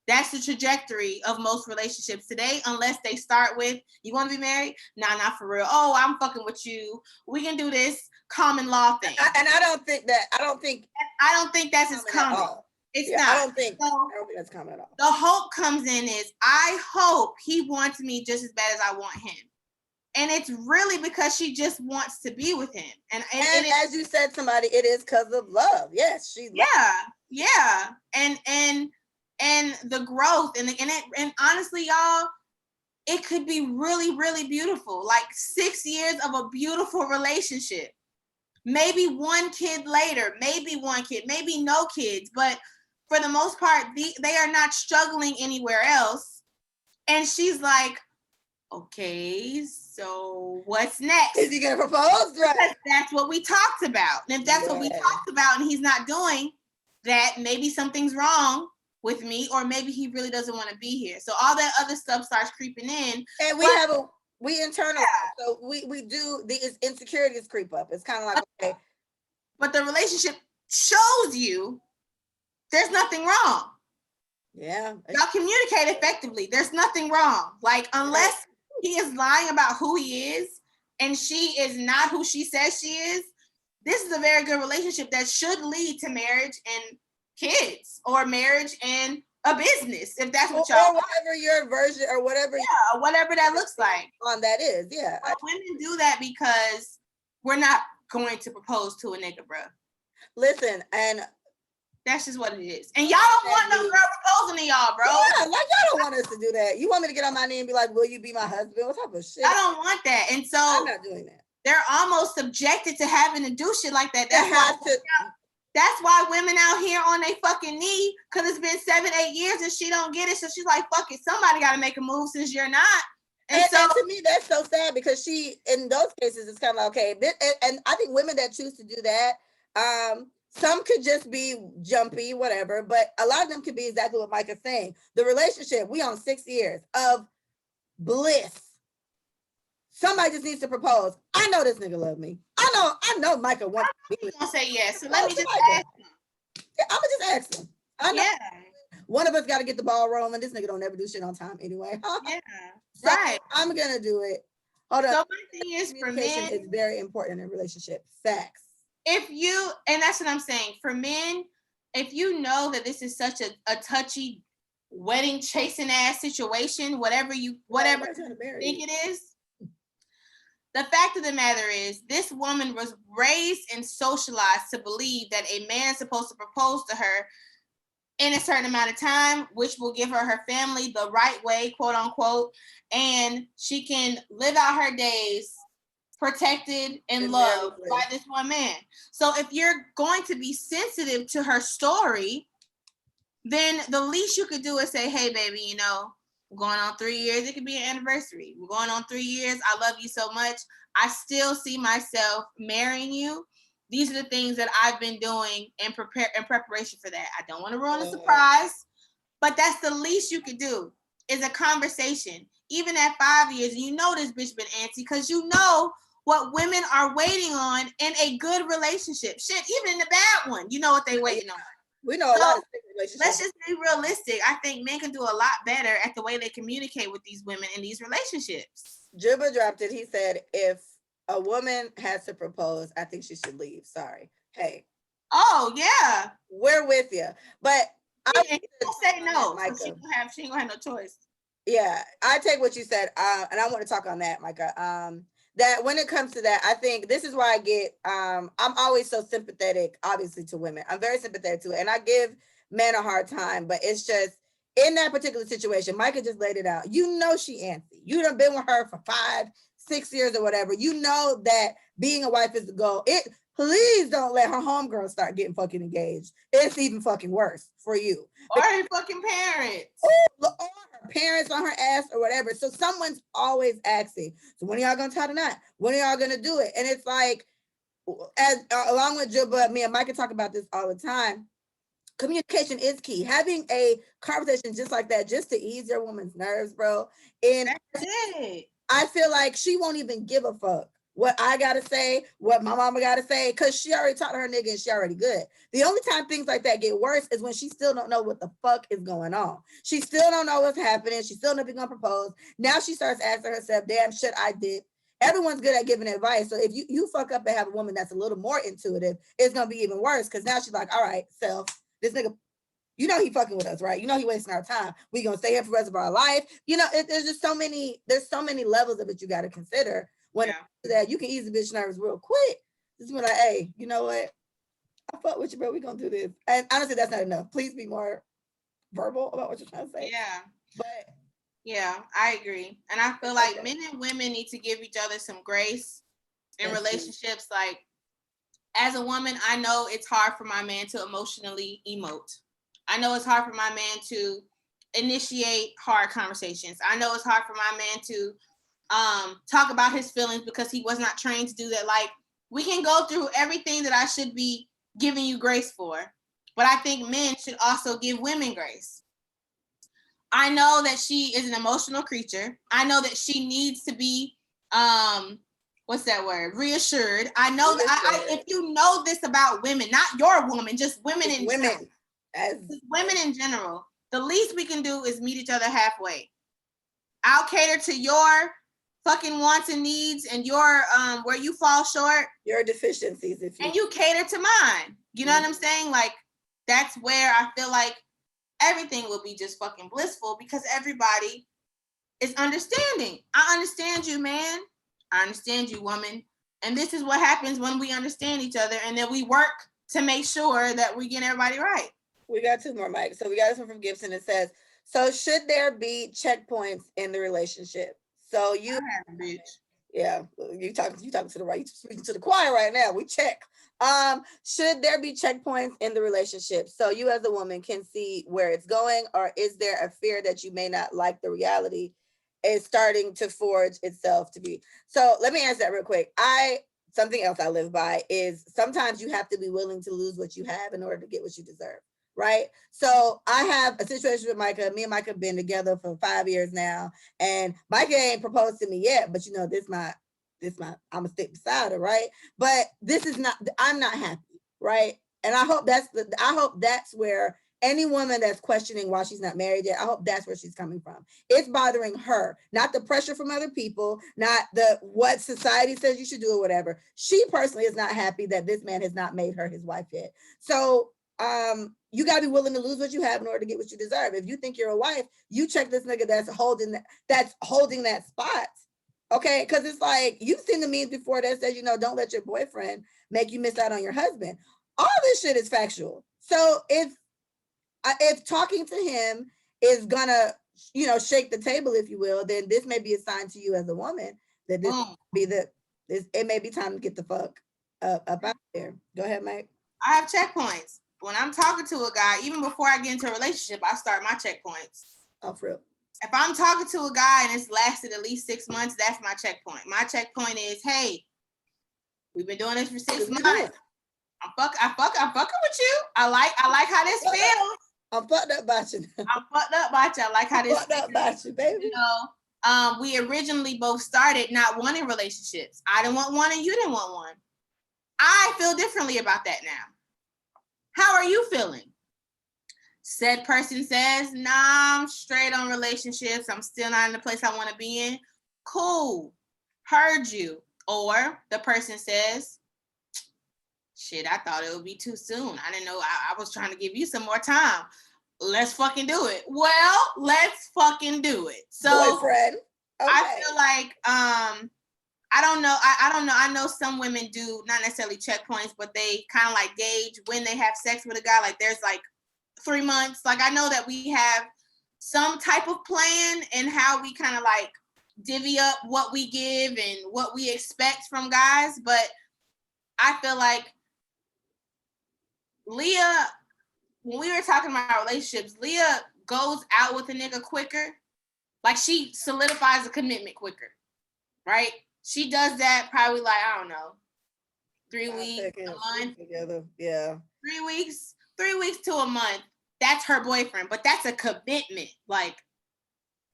That's the trajectory of most relationships today, unless they start with, you want to be married? Nah, not for real. Oh, I'm fucking with you. We can do this common law thing. And I don't think that's as common. It's not. I don't think that's common at all. The hope comes in is, I hope he wants me just as bad as I want him. And it's really because she just wants to be with him. And as you said, somebody, it is because of love. Yes, yeah. And the growth and honestly, y'all, it could be really, really beautiful. Like 6 years of a beautiful relationship. Maybe one kid later, maybe one kid, maybe no kids, but for the most part, they are not struggling anywhere else. And she's like, okay, so what's next? Is he gonna propose? Right. Because that's what we talked about. And if that's what we talked about and he's not doing that, maybe something's wrong with me, or maybe he really doesn't want to be here. So all that other stuff starts creeping in. And we internalize. So we do, these insecurities creep up. It's kind of like, okay. But the relationship shows you there's nothing wrong. Yeah. Y'all communicate effectively. There's nothing wrong. Like, unless he is lying about who he is and she is not who she says she is, this is a very good relationship that should lead to marriage and kids, or marriage and a business, if that's what y'all want. Whatever your version or whatever. Yeah, whatever that looks like. On that is, yeah. But women do that because we're not going to propose to a nigga, bro. Listen, and that's just what it is. And y'all don't want no girl proposing to y'all, bro. Yeah, like, y'all don't want us to do that. You want me to get on my knee and be like, will you be my husband? What type of shit? I don't want that. And so I'm not doing that. They're almost subjected to having to do shit like that. That's why women out here on their fucking knee, because it's been 7-8 years and she don't get it. So she's like, fuck it, somebody got to make a move since you're not. And to me, that's so sad, because she, in those cases, it's kind of like, okay. And I think women that choose to do that, some could just be jumpy, whatever, but a lot of them could be exactly what Micah's saying. The relationship, we on 6 years of bliss. Somebody just needs to propose. I know this nigga love me. I know Micah wants to be with me. Gonna say yes. So let me just ask him. Yeah, I'm gonna just ask him. I know. Yeah. One of us got to get the ball rolling. This nigga don't ever do shit on time anyway. Yeah. So right. I'm gonna do it. Hold on. So my thing is, for men, is very important in a relationship. Facts. And that's what I'm saying. For men, if you know that this is such a touchy wedding chasing ass situation, whatever you think it is, the fact of the matter is, this woman was raised and socialized to believe that a man is supposed to propose to her in a certain amount of time, which will give her family the right way, quote unquote, and she can live out her days protected and loved by this one man. So if you're going to be sensitive to her story, then the least you could do is say, hey, baby, we're going on 3 years. It could be an anniversary. We're going on 3 years. I love you so much. I still see myself marrying you. These are the things that I've been doing in preparation for that. I don't want to ruin the surprise, but that's the least you could do, is a conversation. Even at 5 years, and this bitch been antsy, because what women are waiting on in a good relationship. Shit, even in the bad one, what they waiting on. We know a lot of relationships. Let's just be realistic. I think men can do a lot better at the way they communicate with these women in these relationships. Jibba dropped it. He said, if a woman has to propose, I think she should leave. Sorry. Hey. Oh yeah, we're with you. But I say no. She ain't gonna have no choice. Yeah, I take what you said, and I want to talk on that, Micah. That when it comes to that, I think this is why I get. I'm always so sympathetic, obviously, to women. I'm very sympathetic to it, and I give men a hard time. But it's just in that particular situation, Micah just laid it out. You know she antsy. You done been with her for 5, 6 years or whatever. You know that being a wife is the goal. Please don't let her homegirl start getting fucking engaged. It's even fucking worse for you. Or her fucking parents. Or her parents on her ass or whatever. So someone's always asking, so when are y'all gonna tie the knot? When are y'all gonna do it? And it's like, as along with Jill, but me and Micah talk about this all the time. Communication is key. Having a conversation just like that, just to ease your woman's nerves, bro. And that's it. I feel like she won't even give a fuck what I gotta say, what my mama gotta say, because she already talked to her nigga and she already good. The only time things like that get worse is when she still don't know what the fuck is going on. She still don't know what's happening. She still never gonna propose. Now she starts asking herself, damn, shit, I did. Everyone's good at giving advice. So if you fuck up and have a woman that's a little more intuitive, it's gonna be even worse. Cause now she's like, all right, self, this nigga, you know he fucking with us, right? You know he wasting our time. We gonna stay here for the rest of our life. You know, there's just so many levels of it you got to consider. When that you can ease the bitch nerves real quick. Just be like, hey, you know what? I fuck with you, bro. We gonna do this. And honestly, that's not enough. Please be more verbal about what you're trying to say. Yeah. But yeah, I agree. And I feel like men and women need to give each other some grace in relationships. Like, as a woman, I know it's hard for my man to emotionally emote. I know it's hard for my man to initiate hard conversations. I know it's hard for my man to talk about his feelings because he was not trained to do that. Like, we can go through everything that I should be giving you grace for, but I think men should also give women grace. I know that she is an emotional creature. I know that she needs to be what's that word? Reassured. I know that if you know this about women, not your woman, just women in general. Women in general, the least we can do is meet each other halfway. I'll cater to your fucking wants and needs and your where you fall short, your deficiencies, and you cater to mine. You know what I'm saying? Like, that's where I feel like everything will be just fucking blissful because everybody is understanding. I understand you, man. I understand you, woman. And this is what happens when we understand each other and then we work to make sure that we get everybody right. We got 2 more, Mike. So we got this one from Gibson. It says, so should there be checkpoints in the relationship? So you, yeah, you talking to the right, you speaking to the choir right now. We check. Should there be checkpoints in the relationship so you as a woman can see where it's going, or is there a fear that you may not like the reality is starting to forge itself to be? So let me answer that real quick. Something else I live by is sometimes you have to be willing to lose what you have in order to get what you deserve. Right. So I have a situation with Micah. Me and Micah have been together for 5 years now. And Micah ain't proposed to me yet, but you know, I'm gonna stick beside her, right? But I'm not happy, right? And I hope that's where any woman that's questioning why she's not married yet, I hope that's where she's coming from. It's bothering her, not the pressure from other people, not what society says you should do or whatever. She personally is not happy that this man has not made her his wife yet. So you gotta be willing to lose what you have in order to get what you deserve. If you think you're a wife, you check this nigga that's holding that spot. Okay, because it's like you've seen the memes before that says, you know, don't let your boyfriend make you miss out on your husband. All this shit is factual. So if talking to him is gonna, you know, shake the table, if you will, then this may be a sign to you as a woman that it may be time to get the fuck up out there. Go ahead, Mike. I have checkpoints. When I'm talking to a guy, even before I get into a relationship, I start my checkpoints. Oh, for real. If I'm talking to a guy and it's lasted at least 6 months, that's my checkpoint. My checkpoint is, hey, we've been doing this for 6 months. I'm fucking with you. I like how this feels. I'm fucked up about you. I'm fucked up about you. I like how this fucked up about you, baby. You know, we originally both started not wanting relationships. I didn't want one and you didn't want one. I feel differently about that now. How are you feeling? Said person says, nah, I'm straight on relationships. I'm still not in the place I want to be in. Cool. Heard you. Or the person says, shit, I thought it would be too soon. I didn't know. I was trying to give you some more time. Let's fucking do it. Well, let's fucking do it. So, boyfriend. Okay. I feel like, I don't know. I don't know. I know some women do not necessarily checkpoints, but they kind of like gauge when they have sex with a guy. Like there's like 3 months. Like I know that we have some type of plan and how we kind of like divvy up what we give and what we expect from guys. But I feel like Leah, when we were talking about relationships, Leah goes out with a nigga quicker. Like she solidifies a commitment quicker, right? She does that probably like, I don't know, 3 weeks, a month. Together. Yeah. 3 weeks to a month. That's her boyfriend, but that's a commitment. Like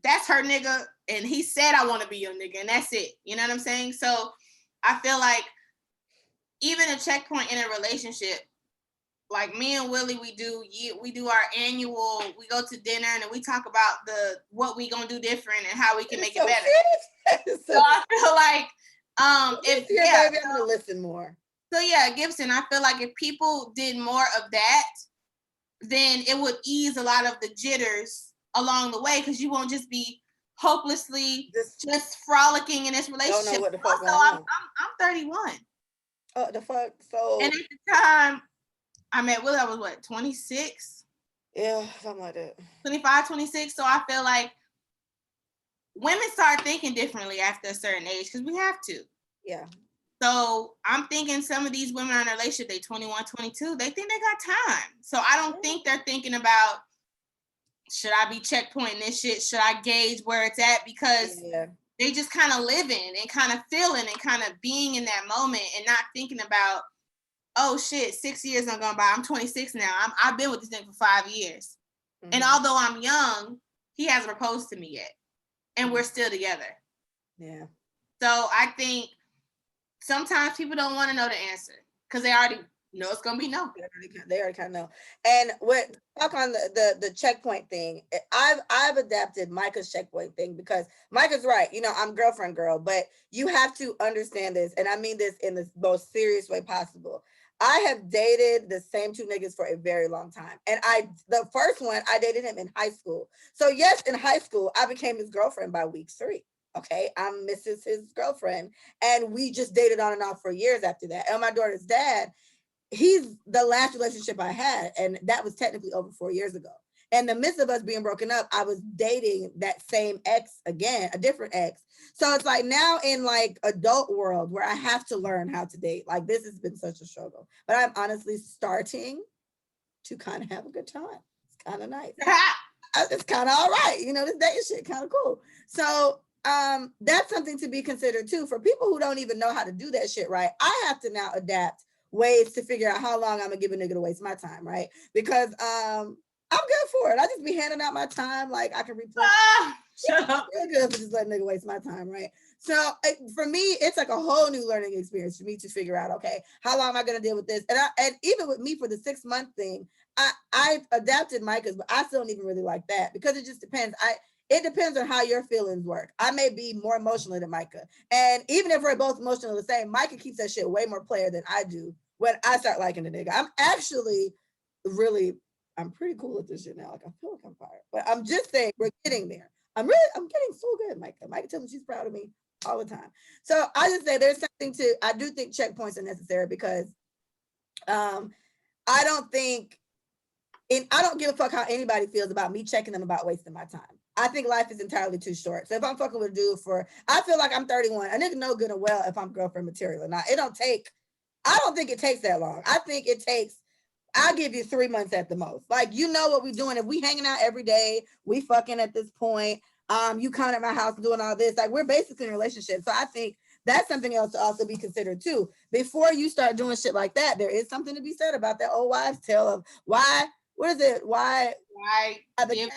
that's her nigga. And he said, I want to be your nigga. And that's it. You know what I'm saying? So I feel like even a checkpoint in a relationship, like me and Willie, we do our annual, we go to dinner and then we talk about what we gonna do different and how we can make it better. So I feel like baby, I'm gonna listen more. So yeah, Gibson, I feel like if people did more of that, then it would ease a lot of the jitters along the way because you won't just be hopelessly just frolicking in this relationship. Don't know what the fuck also, I'm 31. Oh, the fuck. So and at the time I met Willie, I was what, 26? Yeah, something like that. 25, 26. So I feel like women start thinking differently after a certain age because we have to. Yeah. So I'm thinking some of these women are in a relationship, they 21, 22, they think they got time. So I don't think they're thinking about, should I be checkpointing this shit? Should I gauge where it's at? Because they just kind of living and kind of feeling and kind of being in that moment and not thinking about, oh shit, 6 years are gone by. I'm 26 now. I've been with this thing for 5 years. Mm-hmm. And although I'm young, he hasn't proposed to me yet. And we're still together. Yeah. So I think sometimes people don't want to know the answer because they already know it's gonna be no. They already kind of know. And what talk on the checkpoint thing, I've adapted Micah's checkpoint thing because Micah's right. You know, I'm girlfriend girl, but you have to understand this, and I mean this in the most serious way possible. I have dated the same 2 niggas for a very long time. And the first one, I dated him in high school. So yes, in high school, I became his girlfriend by week 3. Okay, I'm Mrs. his girlfriend. And we just dated on and off for years after that. And my daughter's dad, he's the last relationship I had. And that was technically over 4 years ago. In the midst of us being broken up, I was dating that same ex again, a different ex. So it's like now in like adult world where I have to learn how to date. Like this has been such a struggle, but I'm honestly starting to kind of have a good time. It's kind of nice. It's kind of all right. You know, this dating shit kind of cool. So that's something to be considered too. For people who don't even know how to do that shit right, I have to now adapt ways to figure out how long I'm gonna give a nigga to waste my time, right? Because I'm good for it. I just be handing out my time. Like I can replay. Shut up. Real good for just letting nigga waste my time, right? So for me, it's like a whole new learning experience for me to figure out, okay, how long am I going to deal with this? And even with me for the 6-month thing, I've adapted Micah's, but I still don't even really like that because it just depends. It depends on how your feelings work. I may be more emotional than Micah. And even if we're both emotional the same, Micah keeps that shit way more player than I do when I start liking the nigga. I'm actually I'm pretty cool at this shit now. Like I feel like I'm fired, but I'm just saying we're getting there. I'm getting so good, Micah. Micah tells me she's proud of me all the time. So I just say there's something I do think checkpoints are necessary because I don't give a fuck how anybody feels about me checking them about wasting my time. I think life is entirely too short. So if I'm fucking with a dude I feel like I'm 31. A nigga know good and well if I'm girlfriend material or not. I don't think it takes that long. I think it takes, I'll give you 3 months at the most. Like, you know what we're doing. If we hanging out every day, we fucking at this point. You coming at my house doing all this. Like, we're basically in a relationship. So I think that's something else to also be considered too. Before you start doing shit like that, there is something to be said about that old wives' tale of why the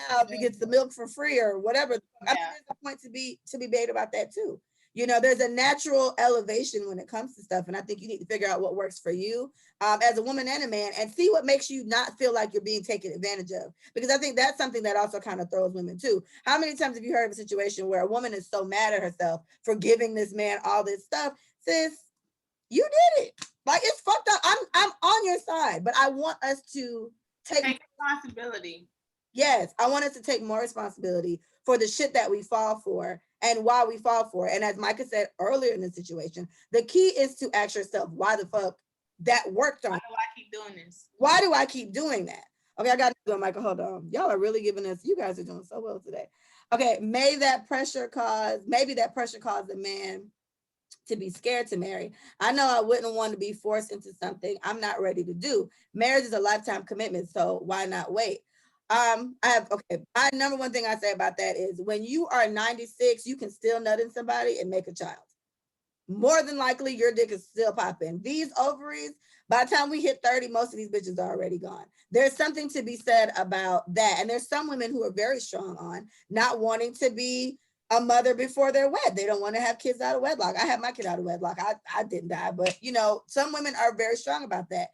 cow gets the milk for free or whatever. Yeah. I mean, there's a point to be made about that too. You know, there's a natural elevation when it comes to stuff. And I think you need to figure out what works for you as a woman and a man and see what makes you not feel like you're being taken advantage of. Because I think that's something that also kind of throws women too. How many times have you heard of a situation where a woman is so mad at herself for giving this man all this stuff? Sis, You did it. Like, it's fucked up. I'm on your side, but I want us to take responsibility. Yes, I want us to take more responsibility for the shit that we fall for and why we fall for it. And as Micah said earlier in the situation, the key is to ask yourself, why the fuck that worked on? Why do I keep doing this? Why do I keep doing that? Okay, I got to do it, Micah. Hold on. Y'all are really giving us, you guys are doing so well today. Okay, maybe that pressure caused a man to be scared to marry. I know I wouldn't want to be forced into something I'm not ready to do. Marriage is a lifetime commitment, so why not wait? My number one thing I say about that is when you are 96, you can still nut in somebody and make a child. More than likely, your dick is still popping. These ovaries, by the time we hit 30, most of these bitches are already gone. There's something to be said about that. And there's some women who are very strong on not wanting to be a mother before they're wed. They don't want to have kids out of wedlock. I had my kid out of wedlock. I didn't die, but some women are very strong about that.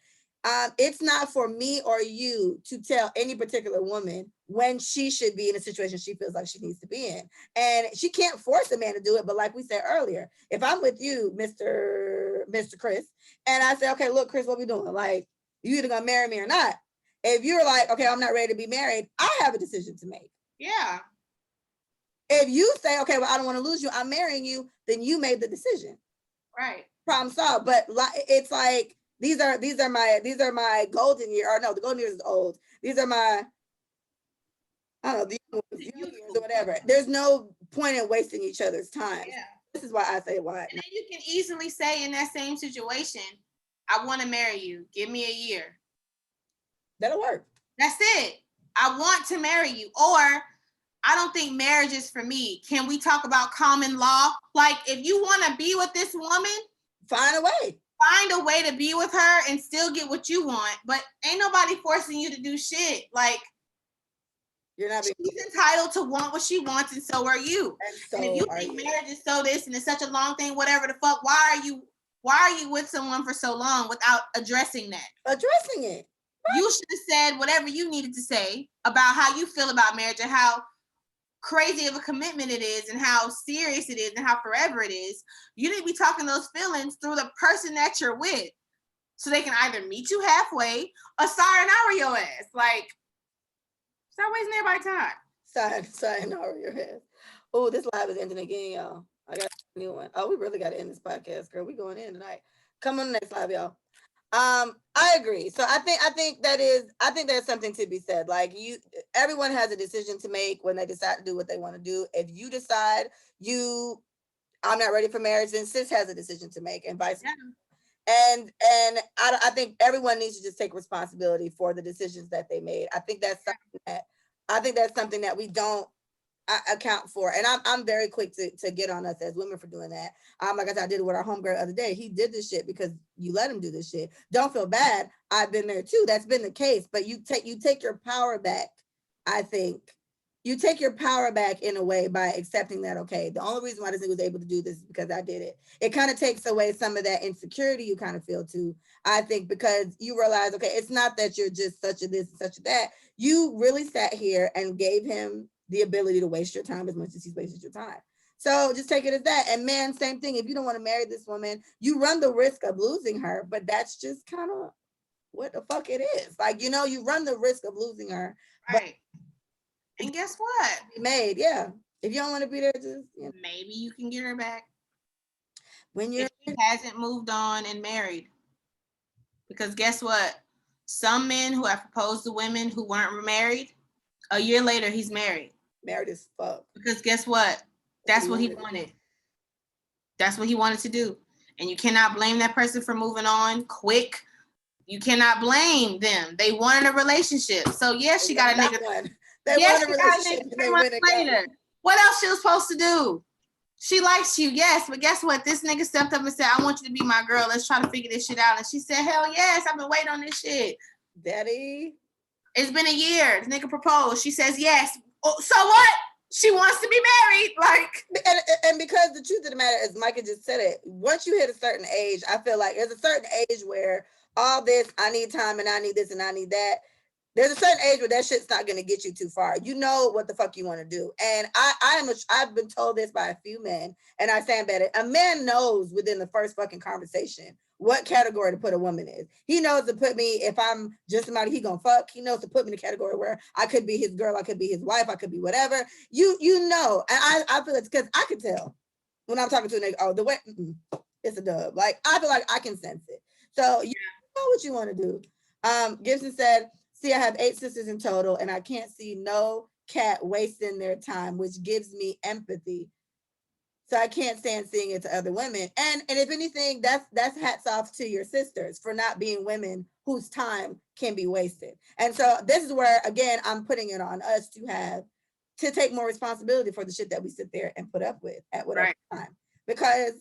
It's not for me or you to tell any particular woman when she should be in a situation she feels like she needs to be in. And she can't force a man to do it. But like we said earlier, if I'm with you, Mr. Chris, and I say, okay, look, Chris, what we doing? Like, you either gonna marry me or not. If you're like, okay, I'm not ready to be married, I have a decision to make. Yeah. If you say, okay, well, I don't want to lose you, I'm marrying you, then you made the decision. Right. Problem solved. But it's like, these are my golden years, or no, the golden years is old. These are my, I don't know, the young years or whatever. There's no point in wasting each other's time. Yeah. This is why I say why. And then you can easily say in that same situation, I want to marry you. Give me a year. That'll work. That's it. I want to marry you. Or I don't think marriage is for me. Can we talk about common law? Like, if you want to be with this woman, find a way. Find a way to be with her and still get what you want. But ain't nobody forcing you to do shit. Like, you're not. She's entitled to want what she wants, and so are you. And if you think marriage is so this and it's such a long thing, whatever the fuck, why are you with someone for so long without addressing that? Addressing it. You should have said whatever you needed to say about how you feel about marriage and how crazy of a commitment it is and how serious it is and how forever it is. You need to be talking those feelings through the person that you're with so they can either meet you halfway or sayonara your ass. Like, stop wasting everybody's time. Sayonara your ass. Oh, this live is ending again, y'all. I got a new one. Oh, we really got to end this podcast, girl. We going in tonight. Come on the next live, y'all. I agree. So I think there's something to be said. Like, everyone has a decision to make when they decide to do what they want to do. If you decide I'm not ready for marriage, then sis has a decision to make, and vice versa. And I think everyone needs to just take responsibility for the decisions that they made. I think that's something that we don't account for. And I'm very quick to get on us as women for doing that. Like I said, I did it with our homegirl the other day. He did this shit because you let him do this shit. Don't feel bad. I've been there too. That's been the case. But you take your power back. I think you take your power back in a way by accepting that, okay, the only reason why this nigga was able to do this is because I did it. It kind of takes away some of that insecurity you kind of feel too, I think, because you realize, okay, it's not that you're just such a this and such a that. You really sat here and gave him the ability to waste your time as much as he's wasted your time. So just take it as that. And man, same thing. If you don't want to marry this woman, you run the risk of losing her, but that's just kind of what the fuck it is. Like, you run the risk of losing her. Right. And guess what? Made, yeah. If you don't want to be there, just maybe you can get her back when she hasn't moved on and married. Because guess what? Some men who have proposed to women who weren't married, a year later he's married. Married as fuck. Because guess what? That's what he wanted. That's what he wanted to do. And you cannot blame that person for moving on quick. You cannot blame them. They wanted a relationship. So yes, she got a nigga. Yes, she got a nigga 3 months later. What else she was supposed to do? She likes you, yes, but guess what? This nigga stepped up and said, I want you to be my girl. Let's try to figure this shit out. And she said, hell yes, I've been waiting on this shit. Daddy. It's been a year. The nigga proposed. She says yes. Oh, so what? She wants to be married. Like, and because the truth of the matter is, Micah just said it, once you hit a certain age, I feel like there's a certain age where all this, I need time and I need this and I need that. there's a certain age where that shit's not gonna get you too far. You know what the fuck you want to do. And I've been told this by a few men, and I stand better. A man knows within the first fucking conversation what category to put a woman in. He knows to put me, if I'm just somebody he gonna fuck, he knows to put me in the category where I could be his girl, I could be his wife, I could be whatever. You know, and I feel it's because I could tell when I'm talking to a nigga, oh, the way it's a dub. Like I feel like I can sense it. So you know what you want to do. Gibson said, see, I have 8 sisters in total, and I can't see no cat wasting their time, which gives me empathy. So I can't stand seeing it to other women. And if anything, that's hats off to your sisters for not being women whose time can be wasted. And so this is where, again, I'm putting it on us to take more responsibility for the shit that we sit there and put up with at whatever time. Because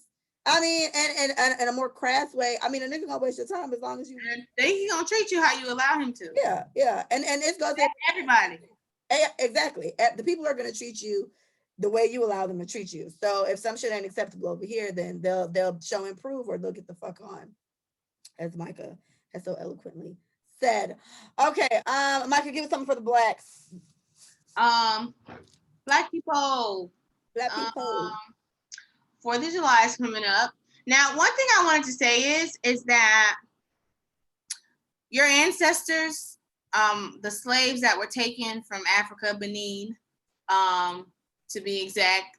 I mean, and in a more crass way, I mean, a nigga gonna waste your time as long as you. He gonna treat you how you allow him to. Yeah, and it goes to everybody. Exactly, the people are gonna treat you the way you allow them to treat you. So if some shit ain't acceptable over here, then they'll show and prove, or they'll get the fuck on, as Micah has so eloquently said. Okay, Micah, give us something for the blacks. Black people. Black people. 4th of July is coming up. Now, one thing I wanted to say is that your ancestors, the slaves that were taken from Africa, Benin, to be exact,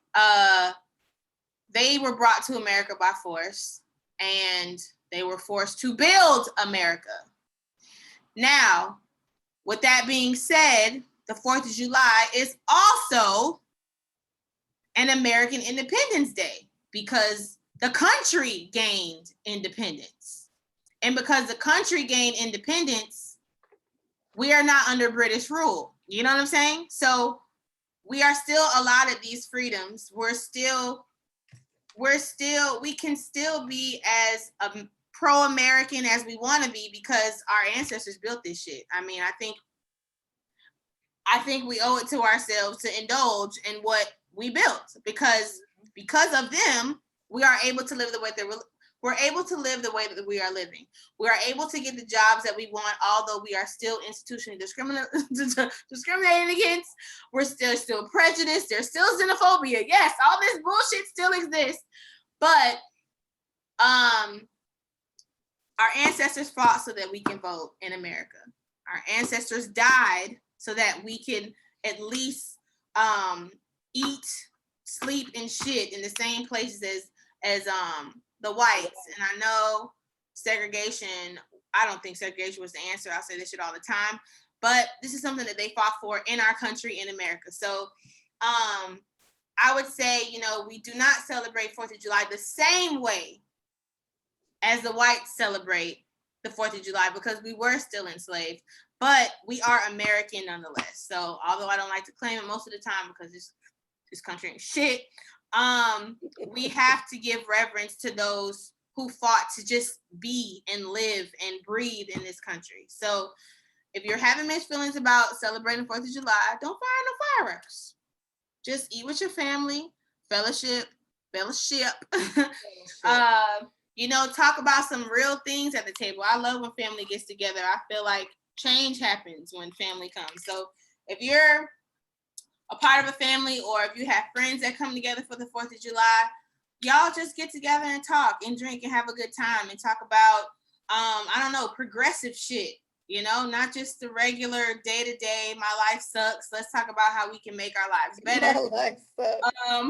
they were brought to America by force, and they were forced to build America. Now, with that being said, the 4th of July is also an American Independence Day, because the country gained independence. And because the country gained independence, we are not under British rule. You know what I'm saying? So we are still allotted these freedoms. We can still be as pro-American as we want to be, because our ancestors built this shit. I mean, I think we owe it to ourselves to indulge in what we built, because of them, we are able to live the way that we're able to live the way that we are living. We are able to get the jobs that we want, although we are still institutionally discriminated against. We're still prejudiced. There's still xenophobia. Yes, all this bullshit still exists. But our ancestors fought so that we can vote in America. Our ancestors died so that we can at least eat, sleep, and shit in the same places as the whites. And I know segregation, I don't think segregation was the answer. I say this shit all the time, but this is something that they fought for in our country, in America. So I would say, we do not celebrate 4th of July the same way as the whites celebrate the 4th of July, because we were still enslaved, but we are American nonetheless. So although I don't like to claim it most of the time, because this country ain't shit, we have to give reverence to those who fought to just be and live and breathe in this country. So if you're having mixed feelings about celebrating 4th of July, don't fire no fireworks. Just eat with your family, fellowship. Talk about some real things at the table. I love when family gets together. I feel like change happens when family comes. So if you're a part of a family, or if you have friends that come together for the 4th of July, y'all just get together and talk and drink and have a good time and talk about, progressive shit, not just the regular day-to-day, my life sucks. Let's talk about how we can make our lives better.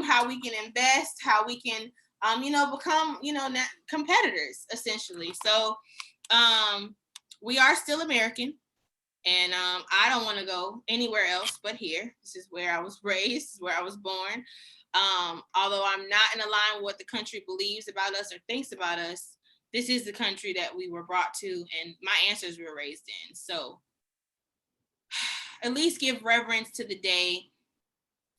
How we can invest, how we can, become, competitors, essentially. So we are still American. And I don't want to go anywhere else but here. This is where I was raised, where I was born. Although I'm not in line with what the country believes about us or thinks about us, this is the country that we were brought to, and my ancestors were raised in. So at least give reverence to the day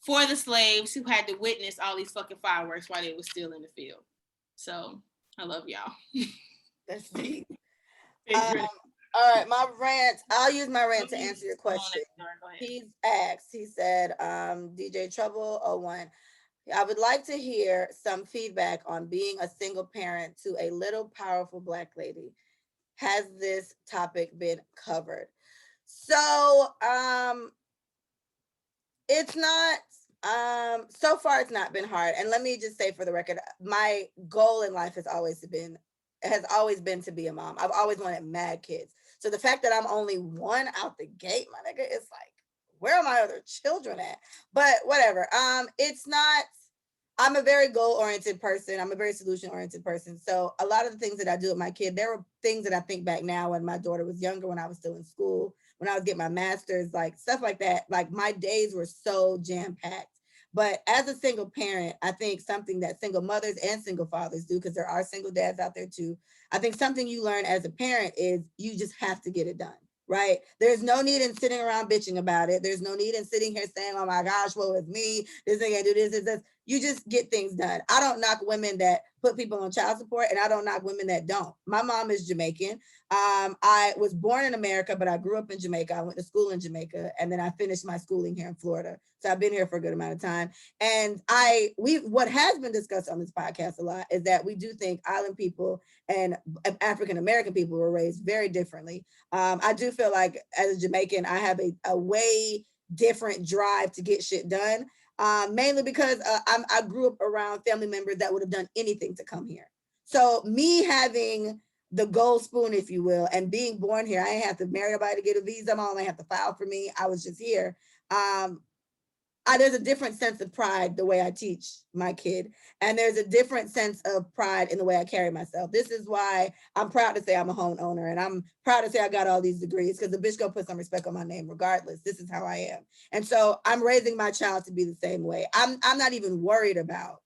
for the slaves who had to witness all these fucking fireworks while they were still in the field. So I love y'all. That's deep. All right, my rant. I'll use my rant to answer your question. He's asked. He said, DJ Trouble 01. I would like to hear some feedback on being a single parent to a little powerful Black lady. Has this topic been covered? So it's not so far it's not been hard. And let me just say for the record, my goal in life has always been to be a mom. I've always wanted mad kids. So the fact that I'm only one out the gate, my nigga, it's like, where are my other children at? But whatever. It's not, I'm a very goal-oriented person. I'm a very solution-oriented person. So a lot of the things that I do with my kid, there were things that I think back now when my daughter was younger, when I was still in school, when I was getting my master's, like stuff like that. Like my days were so jam-packed. But as a single parent, I think something that single mothers and single fathers do, because there are single dads out there too. I think something you learn as a parent is you just have to get it done, right? There's no need in sitting around bitching about it. There's no need in sitting here saying, oh my gosh, what was me? This thing I do this. You just get things done. I don't knock women that put people on child support, and I don't knock women that don't. My mom is Jamaican. I was born in America, but I grew up in Jamaica. I went to school in Jamaica, and then I finished my schooling here in Florida. So I've been here for a good amount of time. And what has been discussed on this podcast a lot is that we do think island people and African American people were raised very differently. I do feel like as a Jamaican, I have a way different drive to get shit done. Mainly because I grew up around family members that would have done anything to come here. So me having the gold spoon, if you will, and being born here, I didn't have to marry nobody to get a visa. My mom didn't have to file for me. I was just here. There's a different sense of pride the way I teach my kid, and there's a different sense of pride in the way I carry myself. This is why I'm proud to say I'm a homeowner, and I'm proud to say I got all these degrees, because the bitch gonna put some respect on my name regardless. This is how I am, and so I'm raising my child to be the same way. I'm not even worried about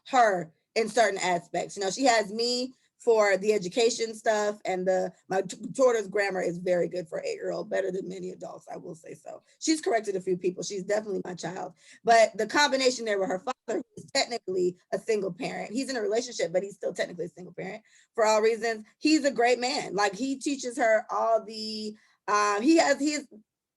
her in certain aspects. You know, she has me for the education stuff, and my daughter's grammar is very good for an 8-year-old, better than many adults, I will say so. She's corrected a few people. She's definitely my child. But the combination there with her father, who is technically a single parent, he's in a relationship, but he's still technically a single parent for all reasons. He's a great man. Like, he teaches her all the he has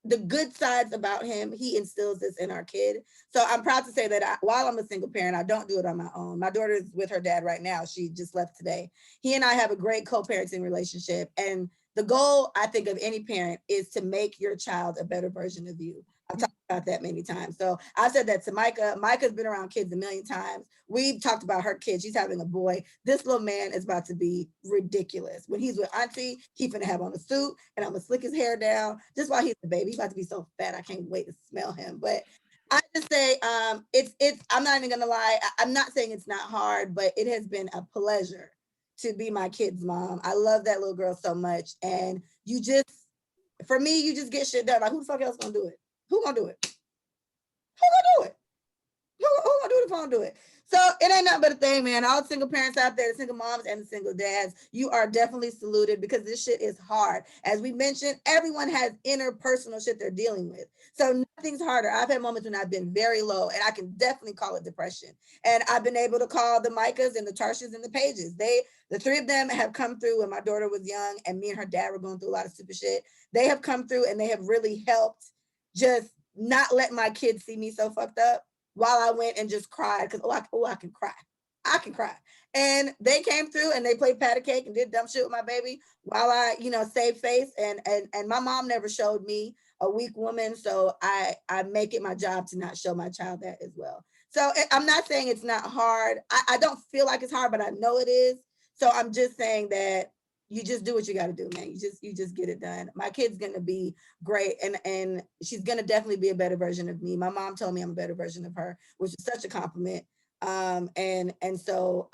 the good sides about him. He instills this in our kid. So I'm proud to say that while I'm a single parent, I don't do it on my own. My daughter is with her dad right now. She just left today. He and I have a great co-parenting relationship. And the goal, I think, of any parent is to make your child a better version of you. I've talked about that many times. So I said that to Micah. Micah's been around kids a million times. We've talked about her kid. She's having a boy. This little man is about to be ridiculous. When he's with Auntie, he's gonna have on a suit, and I'm gonna slick his hair down just while he's a baby. He's about to be so fat. I can't wait to smell him. But I just say it's I'm not even gonna lie. I'm not saying it's not hard, but it has been a pleasure to be my kid's mom. I love that little girl so much. And for me, you just get shit done. Like, who the fuck else gonna do it? Who gonna do it? Who gonna do it? Who gonna do the phone do it? So it ain't nothing but a thing, man. All single parents out there, the single moms and the single dads, you are definitely saluted, because this shit is hard. As we mentioned, everyone has interpersonal shit they're dealing with. So nothing's harder. I've had moments when I've been very low, and I can definitely call it depression. And I've been able to call the Micahs and the Tarshas and the Pages. The three of them have come through when my daughter was young, and me and her dad were going through a lot of stupid shit. They have come through, and they have really helped just not let my kids see me so fucked up, while I went and just cried, because I can cry. I can cry. And they came through and they played patty cake and did dumb shit with my baby while I, saved face. And my mom never showed me a weak woman. So I make it my job to not show my child that as well. So I'm not saying it's not hard. I don't feel like it's hard, but I know it is. So I'm just saying that you just do what you got to do, man. You just get it done. My kid's gonna be great, and she's gonna definitely be a better version of me. My mom told me I'm a better version of her, which is such a compliment. And so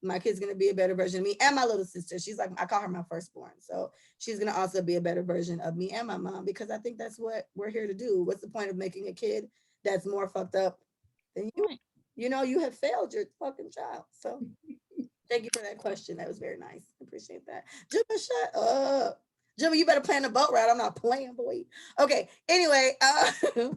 my kid's gonna be a better version of me, and my little sister. She's like, I call her my firstborn, so she's gonna also be a better version of me and my mom, because I think that's what we're here to do. What's the point of making a kid that's more fucked up than you? You have failed your fucking child. So thank you for that question. That was very nice. I appreciate that. Jimmy, shut up. Jimmy, you better plan the boat ride. I'm not playing, boy. Okay. Anyway, this is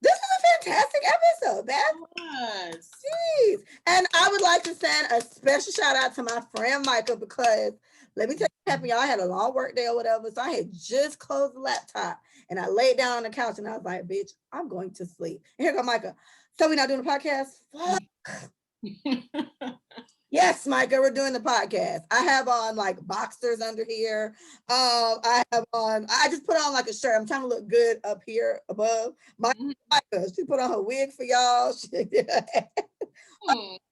a fantastic episode, Beth. Yes. Jeez. And I would like to send a special shout out to my friend Michael, because let me tell you, Happy, I had a long work day or whatever. So I had just closed the laptop and I laid down on the couch and I was like, bitch, I'm going to sleep. And here go Michael. So we're not doing the podcast? Fuck. Yes, Micah, we're doing the podcast. I have on like boxers under here. I just put on like a shirt. I'm trying to look good up here above. Micah, she put on her wig for y'all.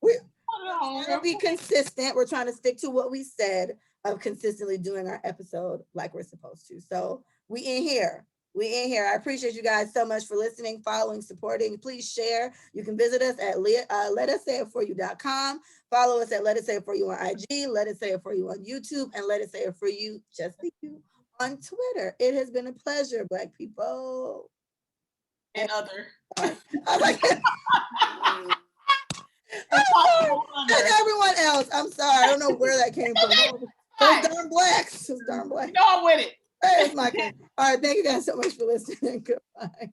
We're trying to be consistent. We're trying to stick to what we said of consistently doing our episode like we're supposed to. So we in here. I appreciate you guys so much for listening, following, supporting. Please share. You can visit us at letassayitforyou.com. Follow us at Let It Say It For You on IG, Let It Say It For You on YouTube, and Let It Say It For You, just for you, on Twitter. It has been a pleasure, Black people. And other. I was like, and everyone else. I'm sorry. I don't know where that came from. Those darn blacks. You know I'm with it. Hey, it's Micah. All right. Thank you guys so much for listening. Goodbye.